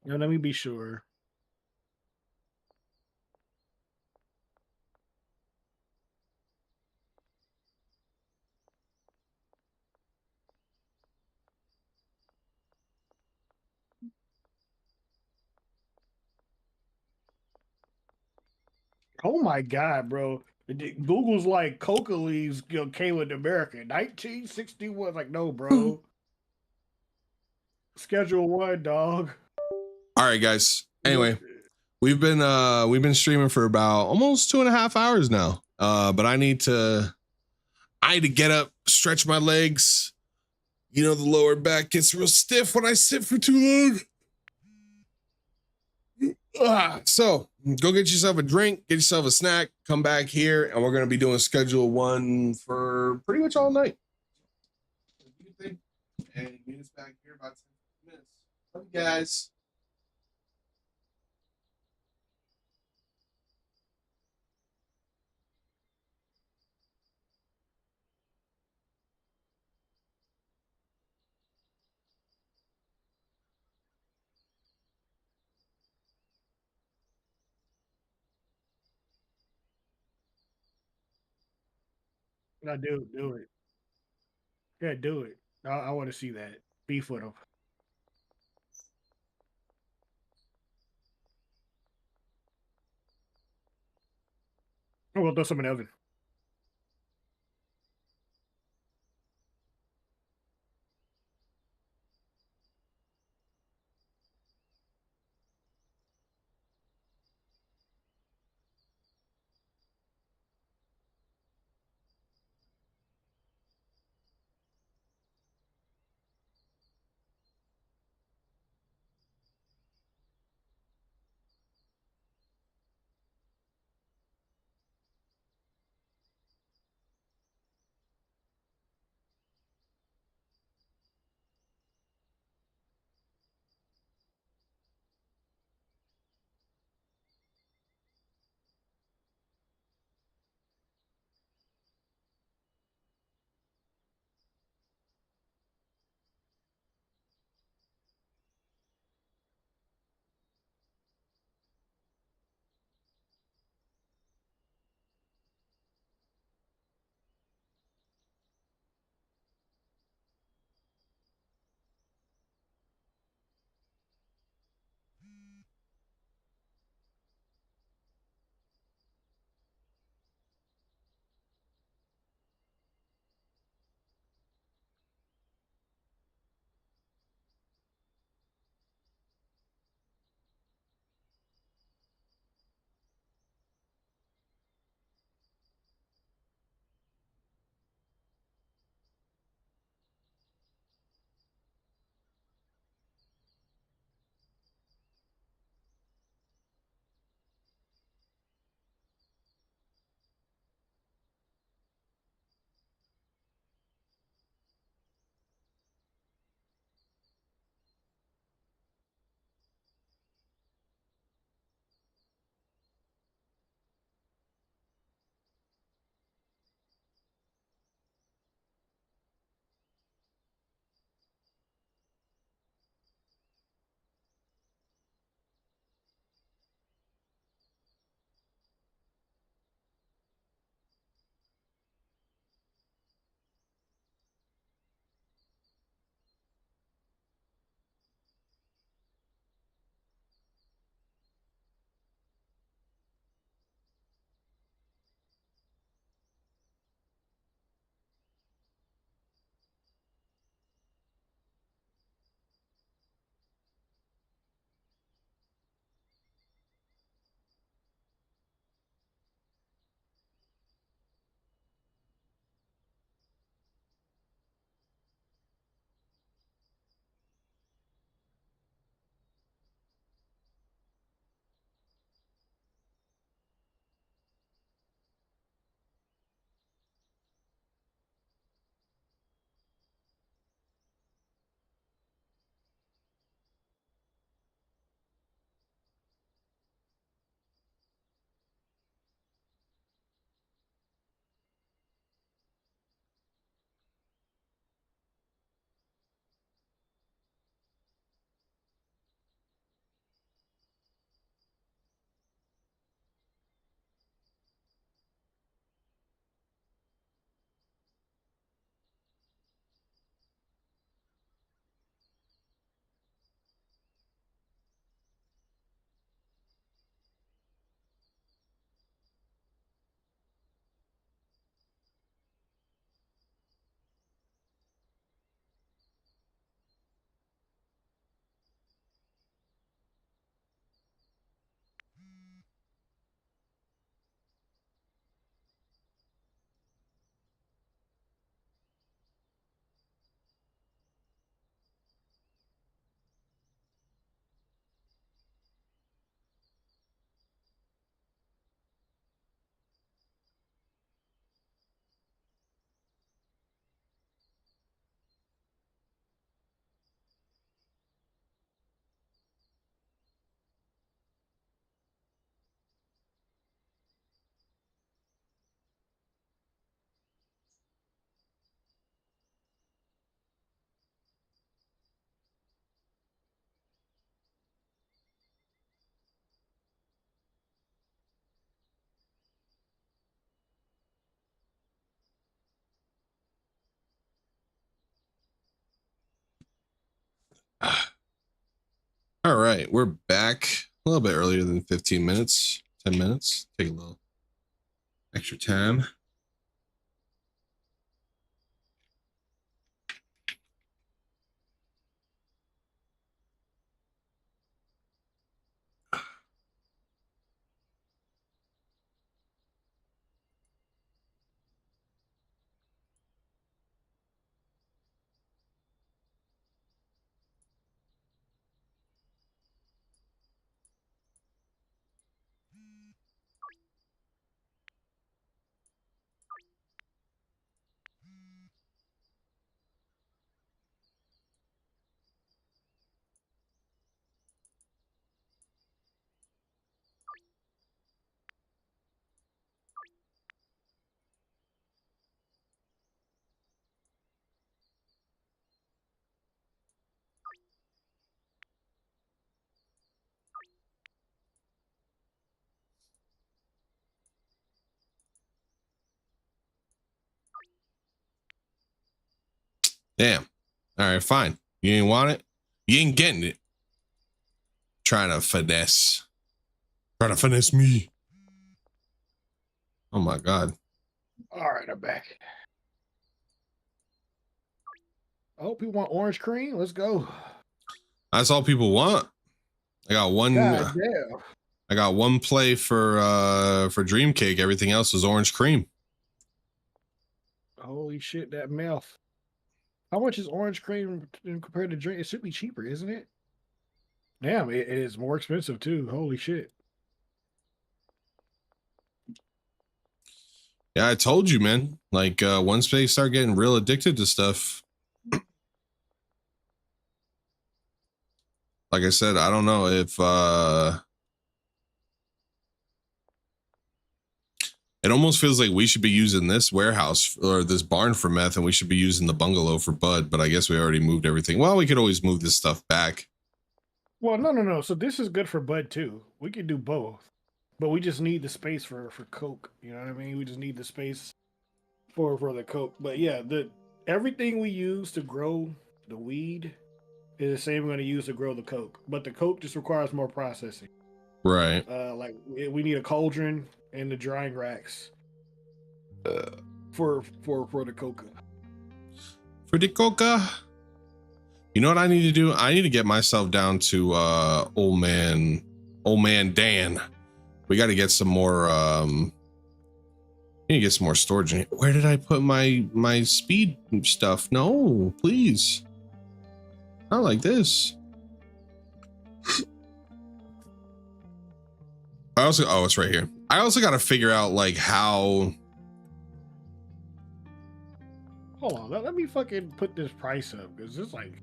Now, let me be sure. Oh my god, bro. Google's like coca leaves came with America. 1961. Like, no, bro. Schedule 1, dog. All right, guys. Anyway, we've been streaming for about almost 2.5 hours now. But I need to get up, stretch my legs. You know, the lower back gets real stiff when I sit for too long. So go get yourself a drink, get yourself a snack, come back here, and we're gonna be doing schedule 1 for pretty much all night. And meet us back here about 10 minutes. Love you guys. I do it. Yeah, do it. I want to see that. Beef with him. We'll throw some in the oven. All right, we're back a little bit earlier than 15 minutes, 10 minutes. Take a little extra time. Damn. All right, fine. You ain't want it. You ain't getting it. Trying to finesse me. Oh my God. All right, I'm back. I hope you want orange cream. Let's go. That's all people want. I got one. God damn. I got one play for Dream Cake. Everything else is orange cream. Holy shit, that mouth. How much is orange cream compared to drink? It should be cheaper, isn't it? Damn, it is more expensive too. Holy shit. Yeah, I told you, man. Like once they start getting real addicted to stuff, like I said, I don't know if it almost feels like we should be using this warehouse or this barn for meth, and we should be using the bungalow for bud. But I guess we already moved everything. Well, we could always move this stuff back. Well, no. So this is good for bud too. We can do both, but we just need the space for coke. You know what I mean? We just need the space for the coke. But yeah, everything we use to grow the weed is the same we're going to use to grow the coke. But the coke just requires more processing. Right. Like we need a cauldron and the drying racks for the coca. For the coca. You know what I need to do? I need to get myself down to old man Dan. We got to get some more need to get some more storage in here. Where did I put my speed stuff? No, please. Not like this. It's right here. I also got to figure out like how. Hold on, let me fucking put this price up because it's like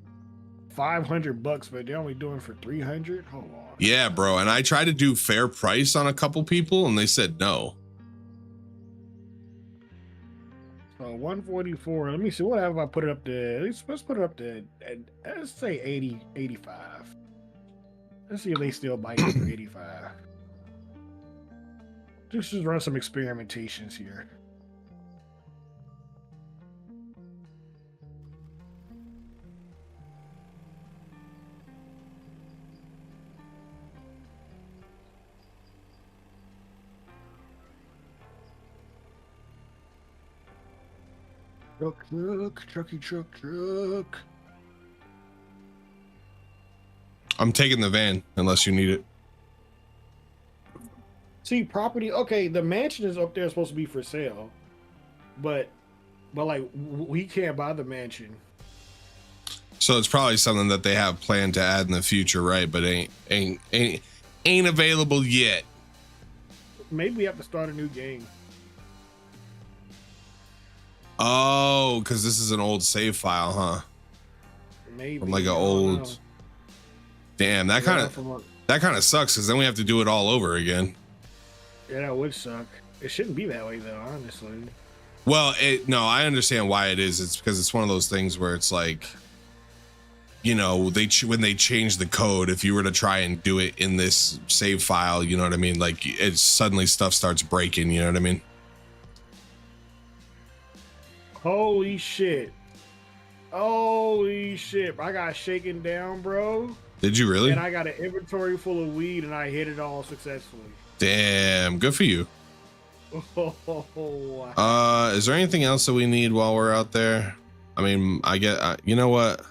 $500, but they're only doing for 300. Hold on. Yeah, bro. And I tried to do fair price on a couple people, and they said no. So 144. Let me see. What have I put it up to? Let's put it up to. Let's say 80, 85. Let's see if they still bite for 85. Just run some experimentations here. Truck. I'm taking the van unless you need it. See, property. Okay, the mansion is up there supposed to be for sale, but like we can't buy the mansion. So it's probably something that they have planned to add in the future, right? But ain't available yet. Maybe we have to start a new game. Oh, because this is an old save file, huh? Maybe from like an old. Damn, that kind of sucks because then we have to do it all over again. Yeah, that would suck. It shouldn't be that way though, honestly. Well, no, I understand why it is. It's because it's one of those things where it's like, you know, when they change the code, if you were to try and do it in this save file, you know what I mean? Like it's suddenly stuff starts breaking, you know what I mean? Holy shit. Holy shit! I got shaken down, bro, Did you and really? I got an inventory full of weed, and I hit it all successfully. Damn, good for you. Oh, Is there anything else that we need while we're out there? I mean, I get, you know what?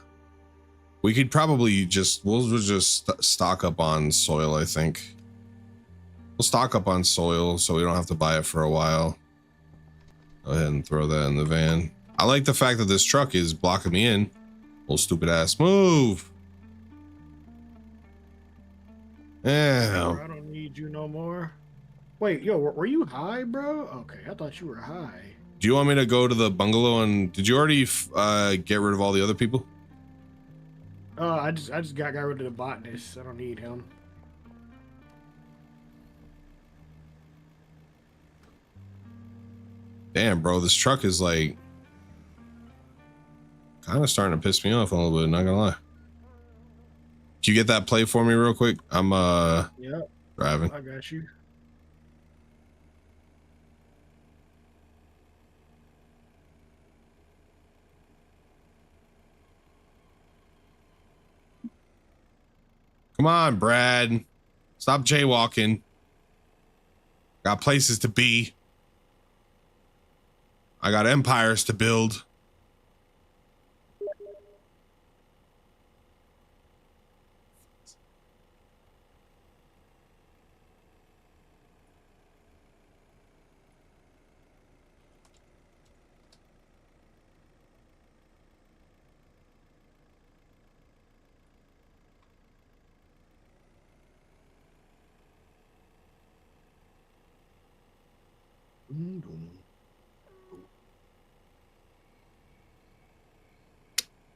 We could probably we'll just stock up on soil. I think we'll stock up on soil so we don't have to buy it for a while. Go ahead and throw that in the van. I like the fact that this truck is blocking me in. Little stupid ass move. Yeah. I don't need you no more. Wait, yo, were you high, bro? Okay, I thought you were high. Do you want me to go to the bungalow and did you already get rid of all the other people? I just got rid of the botanist. I don't need him. Damn, bro, this truck is like kind of starting to piss me off a little bit, not gonna lie. Can you get that play for me real quick? I'm Yeah, driving. I got you. Come on, Brad. Stop jaywalking. Got places to be. I got empires to build.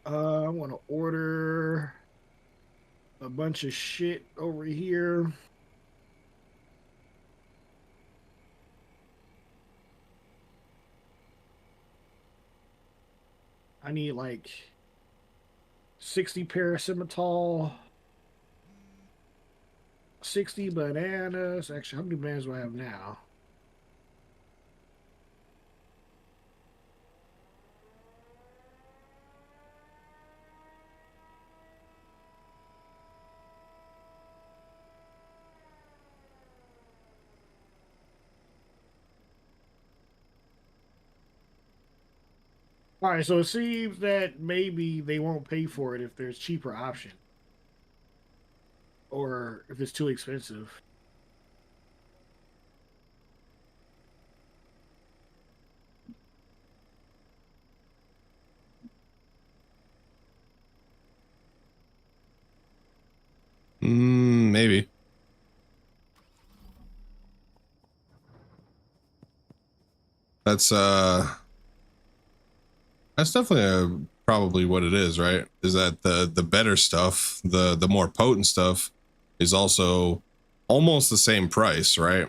I want to order a bunch of shit over here. I need like 60 paracetamol, 60 bananas. Actually, how many bananas do I have now? All right, so it seems that maybe they won't pay for it if there's cheaper option or if it's too expensive. Maybe. That's that's definitely probably what it is, right? Is that the better stuff, the more potent stuff is also almost the same price, right?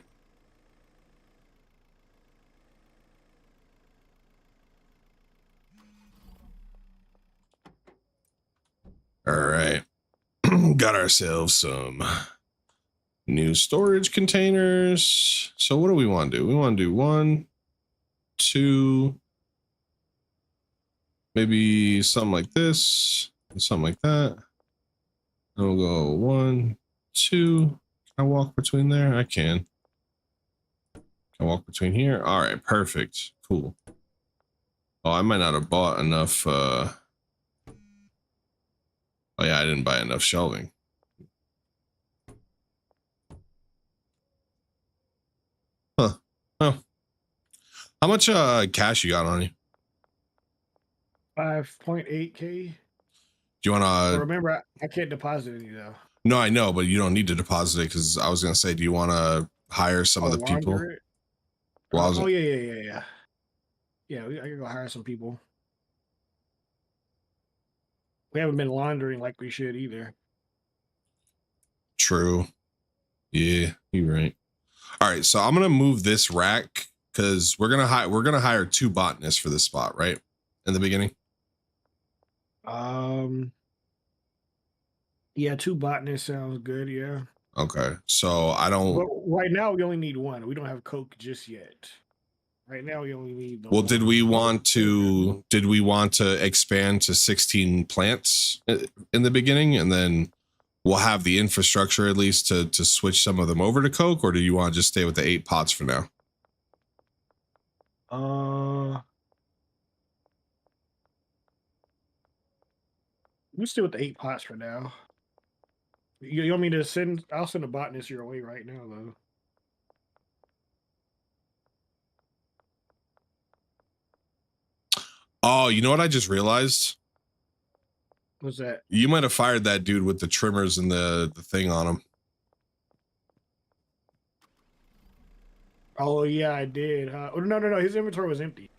All right. Got ourselves some new storage containers. So what do we want to do? We want to do 1, 2, maybe something like this, and something like that. And we'll go 1, 2. Can I walk between there? I can. Can I walk between here? All right, perfect. Cool. Oh, I might not have bought enough. Oh yeah, I didn't buy enough shelving. Huh. Oh. How much cash you got on you? 5.8K. Do you want But to? remember, I can't deposit any though. No, I know, but you don't need to deposit it because I was gonna say, do you want to hire some Oh, of the launder people? it. Well, I was Oh yeah. Yeah, I can go hire some people. We haven't been laundering like we should either. true. Yeah, you're right. All right, so I'm gonna move this rack because we're gonna hire 2 botanists for this spot, right? In the beginning. Um, yeah, 2 botanists sounds good. Yeah, Okay, so I don't. but right now we only need one. We don't have Coke just yet. Right now, we only need the Well, did we one. want to expand to 16 plants in the beginning, and then we'll have the infrastructure at least to switch some of them over to Coke, or do you want to just stay with the 8 pots for now? We stay with the 8 pots for now. You want me to send? I'll send a botanist your way right now, though. Oh, you know what I just realized? What's that? You might have fired that dude with the trimmers and the thing on him. Oh yeah, I did. Oh, no. His inventory was empty.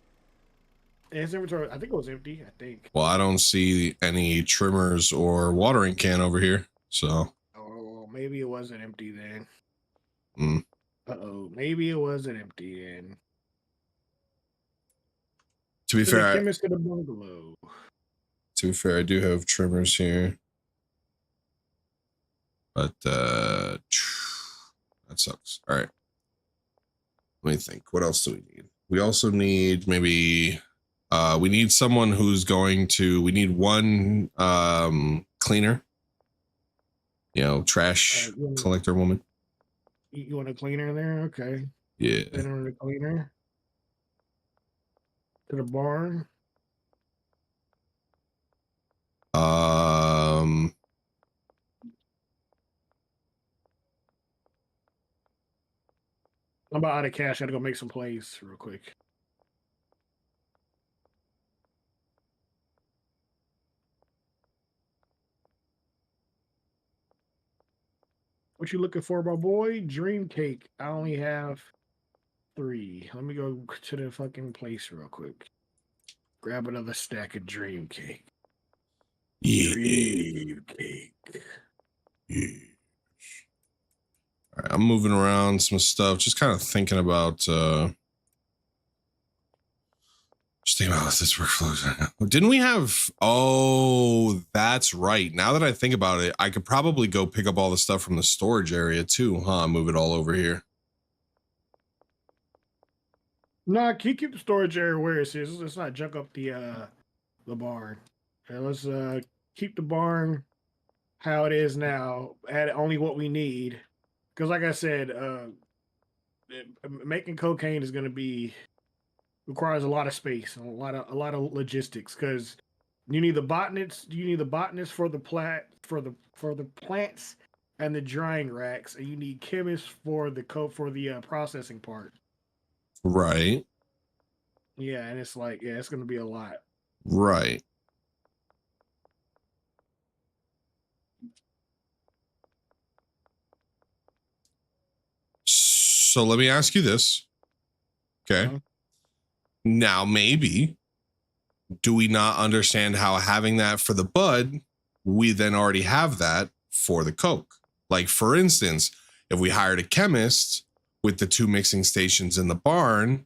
His inventory, I think it was empty. I think. Well, I don't see any trimmers or watering can over here, so. Oh, maybe it wasn't empty then. Mm. Uh-oh, maybe it wasn't empty then. To be To the fair, chemist in the bungalow. I do have trimmers here, but that sucks. All right, let me think. What else do we need? We also need maybe we need someone who's going to. We need one cleaner. You know, trash collector woman. You want a cleaner there? Okay. Yeah. Send her the cleaner to the barn. I'm about out of cash. I gotta go make some plays real quick. What you looking for, my boy? Dream cake. I only have 3. Let me go to the fucking place real quick. Grab another stack of dream cake. Yeah. Dream cake. Yeah. All right, I'm moving around some stuff, just kind of thinking about just thinking about this workflow. Didn't we have? Oh, that's right. Now that I think about it, I could probably go pick up all the stuff from the storage area too, huh? Move it all over here. Nah, keep the storage area where it is. Let's not junk up the barn. Let's keep the barn how it is now. Add only what we need. Because like I said, making cocaine is going to be requires a lot of space and a lot of logistics. Because you need the botanists for the plants and the drying racks, and you need chemists for the processing part. Right. Yeah, and it's like, it's going to be a lot. Right. So let me ask you this. Okay. Now, maybe, do we not understand how having that for the bud, we then already have that for the Coke? Like, for instance, if we hired a chemist with the 2 mixing stations in the barn,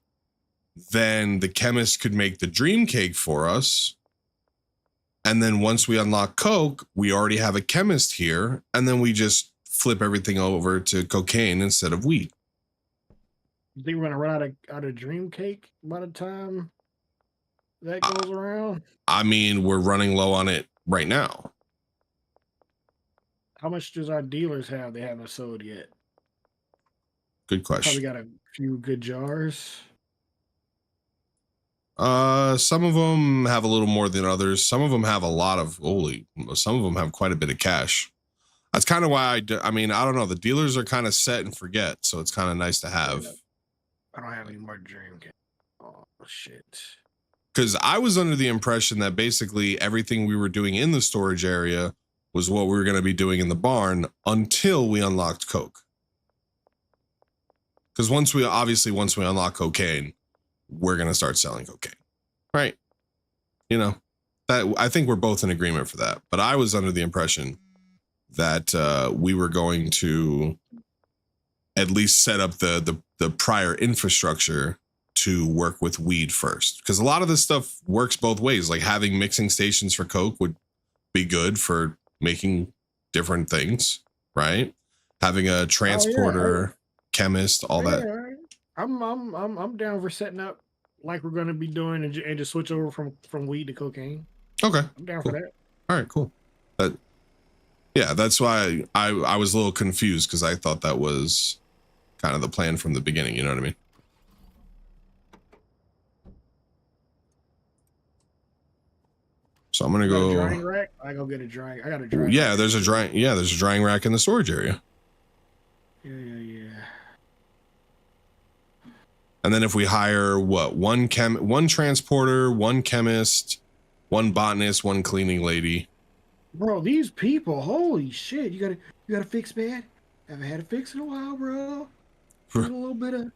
then the chemist could make the dream cake for us. And then once we unlock Coke, we already have a chemist here. And then we just flip everything over to cocaine instead of weed. You think we're gonna run out of dream cake by the time that goes around? I mean, we're running low on it right now. How much does our dealers have? They haven't sold yet. Good question. Probably got a few good jars. Some of them have a little more than others. Some of them have a lot of some of them have quite a bit of cash. That's kind of why I mean, I don't know. The dealers are kind of set and forget, so it's kind of nice to have. I don't have any more dream cake. Oh shit. Because I was under the impression that basically everything we were doing in the storage area was what we were going to be doing in the barn until we unlocked Coke. Because once we unlock cocaine, we're going to start selling cocaine. Right. You know, that I think we're both in agreement for that. But I was under the impression that we were going to at least set up the prior infrastructure to work with weed first. Because a lot of this stuff works both ways. Like having mixing stations for Coke would be good for making different things, right? Having a transporter, chemist, all that. I'm down for setting up like we're gonna be doing and just switch over from weed to cocaine. Okay, I'm down for cool. that. All right, cool. That Yeah, that's why I was a little confused because I thought that was kind of the plan from the beginning. You know what I mean? So I'm gonna You got a go. drying rack? I go get a drying. I got a Ooh, drying yeah, rack. there's a drying. Yeah, there's a drying rack in the storage area. Yeah. And then if we hire what one transporter, one chemist, one botanist, one cleaning lady. Bro, these people, holy shit! You got to fix, man. Haven't had a fix in a while, bro. Need a What are little bit of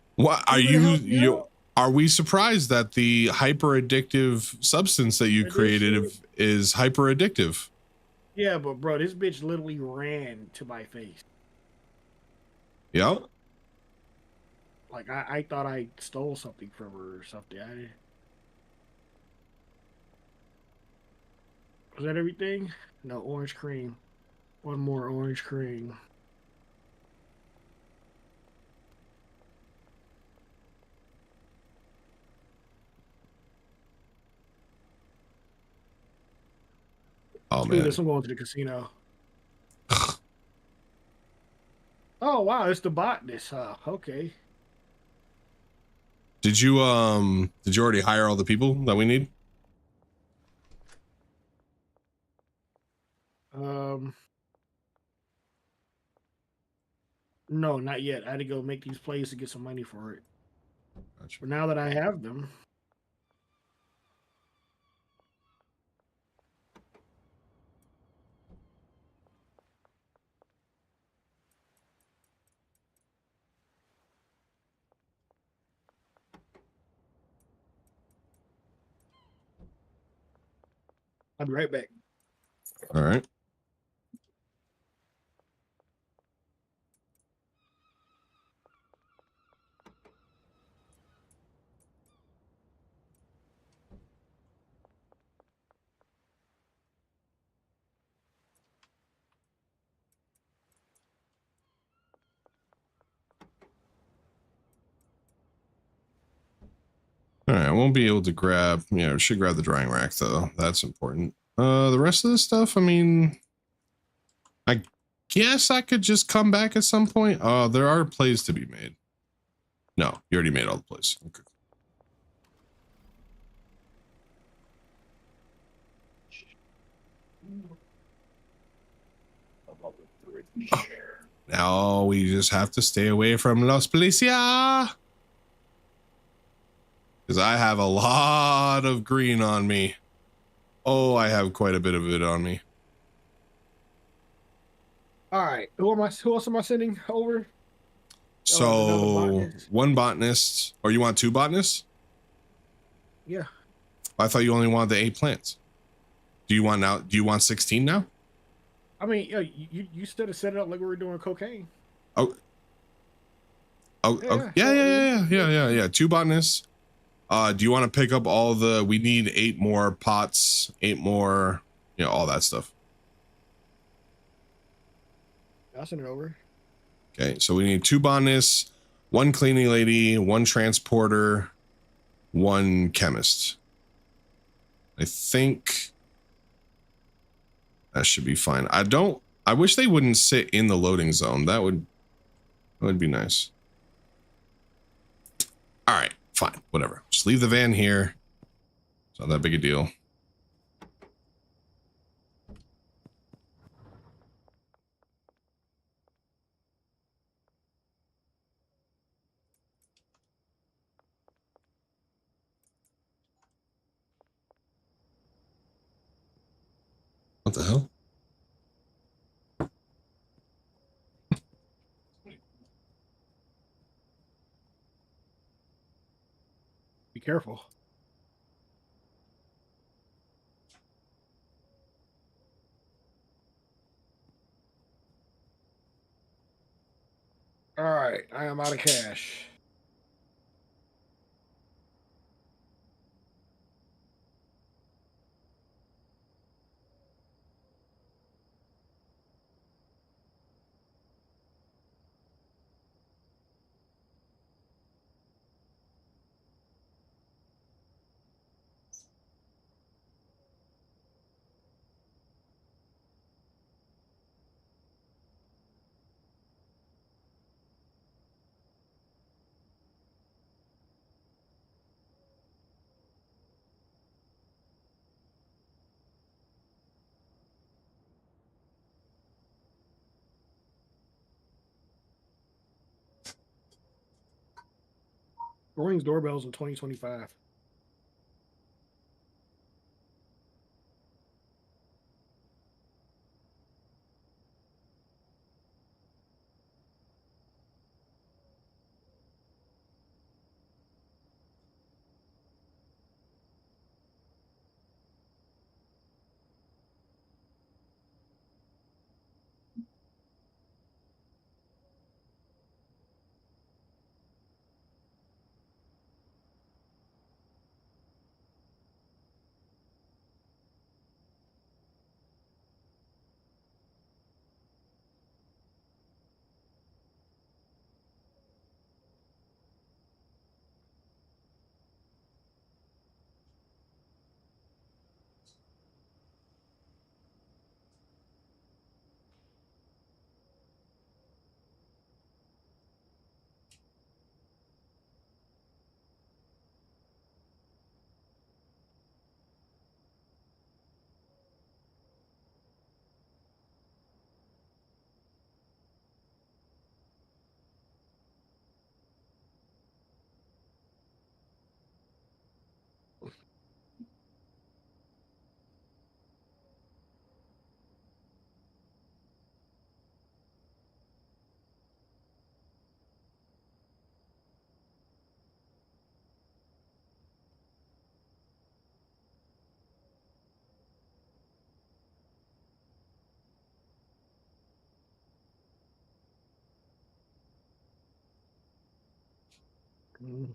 help, you? Are we surprised that the hyper addictive substance that you This created shit. is hyper addictive? Yeah, but bro, this bitch literally ran to my face. Yeah. Like I thought I stole something from her or something. I didn't. Was that everything? No, orange cream. One more orange cream. Oh Screw man. this, I'm going to the casino. Oh wow, it's the botanist, huh? Okay. Did you already hire all the people that we need? Um no, not yet. I had to go make these plays to get some money for it. Gotcha. But now that I have them, I'll be right back. All right. All right, I won't be able to grab, should grab the drying rack though. That's important. The rest of the stuff, I mean, I guess I could just come back at some point. There are plays to be made. No, you already made all the plays. Okay. Oh, now we just have to stay away from Los Policia. Because I have a lot of green on me. Oh, I have quite a bit of it on me. All right. Who else am I sending over? Another So botanist. one botanist, or you want two botanists? Yeah. I thought you only wanted the 8 plants. Do you want 16 now? I mean, yeah, you still set it up like we were doing cocaine. Oh, So, yeah. Two botanists. Do you want to pick up we need 8 more pots, 8 more, all that stuff. I'll send it over. Okay, so we need 2 botanists, 1 cleaning lady, 1 transporter, 1 chemist. I think that should be fine. I wish they wouldn't sit in the loading zone. That would be nice. All right, fine, whatever. Just leave the van here. It's not that big a deal. What the hell? Be careful. All right, I am out of cash. Rings doorbells in 2025.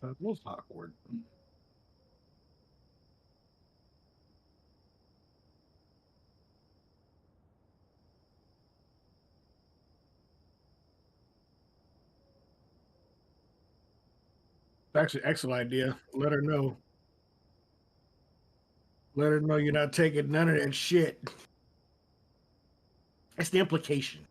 That was awkward. Actually, excellent idea. Let her know. Let her know you're not taking none of that shit. That's the implication.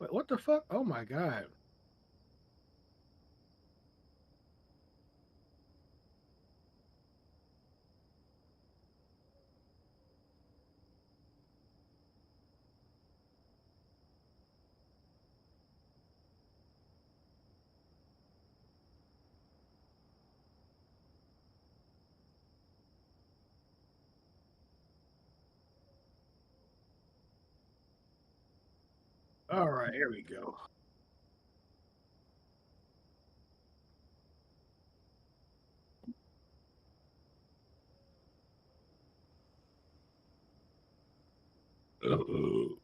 But what the fuck? Oh my god. All right, here we go. Uh-oh.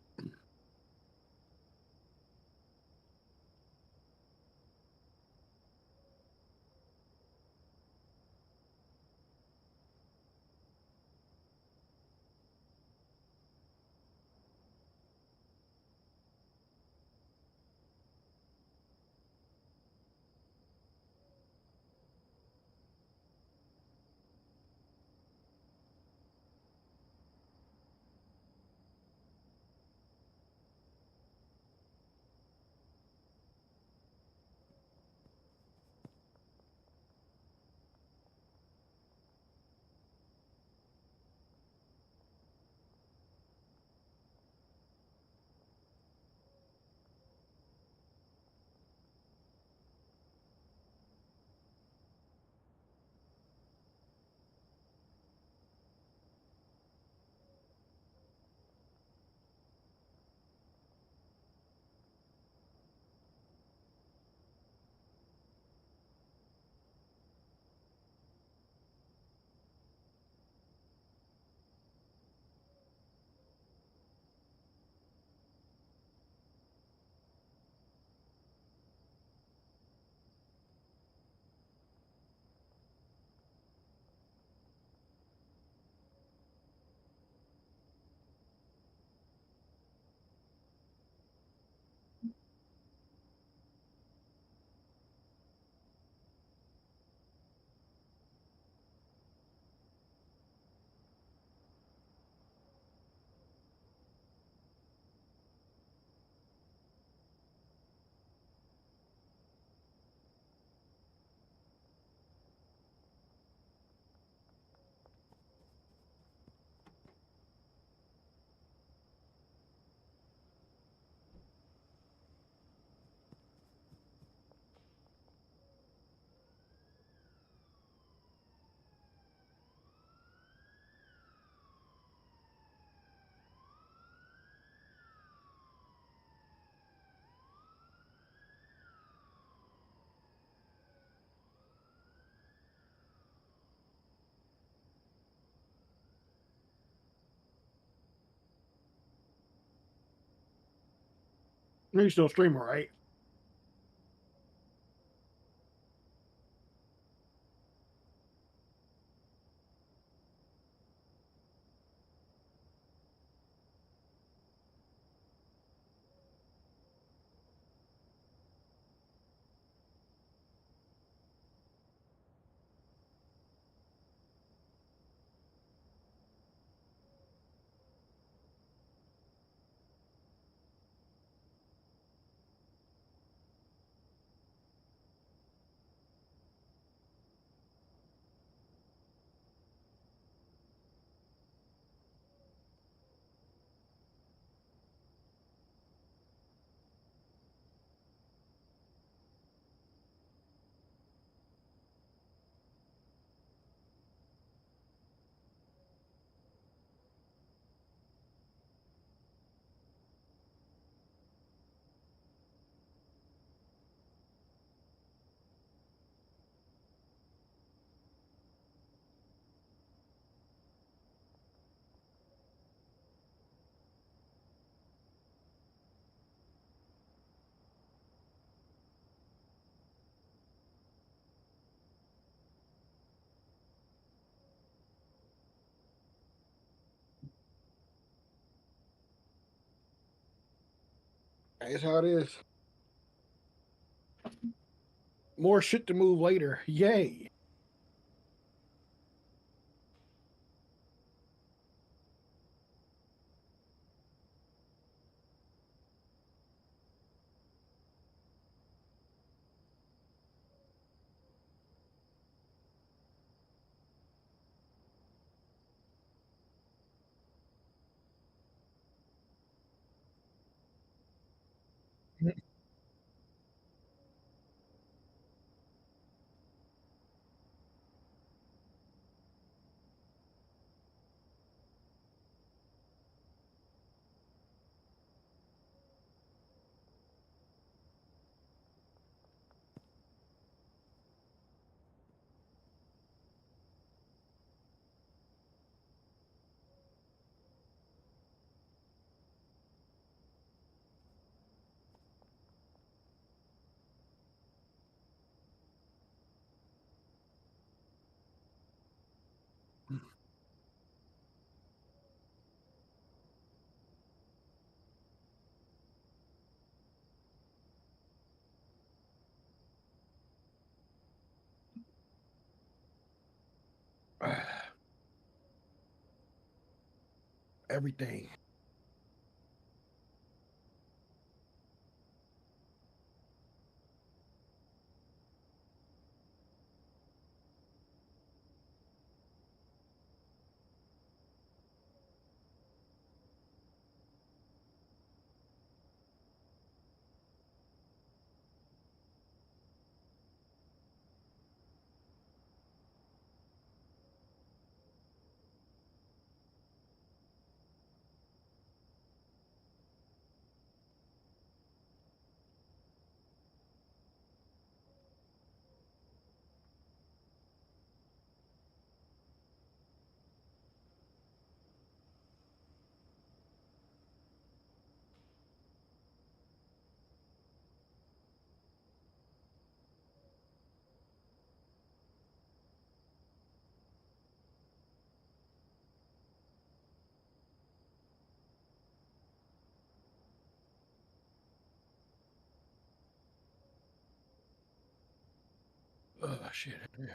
You still streaming, right? That's how it is. More shit to move later. Yay. Everything. Oh shit. Yeah.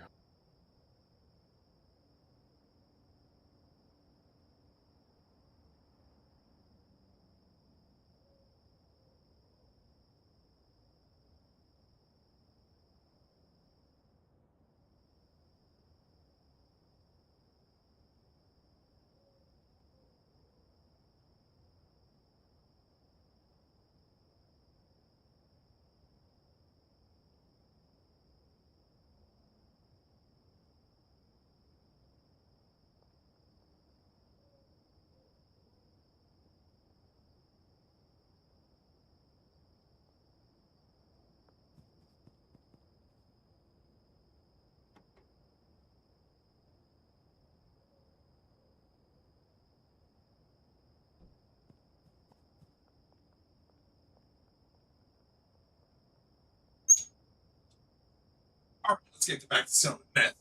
Let's get back to selling meth.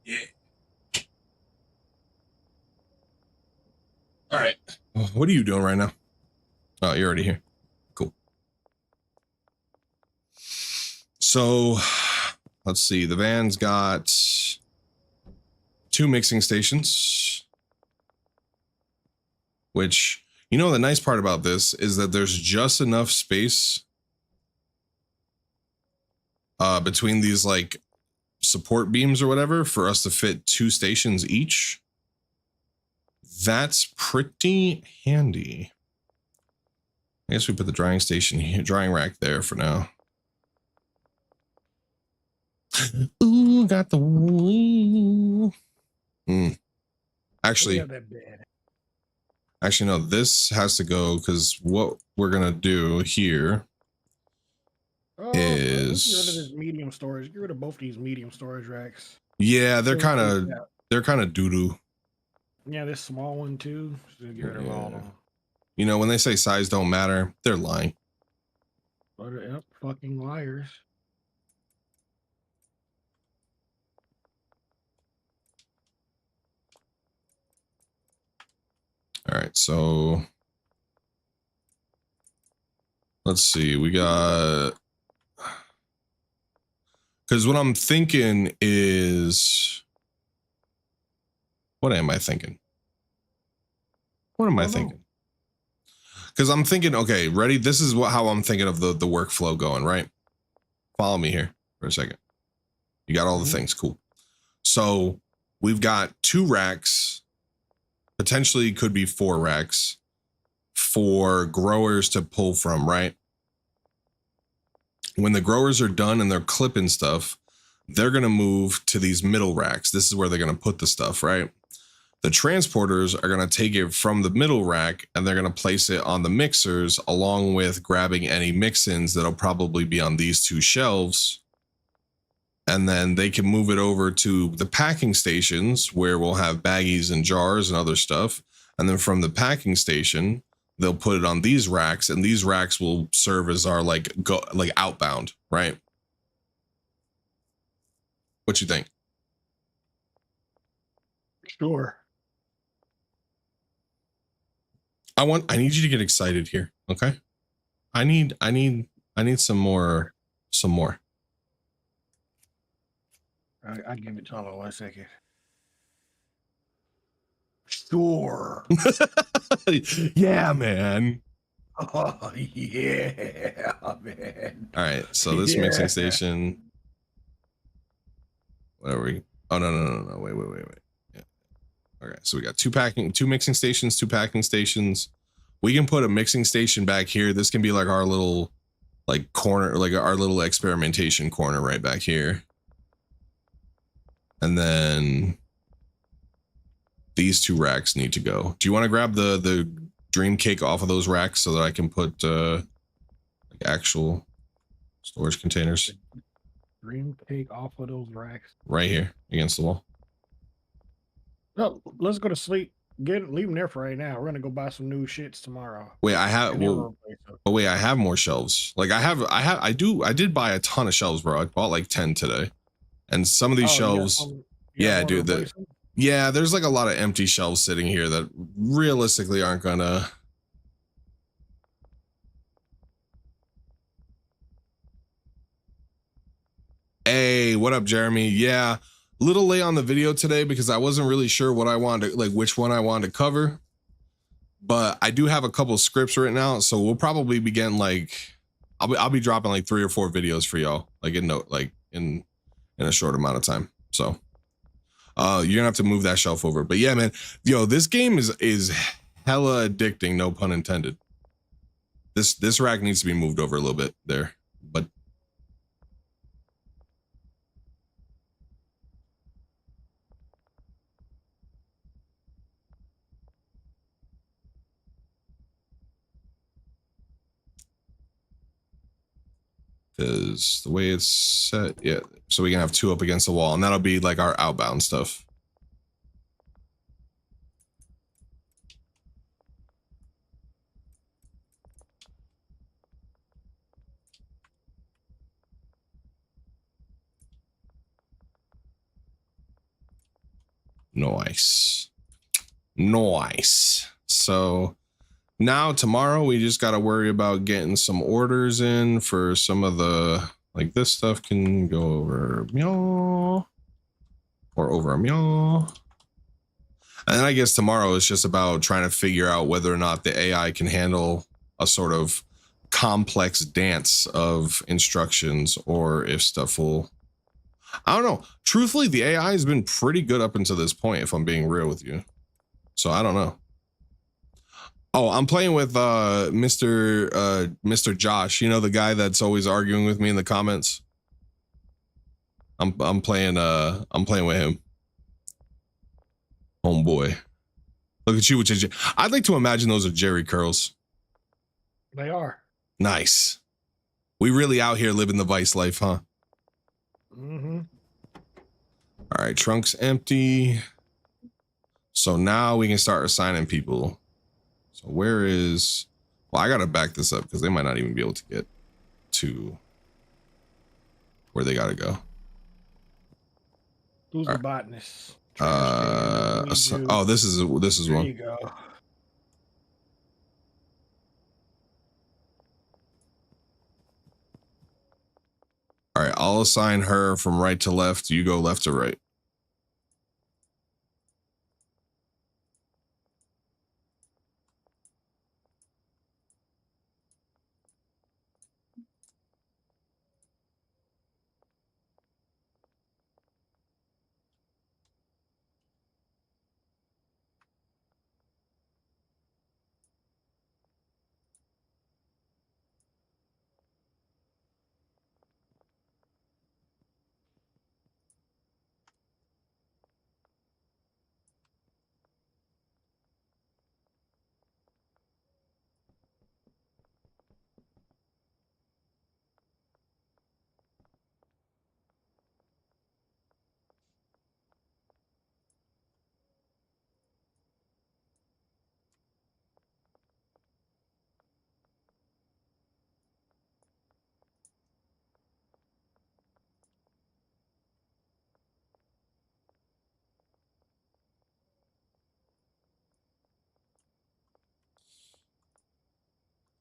Yeah. All right. What are you doing right now? Oh, you're already here. Cool. So let's see. The van's got 2 mixing stations, which, you know, the nice part about this is that there's just enough space between these like support beams or whatever for us to fit 2 stations each. That's pretty handy. I guess we put the drying station here, drying rack there for now. Ooh, got the woo. Actually, no, this has to go because what we're gonna do here is get rid of this medium storage. Get rid of both these medium storage racks. Yeah, they're kind of doo-doo. Yeah, this small one too. Just get rid of all of them. You know, when they say size don't matter, they're lying. Yep, fucking liars. All right, so let's see. We got, because what I'm thinking is, what am I thinking? What am I thinking? Because I'm thinking, okay, ready? This is how I'm thinking of the workflow going, right? Follow me here for a second. You got all the things, cool. So we've got 2 racks, potentially could be 4 racks for growers to pull from, right? When the growers are done and they're clipping stuff, they're going to move to these middle racks. This is where they're going to put the stuff, right? The transporters are going to take it from the middle rack and they're going to place it on the mixers along with grabbing any mix-ins that'll probably be on these 2 shelves. And then they can move it over to the packing stations where we'll have baggies and jars and other stuff. And then from the packing station, they'll put it on these racks, and these racks will serve as our like outbound, right? What you think? Sure. I need you to get excited here, okay? I need some more. I give it to him 1 second. Sure. Yeah, man. Oh yeah, man. All right, so this mixing station. Whatever. Oh no. Wait. Yeah. Okay, so we got 2 mixing stations, 2 packing stations. We can put a mixing station back here. This can be like our little like corner, like our little experimentation corner right back here. And then these 2 racks need to go. Do you want to grab the dream cake off of those racks so that I can put like actual storage containers? Dream cake off of those racks. Right here against the wall. No, let's go to sleep. Leave them there for right now. We're gonna go buy some new shits tomorrow. Wait, I have I have more shelves. Like I did buy a ton of shelves, bro. I bought like 10 today. And some of these shelves, yeah, dude, there's like a lot of empty shelves sitting here that realistically aren't gonna. Hey, what up, Jeremy? Yeah, a little late on the video today because I wasn't really sure what I wanted to, like which one I wanted to cover. But I do have a couple scripts written out, so we'll probably be getting like, I'll be dropping like 3 or 4 videos for y'all, like in a short amount of time. So you're gonna have to move that shelf over. But yeah, man, yo, this game is hella addicting, no pun intended. This rack needs to be moved over a little bit there, but because the way it's set, yeah, so we can have 2 up against the wall, and that'll be like our outbound stuff. Nice. Nice. So now tomorrow we just got to worry about getting some orders in for some of the, like this stuff can go over meow or over a meow. And then I guess tomorrow is just about trying to figure out whether or not the AI can handle a sort of complex dance of instructions, or if stuff will, I don't know. Truthfully, the AI has been pretty good up until this point, if I'm being real with you. So I don't know. Oh, I'm playing with Mr. Josh, you know, the guy that's always arguing with me in the comments. I'm playing with him. Homeboy. Look at you with your, I'd like to imagine those are Jerry curls. They are. Nice. We really out here living the vice life, huh? Mm-hmm. All right, trunk's empty. So now we can start assigning people. So where is, well, I gotta back this up because they might not even be able to get to where they gotta go. Who's All the right. botanist? Oh, this is there one. you go. All right, I'll assign her from right to left. You go left to right.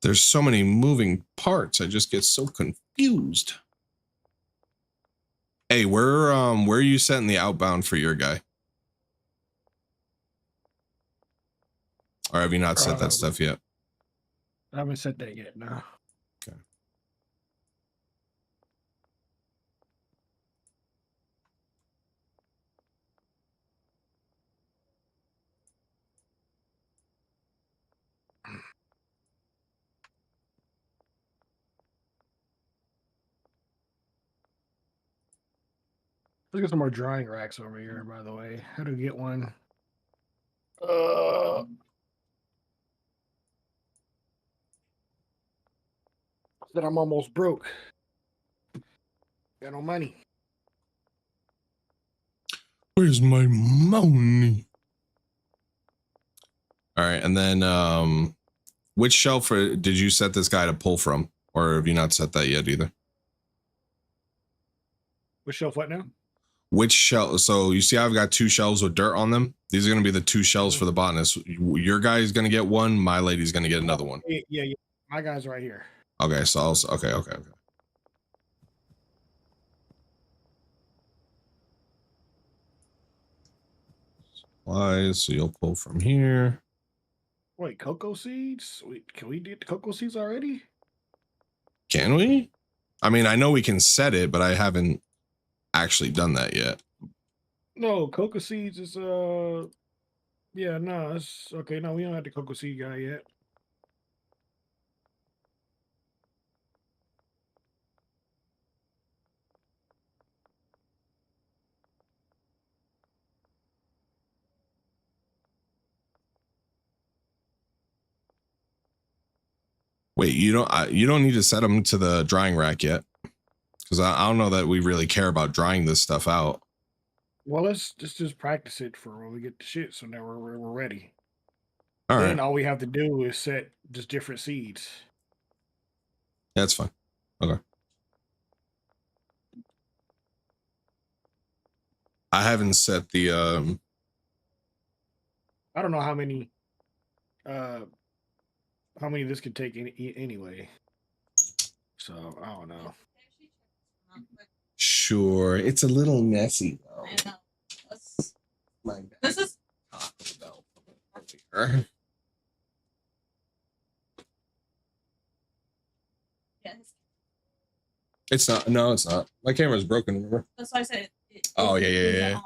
There's so many moving parts. I just get so confused. Hey, where are you setting the outbound for your guy? Or have you not set that stuff yet? I haven't said that yet. No. Okay. Let's get some more drying racks over here, by the way. How to get one? Then I'm almost broke. Got no money. Where's my money? All right, and then which shelf did you set this guy to pull from, or have you not set that yet either? Which shelf? What now? Which shelf? So you see, I've got 2 shelves with dirt on them. These are going to be the 2 shelves for the botanist. Your guy is going to get one. My lady's going to get another one. Yeah. My guy's right here. Okay, so okay. Supplies. So you'll pull from here. Wait, cocoa seeds? Wait, can we get the cocoa seeds already? Can we? I mean, I know we can set it, but I haven't actually done that yet. No, cocoa seeds is yeah, no, it's okay. No, we don't have the cocoa seed guy yet. Wait, you don't need to set them to the drying rack yet, because I don't know that we really care about drying this stuff out. Well, let's just practice it for when we get the shit, so now we're ready. All Then right, all we have to do is set just different seeds. that's fine. Okay. I haven't set the I don't know uh how many this could take anyway. So I don't know. Sure, it's a little messy though. I know. My This is Taco Bell earlier. yes. It's not. No, it's not. My camera's broken. Remember? That's why I said. Oh, yeah, is it yeah. on?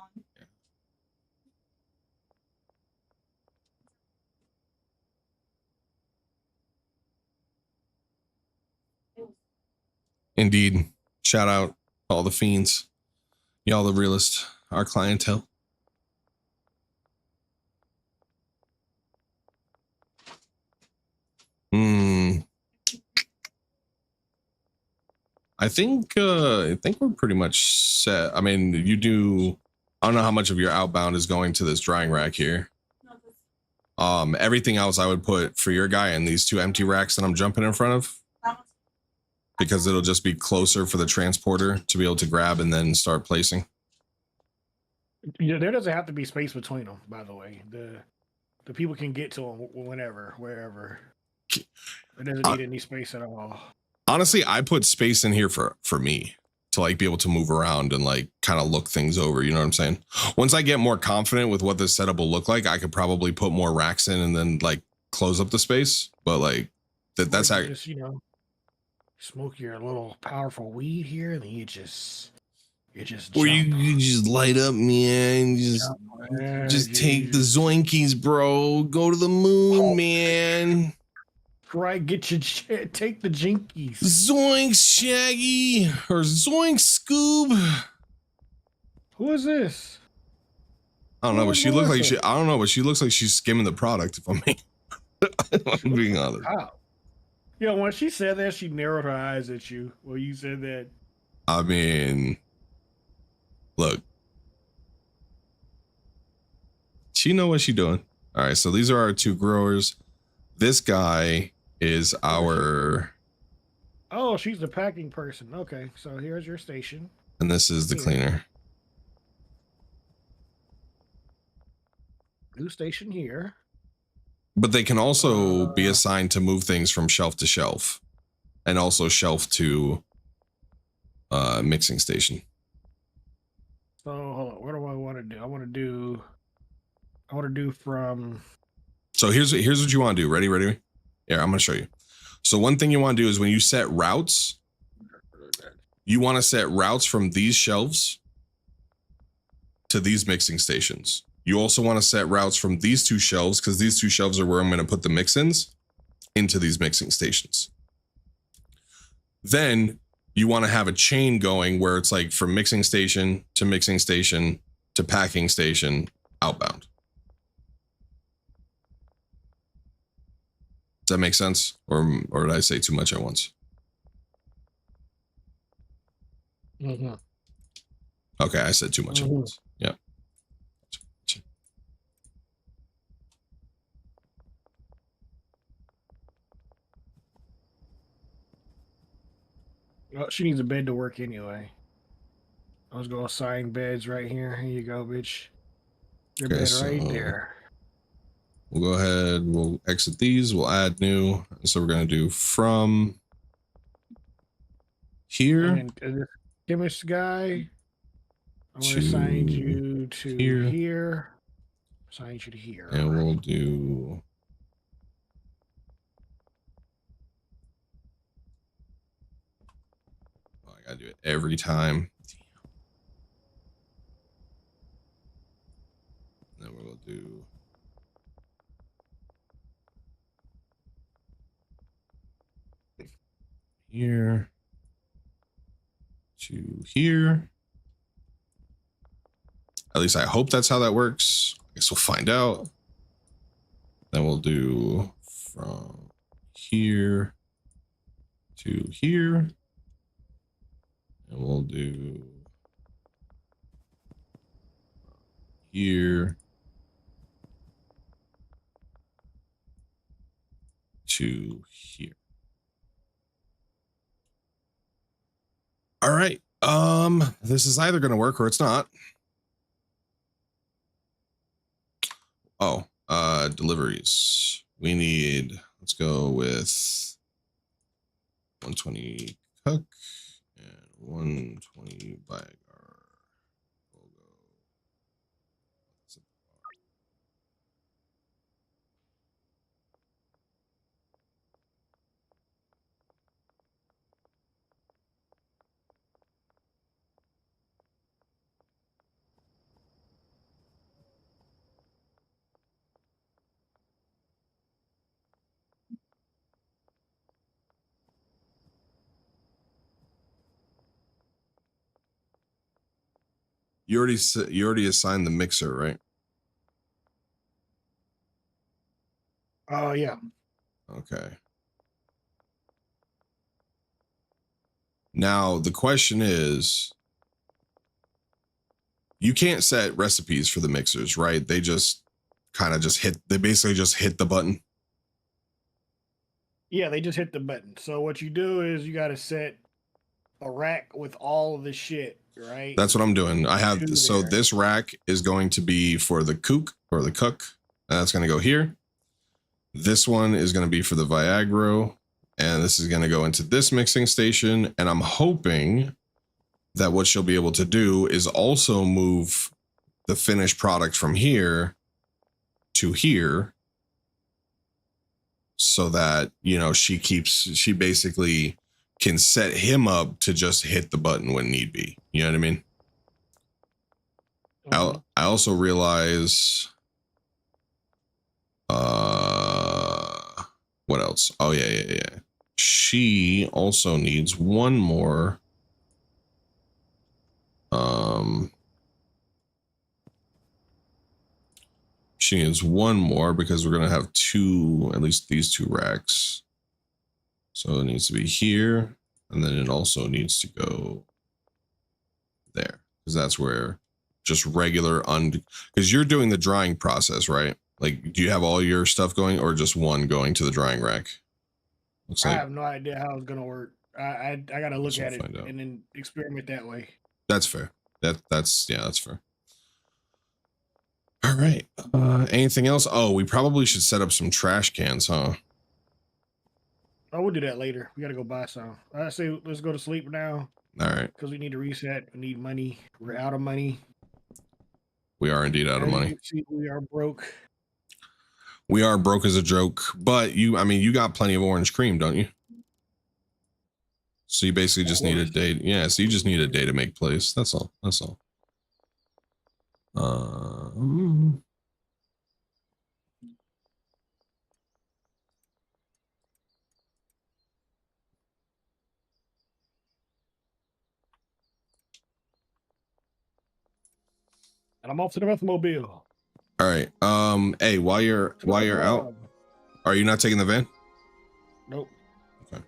Indeed. Shout out to all the fiends, y'all the realest, our clientele. I think we're pretty much set. I mean, you do. I don't know how much of your outbound is going to this drying rack here. Everything else I would put for your guy in these two empty racks that I'm jumping in front of, because it'll just be closer for the transporter to be able to grab and then start placing. Yeah, there doesn't have to be space between them. By the way, the people can get to them whenever, wherever. It doesn't need any space at all. Honestly, I put space in here for me to like be able to move around and like kind of look things over. You know what I'm saying? Once I get more confident with what this setup will look like, I could probably put more racks in and then like close up the space. But like that's how, just, you know, smoke your little powerful weed here, and then you just or jump. you just light up, man. Just take the zoinkies, bro. Go to the moon, man. Right, take the jinkies. Zoinks, Shaggy, or zoinks, Scoob. Who is this? I don't know, but she looks like I don't know, but she looks like she's skimming the product. If I'm being honest. How? Yeah, when she said that, she narrowed her eyes at you. Well, you said that. I mean, look, she know what she doing. All right, so these are our two growers. This guy is our. Oh, she's the packing person. Okay, so here's your station. And this is the cleaner. New station here. But they can also be assigned to move things from shelf to shelf, and also shelf to mixing station. So hold on, what do I want to do? I want to do from. So here's what you want to do. Ready? Yeah, I'm gonna show you. So one thing you want to do is when you set routes, you want to set routes from these shelves to these mixing stations. You also want to set routes from these two shelves, because these two shelves are where I'm going to put the mix-ins, into these mixing stations. Then you want to have a chain going where it's like from mixing station to mixing station to packing station outbound. Does that make sense? Or did I say too much at once? Mm-hmm. Okay, I said too much at once. Yeah. Well, she needs a bed to work anyway. I was going to assign beds right here. Here you go, bitch. Your bed right there. We'll go ahead. We'll exit these. We'll add new. So we're going to do from here. And this chemist guy, I'm going to assign you to here. Assign you to here. And we'll do. Oh, I got to do it every time. Then we'll do. Here to here. At least I hope that's how that works. I guess we'll find out. Then we'll do from here to here. And we'll do here to here. All right. This is either going to work or it's not. Oh, Deliveries. We need, let's go with 120 cook and 120 Viagra. You already assigned the mixer, right? Oh yeah. Okay. Now the question is, you can't set recipes for the mixers, right? They just kind of they basically just hit the button. Yeah, they just hit the button. So what you do is you got to set a rack with all of the shit, right? That's what I'm doing. I have, so There. this rack is going to be for the cook or the cook. That's going to go here. This one is going to be for the Viagra, and this is going to go into this mixing station. And I'm hoping that what she'll be able to do is also move the finished product from here to here, so that, you know, she basically can set him up to just hit the button when need be. You know what I mean? I also realize, what else? Oh yeah. She also needs one more. She needs one more because we're gonna have at least these two racks. So it needs to be here, and then it also needs to go there, because that's where just regular because you're doing the drying process, right? Like, do you have all your stuff going, or just one going to the drying rack? I have no idea how it's gonna work. I gotta look at it and then experiment that way. That's fair. That's fair. All right. Anything else? Oh, we probably should set up some trash cans, huh? Oh, we'll do that later. We gotta go buy some. I say let's go to sleep now. All right. Because we need to reset. We need money. We're out of money. We are indeed out of money. We are broke. We are broke as a joke. But you got plenty of orange cream, don't you? So you basically just need a day. Yeah, so you just need a day to make place. That's all. And I'm off to the Methmobile. All right. Hey, while you're out, are you not taking the van? Nope. Okay.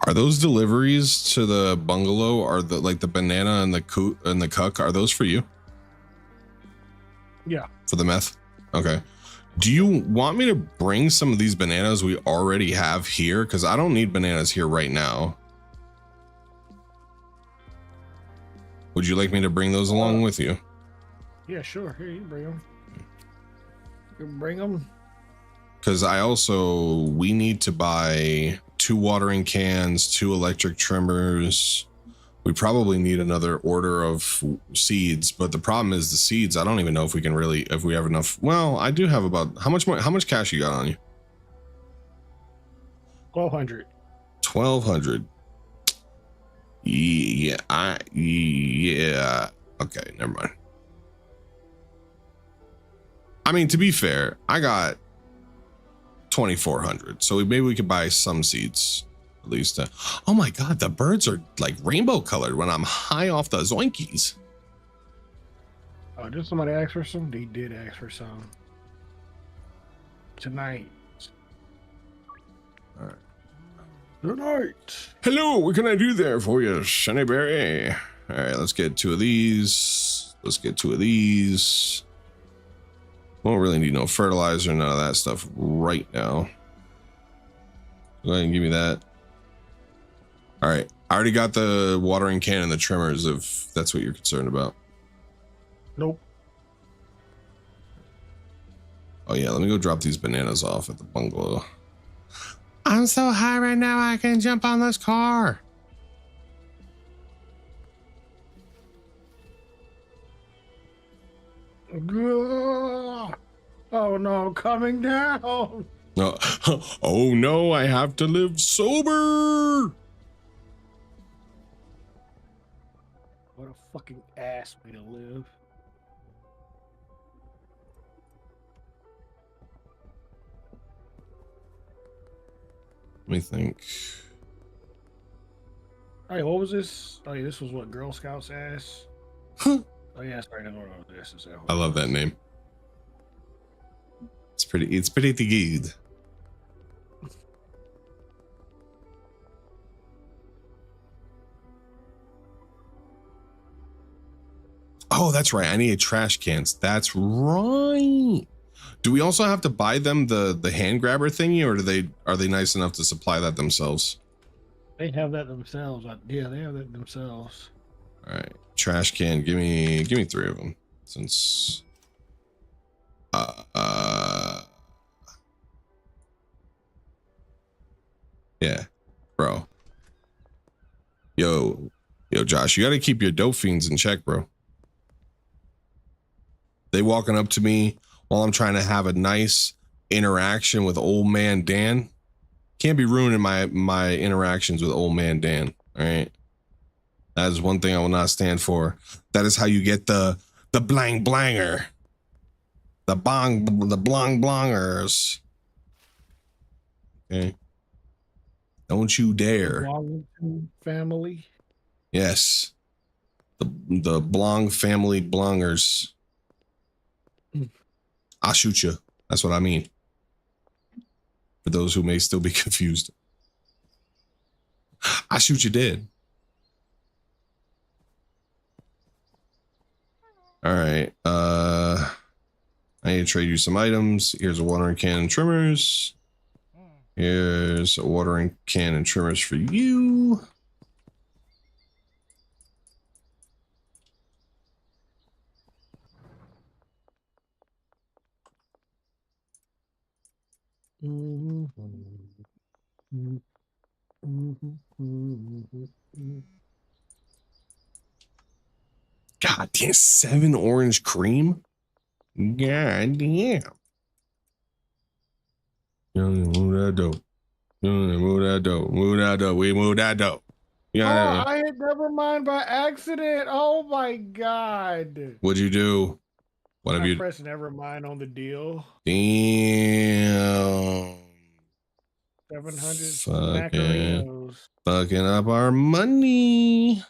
Are those deliveries to the bungalow? Are the banana and the cuck? Are those for you? Yeah. For the meth? Okay. Do you want me to bring some of these bananas we already have here? Because I don't need bananas here right now. Would you like me to bring those along with you? Yeah, sure. Here, you bring them. You can bring them. Because we need to buy 2 watering cans, 2 electric trimmers, We probably need another order of seeds, but the problem is the seeds. I don't even know if we can really, if we have enough. Well, I do have about how much more, how much cash you got on you? 1,200. 1,200. Yeah, yeah. Okay, never mind. I mean, to be fair, I got 2,400, so maybe we could buy some seeds at least. Oh my god, the birds are like rainbow colored when I'm high off the zoinkies. Oh, did somebody ask for some? They did ask for some tonight. All right. Tonight. Hello, what can I do there for you, Sunnyberry? All right, let's get 2 of these. Let's get 2 of these. Won't really need no fertilizer, none of that stuff right now. Go ahead and give me that. All right, I already got the watering can and the trimmers if that's what you're concerned about. Nope. Oh yeah, let me go drop these bananas off at the bungalow. I'm so high right now I can jump on this car. Oh no, coming down. Oh no, I have to live sober. What a fucking ass way to live. Let me think. All right, what was this? Oh yeah, this was what Girl Scouts ass. Oh yeah, sorry, I don't know what this is. I love that name. It's pretty good. Oh, that's right. I need trash cans. That's right. Do we also have to buy them the hand grabber thingy, or are they nice enough to supply that themselves? They have that themselves. Yeah, they have that themselves. All right, trash can. Give me 3 of them, since yeah, bro. Yo, Josh, you got to keep your dope fiends in check, bro. They walking up to me while I'm trying to have a nice interaction with old man Dan. Can't be ruining my interactions with old man Dan. All right. That is one thing I will not stand for. That is how you get the blang blanger. The blang blongers. Okay. Don't you dare. Family. Yes. The Blong family blongers. I'll shoot you. That's what I mean. For those who may still be confused. I shoot you dead. All right. I need to trade you some items. Here's a watering can and trimmers. Here's a watering can and trimmers for you. God damn, 7 orange cream? God damn. Move that dope. Move that dope. Move that dope. We move that dope. Yeah. Oh, I hit never mind by accident. Oh my god. What'd you do? What have you pressed never mind on the deal? Damn. 700 fucking up our money.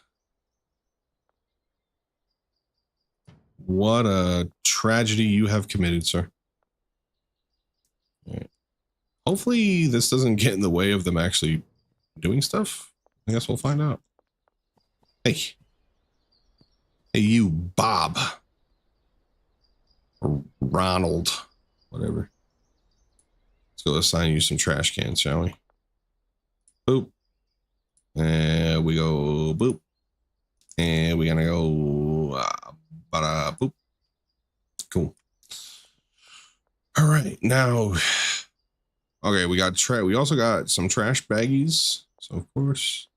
What a tragedy you have committed, sir. All right. Hopefully this doesn't get in the way of them actually doing stuff. I guess we'll find out. Hey. Hey, you, Bob. Or Ronald. Whatever. Let's go assign you some trash cans, shall we? Boop. And we go boop. And we're gonna go bada boop. Cool. All right, now. Okay, we got we also got some trash baggies. So of course,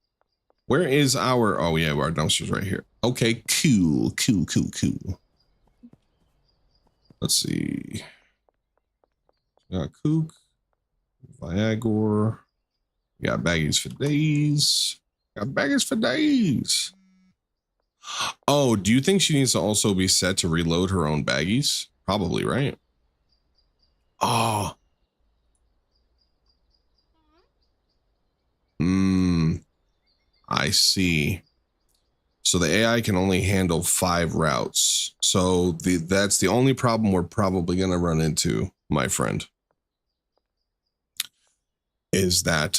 Where is our? Oh yeah, our dumpster's right here. Okay, cool. Let's see. Got Kook, Viagra. We got baggies for days. Got baggies for days. Oh, do you think she needs to also be set to reload her own baggies? Probably, right? Oh. I see. So the AI can only handle 5 routes. So that's the only problem we're probably going to run into, my friend. Is that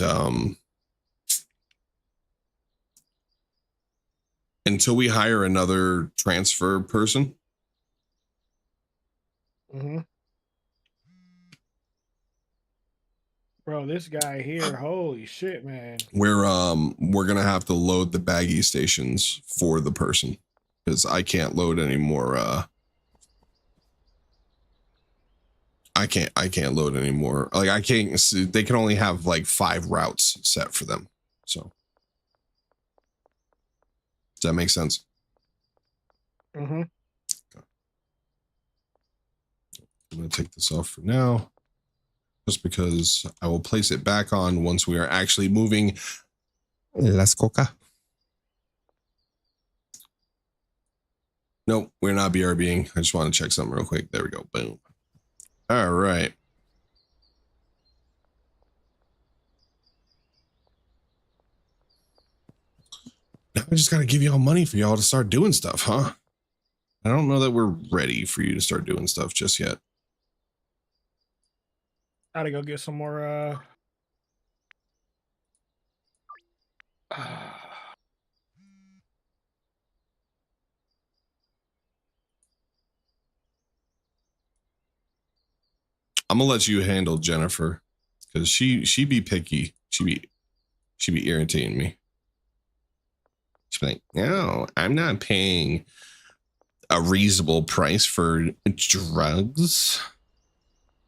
until we hire another transfer person, Bro, this guy here, holy shit, man. we're gonna have to load the baggie stations for the person because I can't load any more. I can't load anymore. Like I can't. They can only have like 5 routes set for them. So does that make sense? I'm gonna take this off for now, just because I will place it back on once we are actually moving. Las Coca. Nope, we're not BRBing. I just want to check something real quick. There we go. Boom. All right. Now I just got to give y'all money for y'all to start doing stuff, huh? I don't know that we're ready for you to start doing stuff just yet. Gotta go get some more I'm gonna let you handle Jennifer because she be picky. She be irritating me. She's like, no, I'm not paying a reasonable price for drugs.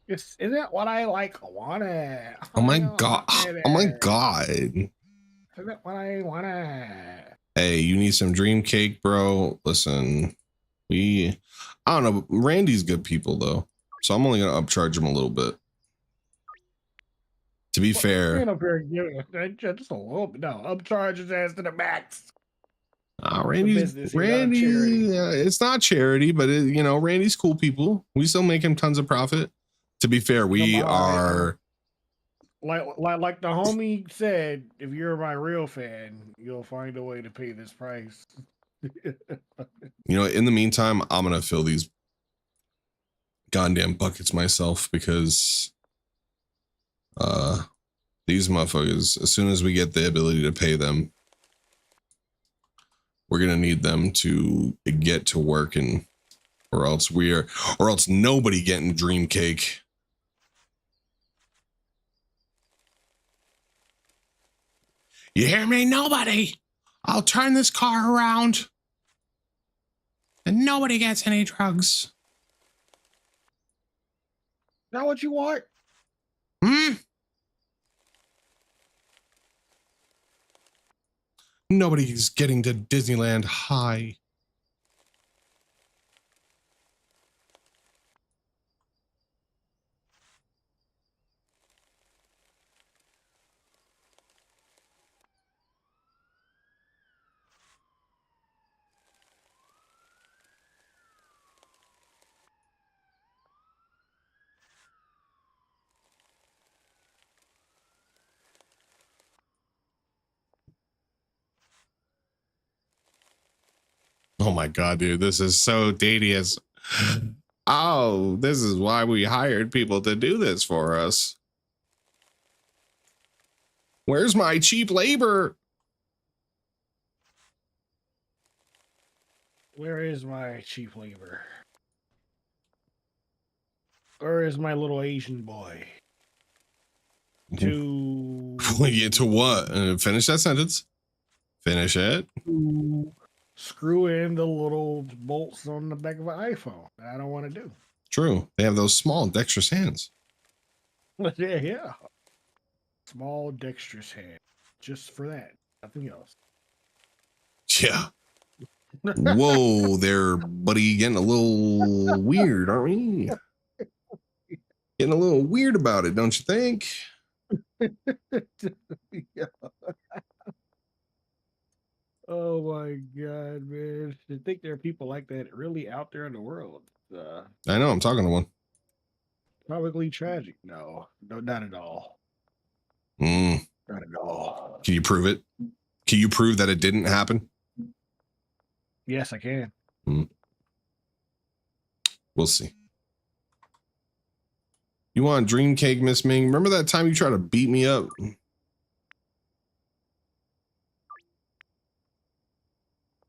Is that what I wanted? Oh my god. Oh my god. Is that what I wanted? Hey, you need some dream cake, bro? Listen, I don't know. Randy's good people though, so I'm only gonna upcharge him a little bit. To be fair, Up here just a little bit. No, upcharge his ass to the max. Randy. It's not charity, but Randy's cool people. We still make him tons of profit. To be fair, we are like the homie said. If you're my real fan, you'll find a way to pay this price. In the meantime, I'm gonna fill these goddamn buckets myself because these motherfuckers, as soon as we get the ability to pay them, we're gonna need them to get to work, or else nobody getting dream cake. You hear me? Nobody. I'll turn this car around and nobody gets any drugs. Not what you want? Nobody's getting to Disneyland high. Oh my god, dude, this is so tedious. Oh, this is why we hired people to do this for us. Where's my cheap labor? Where is my cheap labor? Where is my little Asian boy? To what? Finish that sentence. Finish it. To screw in the little bolts on the back of an iPhone. I don't want to do. True. They have those small dexterous hands. Yeah. Small dexterous hand. Just for that. Nothing else. Yeah. Whoa there, buddy. Getting a little weird, aren't we? Getting a little weird about it, don't you think? Yeah. Oh my god, man! To think there are people like that really out there in the world. I know, I'm talking to one. Probably tragic. No, no, not at all. Mm. Not at all. Can you prove it? Can you prove that it didn't happen? Yes, I can. Mm. We'll see. You want dream cake, Miss Ming? Remember that time you tried to beat me up?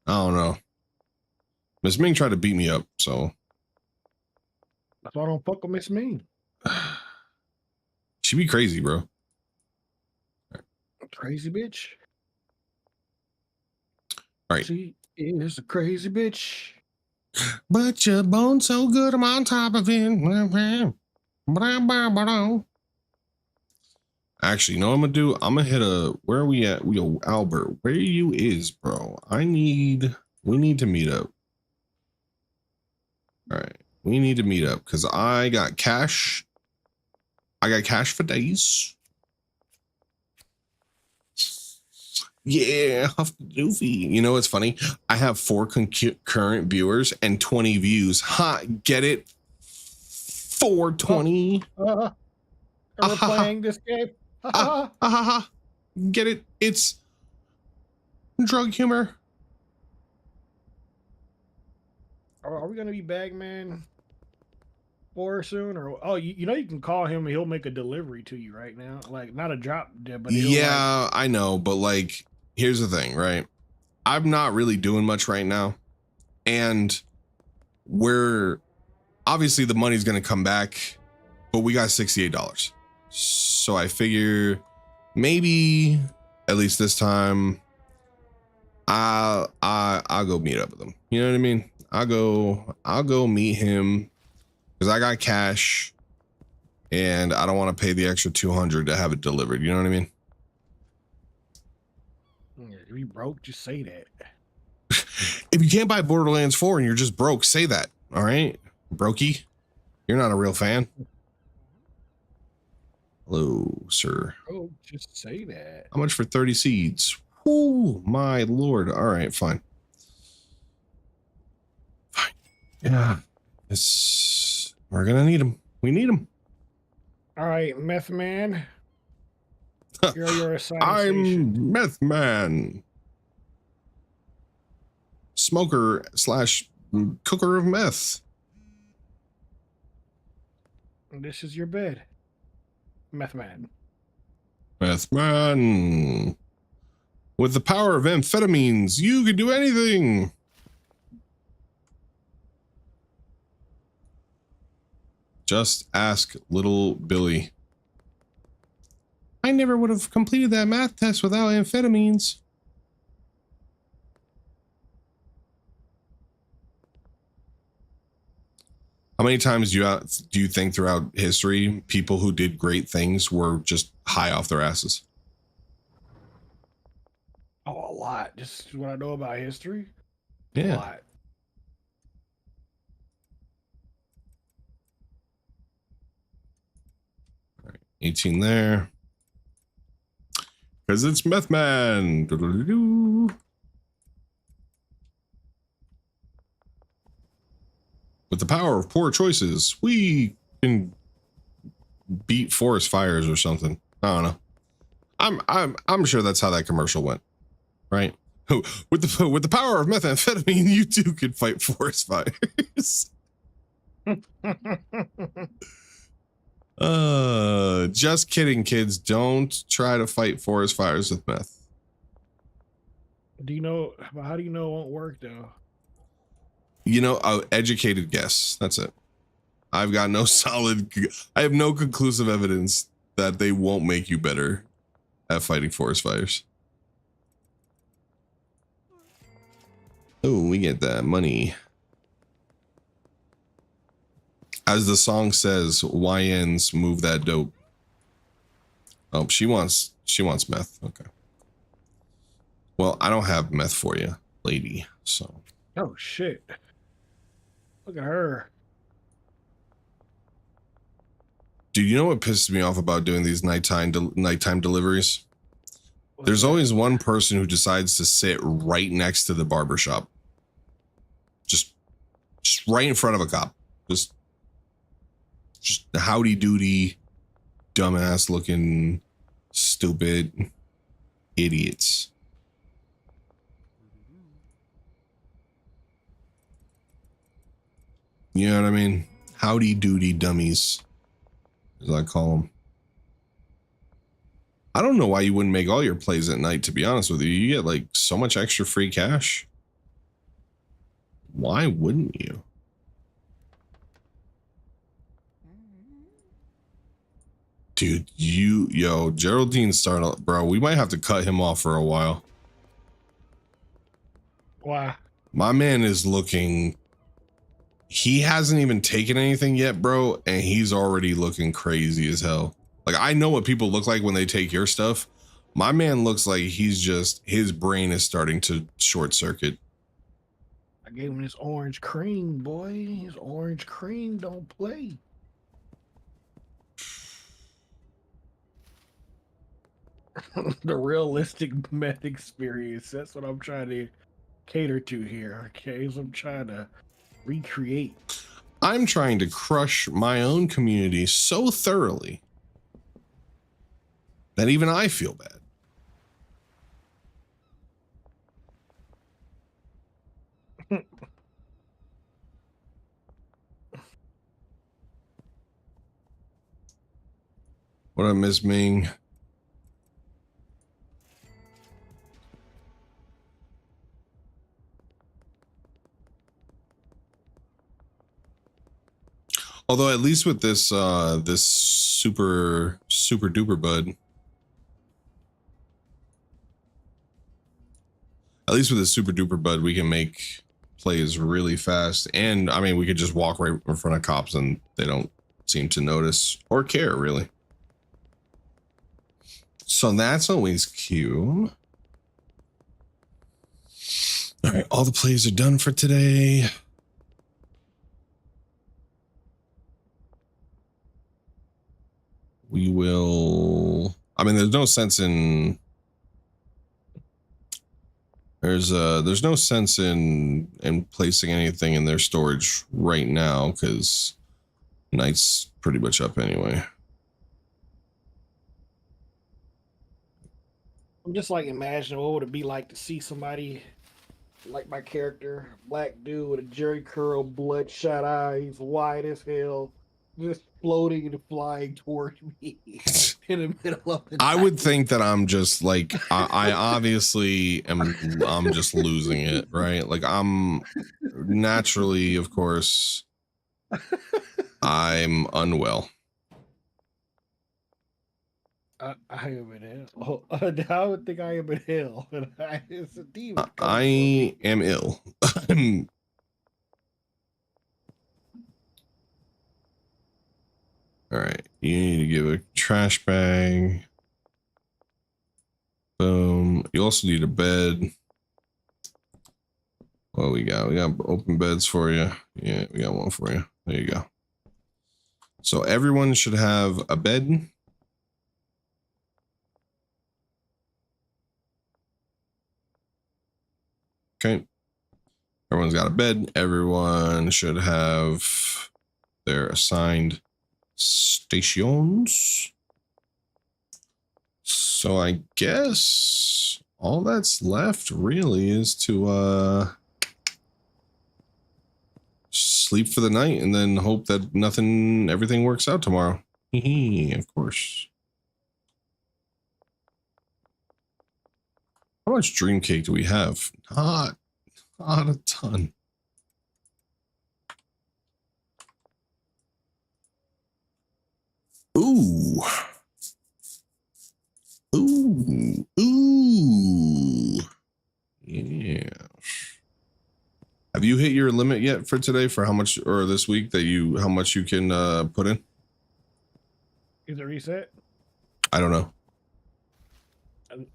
I don't know. Miss Ming tried to beat me up, so. That's why I don't fuck with Miss Mean. She be crazy, bro. Crazy bitch. All right. She is a crazy bitch. But your bone's so good, I'm on top of it. Actually, you know what I'm gonna do? I'm gonna hit a. Where are we at? Albert, where you is, bro? We need to meet up. All right, we need to meet up because I got cash. I got cash for days. Yeah, Huff the Doofy. You know what's funny? I have 4 concurrent viewers and 20 views. Ha, get it? 420. We're playing this game. Get it? It's drug humor. Are we gonna be Bagman 4 soon? Or oh, you know you can call him and he'll make a delivery to you right now. Like not a drop, but yeah, like... I know, but like here's the thing, right? I'm not really doing much right now, and we're obviously the money's gonna come back, but we got $68. So I figure maybe at least this time I'll go meet up with him. You know what I mean? I'll go meet him because I got cash and I don't want to pay the extra 200 to have it delivered. You know what I mean? If you broke, just say that. If you can't buy Borderlands 4 and you're just broke, say that. All right, brokey, you're not a real fan. Hello, sir. Oh, just say that. How much for 30 seeds? Oh my lord. All right, fine. Fine. Yeah. We're gonna need them. We need them. All right, Meth Man. Here are your assignments. I'm Meth Man. Smoker / cooker of meth. This is your bed. Meth Man. Meth Man. With the power of amphetamines, you can do anything. Just ask little Billy. I never would have completed that math test without amphetamines. How many times do you think throughout history people who did great things were just high off their asses? Oh, a lot. Just what I know about history. Yeah. A lot. All right, 18 there. Because it's Meth Man. With the power of poor choices, we can beat forest fires or something. I don't know. I'm sure that's how that commercial went, right? With the power of methamphetamine, you too can fight forest fires. Just kidding, kids. Don't try to fight forest fires with meth. Do you know? How do you know it won't work though? You know, educated guess. That's it. I've got no I have no conclusive evidence that they won't make you better at fighting forest fires. Oh, we get that money. As the song says, YNs move that dope. Oh, she wants meth. Okay. Well, I don't have meth for you, lady. So. Oh shit! Look at her. Dude, you know what pisses me off about doing these nighttime deliveries? There's always one person who decides to sit right next to the barbershop. Just right in front of a cop. Just howdy doody, dumbass looking, stupid idiots. You know what I mean? Howdy doody dummies, as I call them. I don't know why you wouldn't make all your plays at night, to be honest with you. You get like so much extra free cash. Why wouldn't you? Dude, Geraldine's starting, bro. We might have to cut him off for a while. Why? My man is looking. He hasn't even taken anything yet, bro, and he's already looking crazy as hell. Like, I know what people look like when they take your stuff. My man looks like his brain is starting to short circuit. I gave him this orange cream, boy. His orange cream don't play. The realistic meth experience. That's what I'm trying to cater to here. Okay, so I'm trying to recreate. I'm trying to crush my own community so thoroughly that even I feel bad. What up, Miss Ming? Although at least with this this super duper bud, at least with this super duper bud, we can make plays really fast. And I mean, we could just walk right in front of cops and they don't seem to notice or care really. So that's always cute. All right, all the plays are done for today. We will, I mean, there's no sense in there's no sense in placing anything in their storage right now because night's pretty much up anyway. I'm just like imagining what would it be like to see somebody like my character, black dude with a jerry curl, bloodshot eyes, wide as hell, just floating and flying towards me in the middle of the night. I would think that I'm just like I obviously I'm just losing it, right? Like I'm naturally, of course, I'm unwell. I am in hell. I would think I am in hell. It's a demon. I am ill. All right, you need to give a trash bag. Boom. You also need a bed. What we got? We got open beds for you. Yeah, we got one for you. There you go. So everyone should have a bed. Okay. Everyone's got a bed. Everyone should have their assigned stations. So I guess all that's left really is to sleep for the night and then hope that everything works out tomorrow. Of course. How much dream cake do we have? Not a ton. Ooh. Ooh. Ooh. Yeah. Have you hit your limit yet for today for how much, or this week that how much you can put in? Is it reset? I don't know.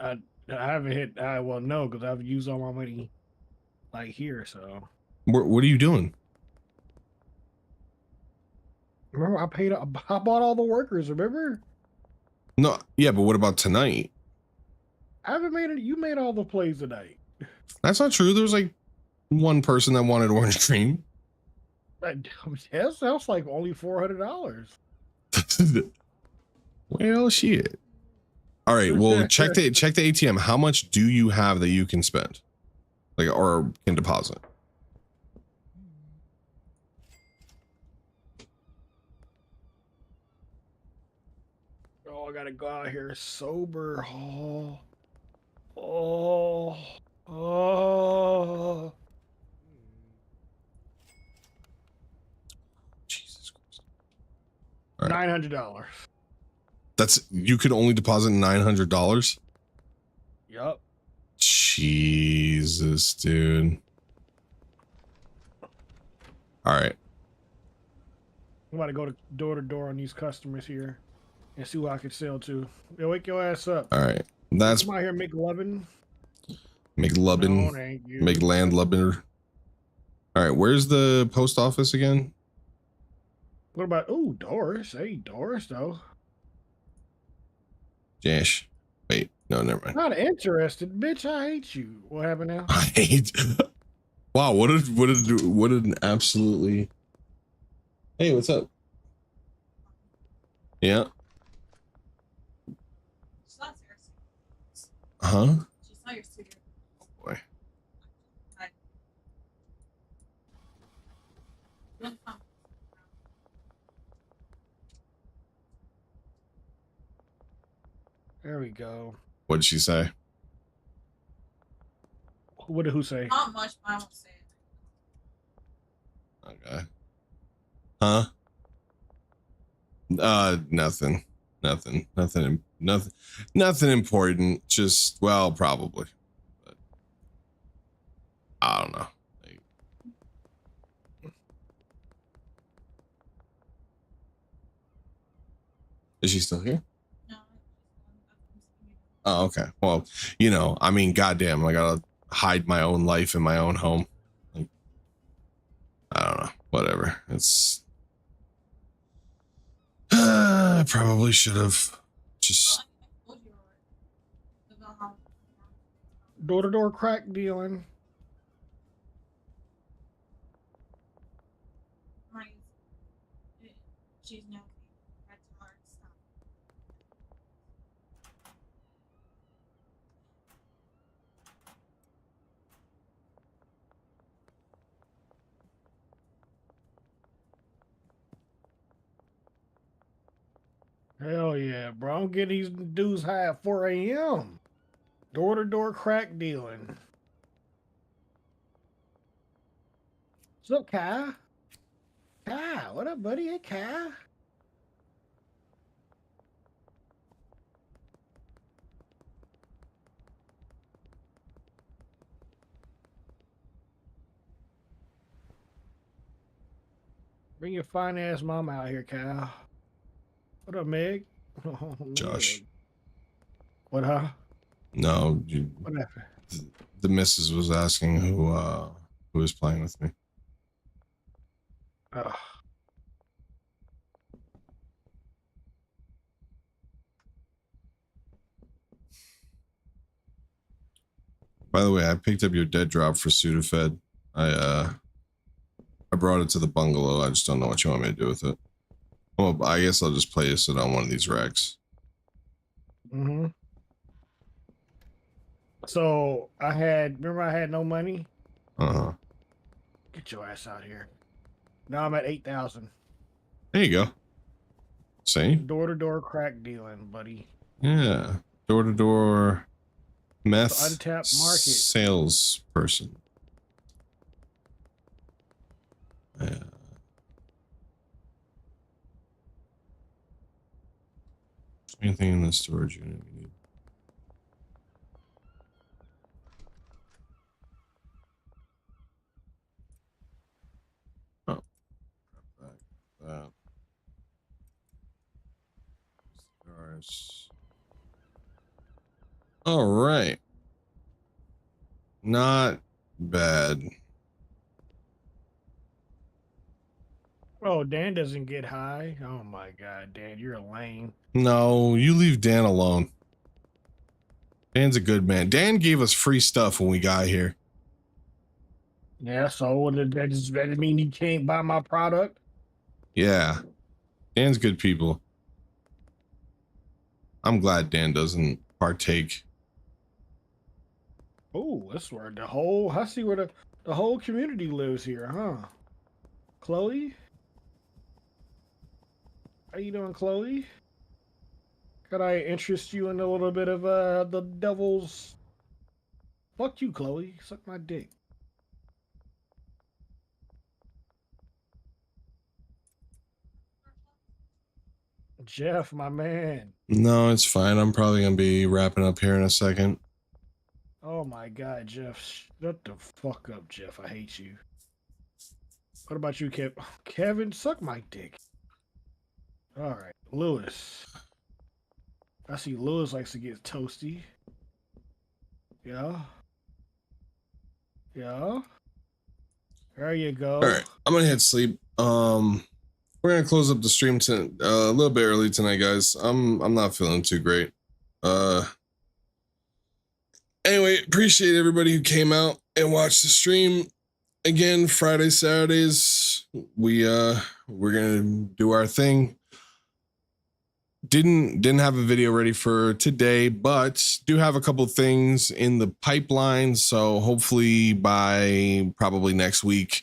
I haven't hit. I well no, because I've used all my money like here. So What are you doing? remember, I bought all the workers. Remember, No, yeah, but what about tonight? I haven't made it. You made all the plays tonight. That's not true. There was like one person that wanted orange cream. Yes, that's like only $400. Well, shit. All right. Well, check the ATM. How much do you have that you can spend, like, or can deposit? Oh, I gotta go out here sober. Oh, oh. Jesus Christ. All right. $900. That's, you could only deposit $900. Yup. Jesus, dude. All right. I'm about to go to door on these customers here and see what I can sell to. Yo, wake your ass up. All right. That's Come out here, McLovin. McLubbin. No, thank you. McLandlubber. All right. Where's the post office again? What about, ooh, Doris? Hey, Doris, though. Jash. Wait. No, never mind. Not interested, bitch. I hate you. What happened now? I hate. Wow. What an absolutely. Hey, what's up? Yeah. Huh? Oh boy. There we go. What did she say? What did who say? Not much, but I won't say it. Okay. Huh? Nothing. Nothing important. Just, well, probably. But I don't know. Is she still here? No. Oh, okay. Well, you know, I mean, goddamn, I gotta hide my own life in my own home. Like, I don't know. Whatever. It's. I probably should have just. Door-to-door crack dealing. She's no. I tell her to stop. Hell yeah, bro. I'm getting these dudes high at 4 a.m. Door-to-door crack dealing. What's up, Kai? Kai, what up, buddy? Hey, Kai. Bring your fine ass mom out here, Kyle. What up, Meg? Oh, Josh. Meg. What, huh? No, What happened? the missus was asking who was playing with me. Oh. By the way, I picked up your dead drop for Sudafed. I brought it to the bungalow. I just don't know what you want me to do with it. Well, I guess I'll just place it on one of these racks. Mm-hmm. So remember I had no money? Uh-huh. Get your ass out here. Now I'm at 8,000. There you go. See? Door-to-door crack dealing, buddy. Yeah. Door-to-door meth Untapped market. salesperson. Yeah. Anything in the storage unit we need? Oh. That. Cigars. All right. Not bad. Oh, Dan doesn't get high. Oh my God, Dan, you're lame. No, you leave Dan alone. Dan's a good man. Dan gave us free stuff when we got here. Yeah, so does that mean you can't buy my product? Yeah, Dan's good people. I'm glad Dan doesn't partake. Oh, that's where the whole I see where the whole community lives here, huh? Chloe? How you doing, Chloe? Could I interest you in a little bit of the devil's fuck you, Chloe. Suck my dick. Jeff, my man. No, it's fine. I'm probably gonna be wrapping up here in a second. Oh my God, Jeff. Shut the fuck up, Jeff. I hate you. What about you, Kevin? Suck my dick. All right, Lewis. I see Lewis likes to get toasty. Yeah. Yeah. There you go. All right, I'm gonna hit sleep. We're gonna close up the stream a little bit early tonight, guys. I'm not feeling too great. Anyway, appreciate everybody who came out and watched the stream. Again, Friday, Saturdays, we're gonna do our thing. Didn't have a video ready for today, but do have a couple things in the pipeline. So hopefully by probably next week,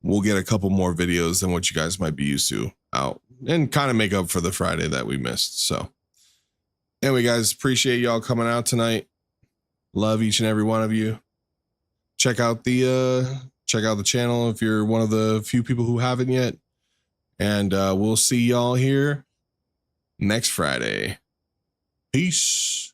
we'll get a couple more videos than what you guys might be used to out and kind of make up for the Friday that we missed. So anyway, guys, appreciate y'all coming out tonight. Love each and every one of you. Check out the channel if you're one of the few people who haven't yet. And we'll see y'all here next Friday. Peace.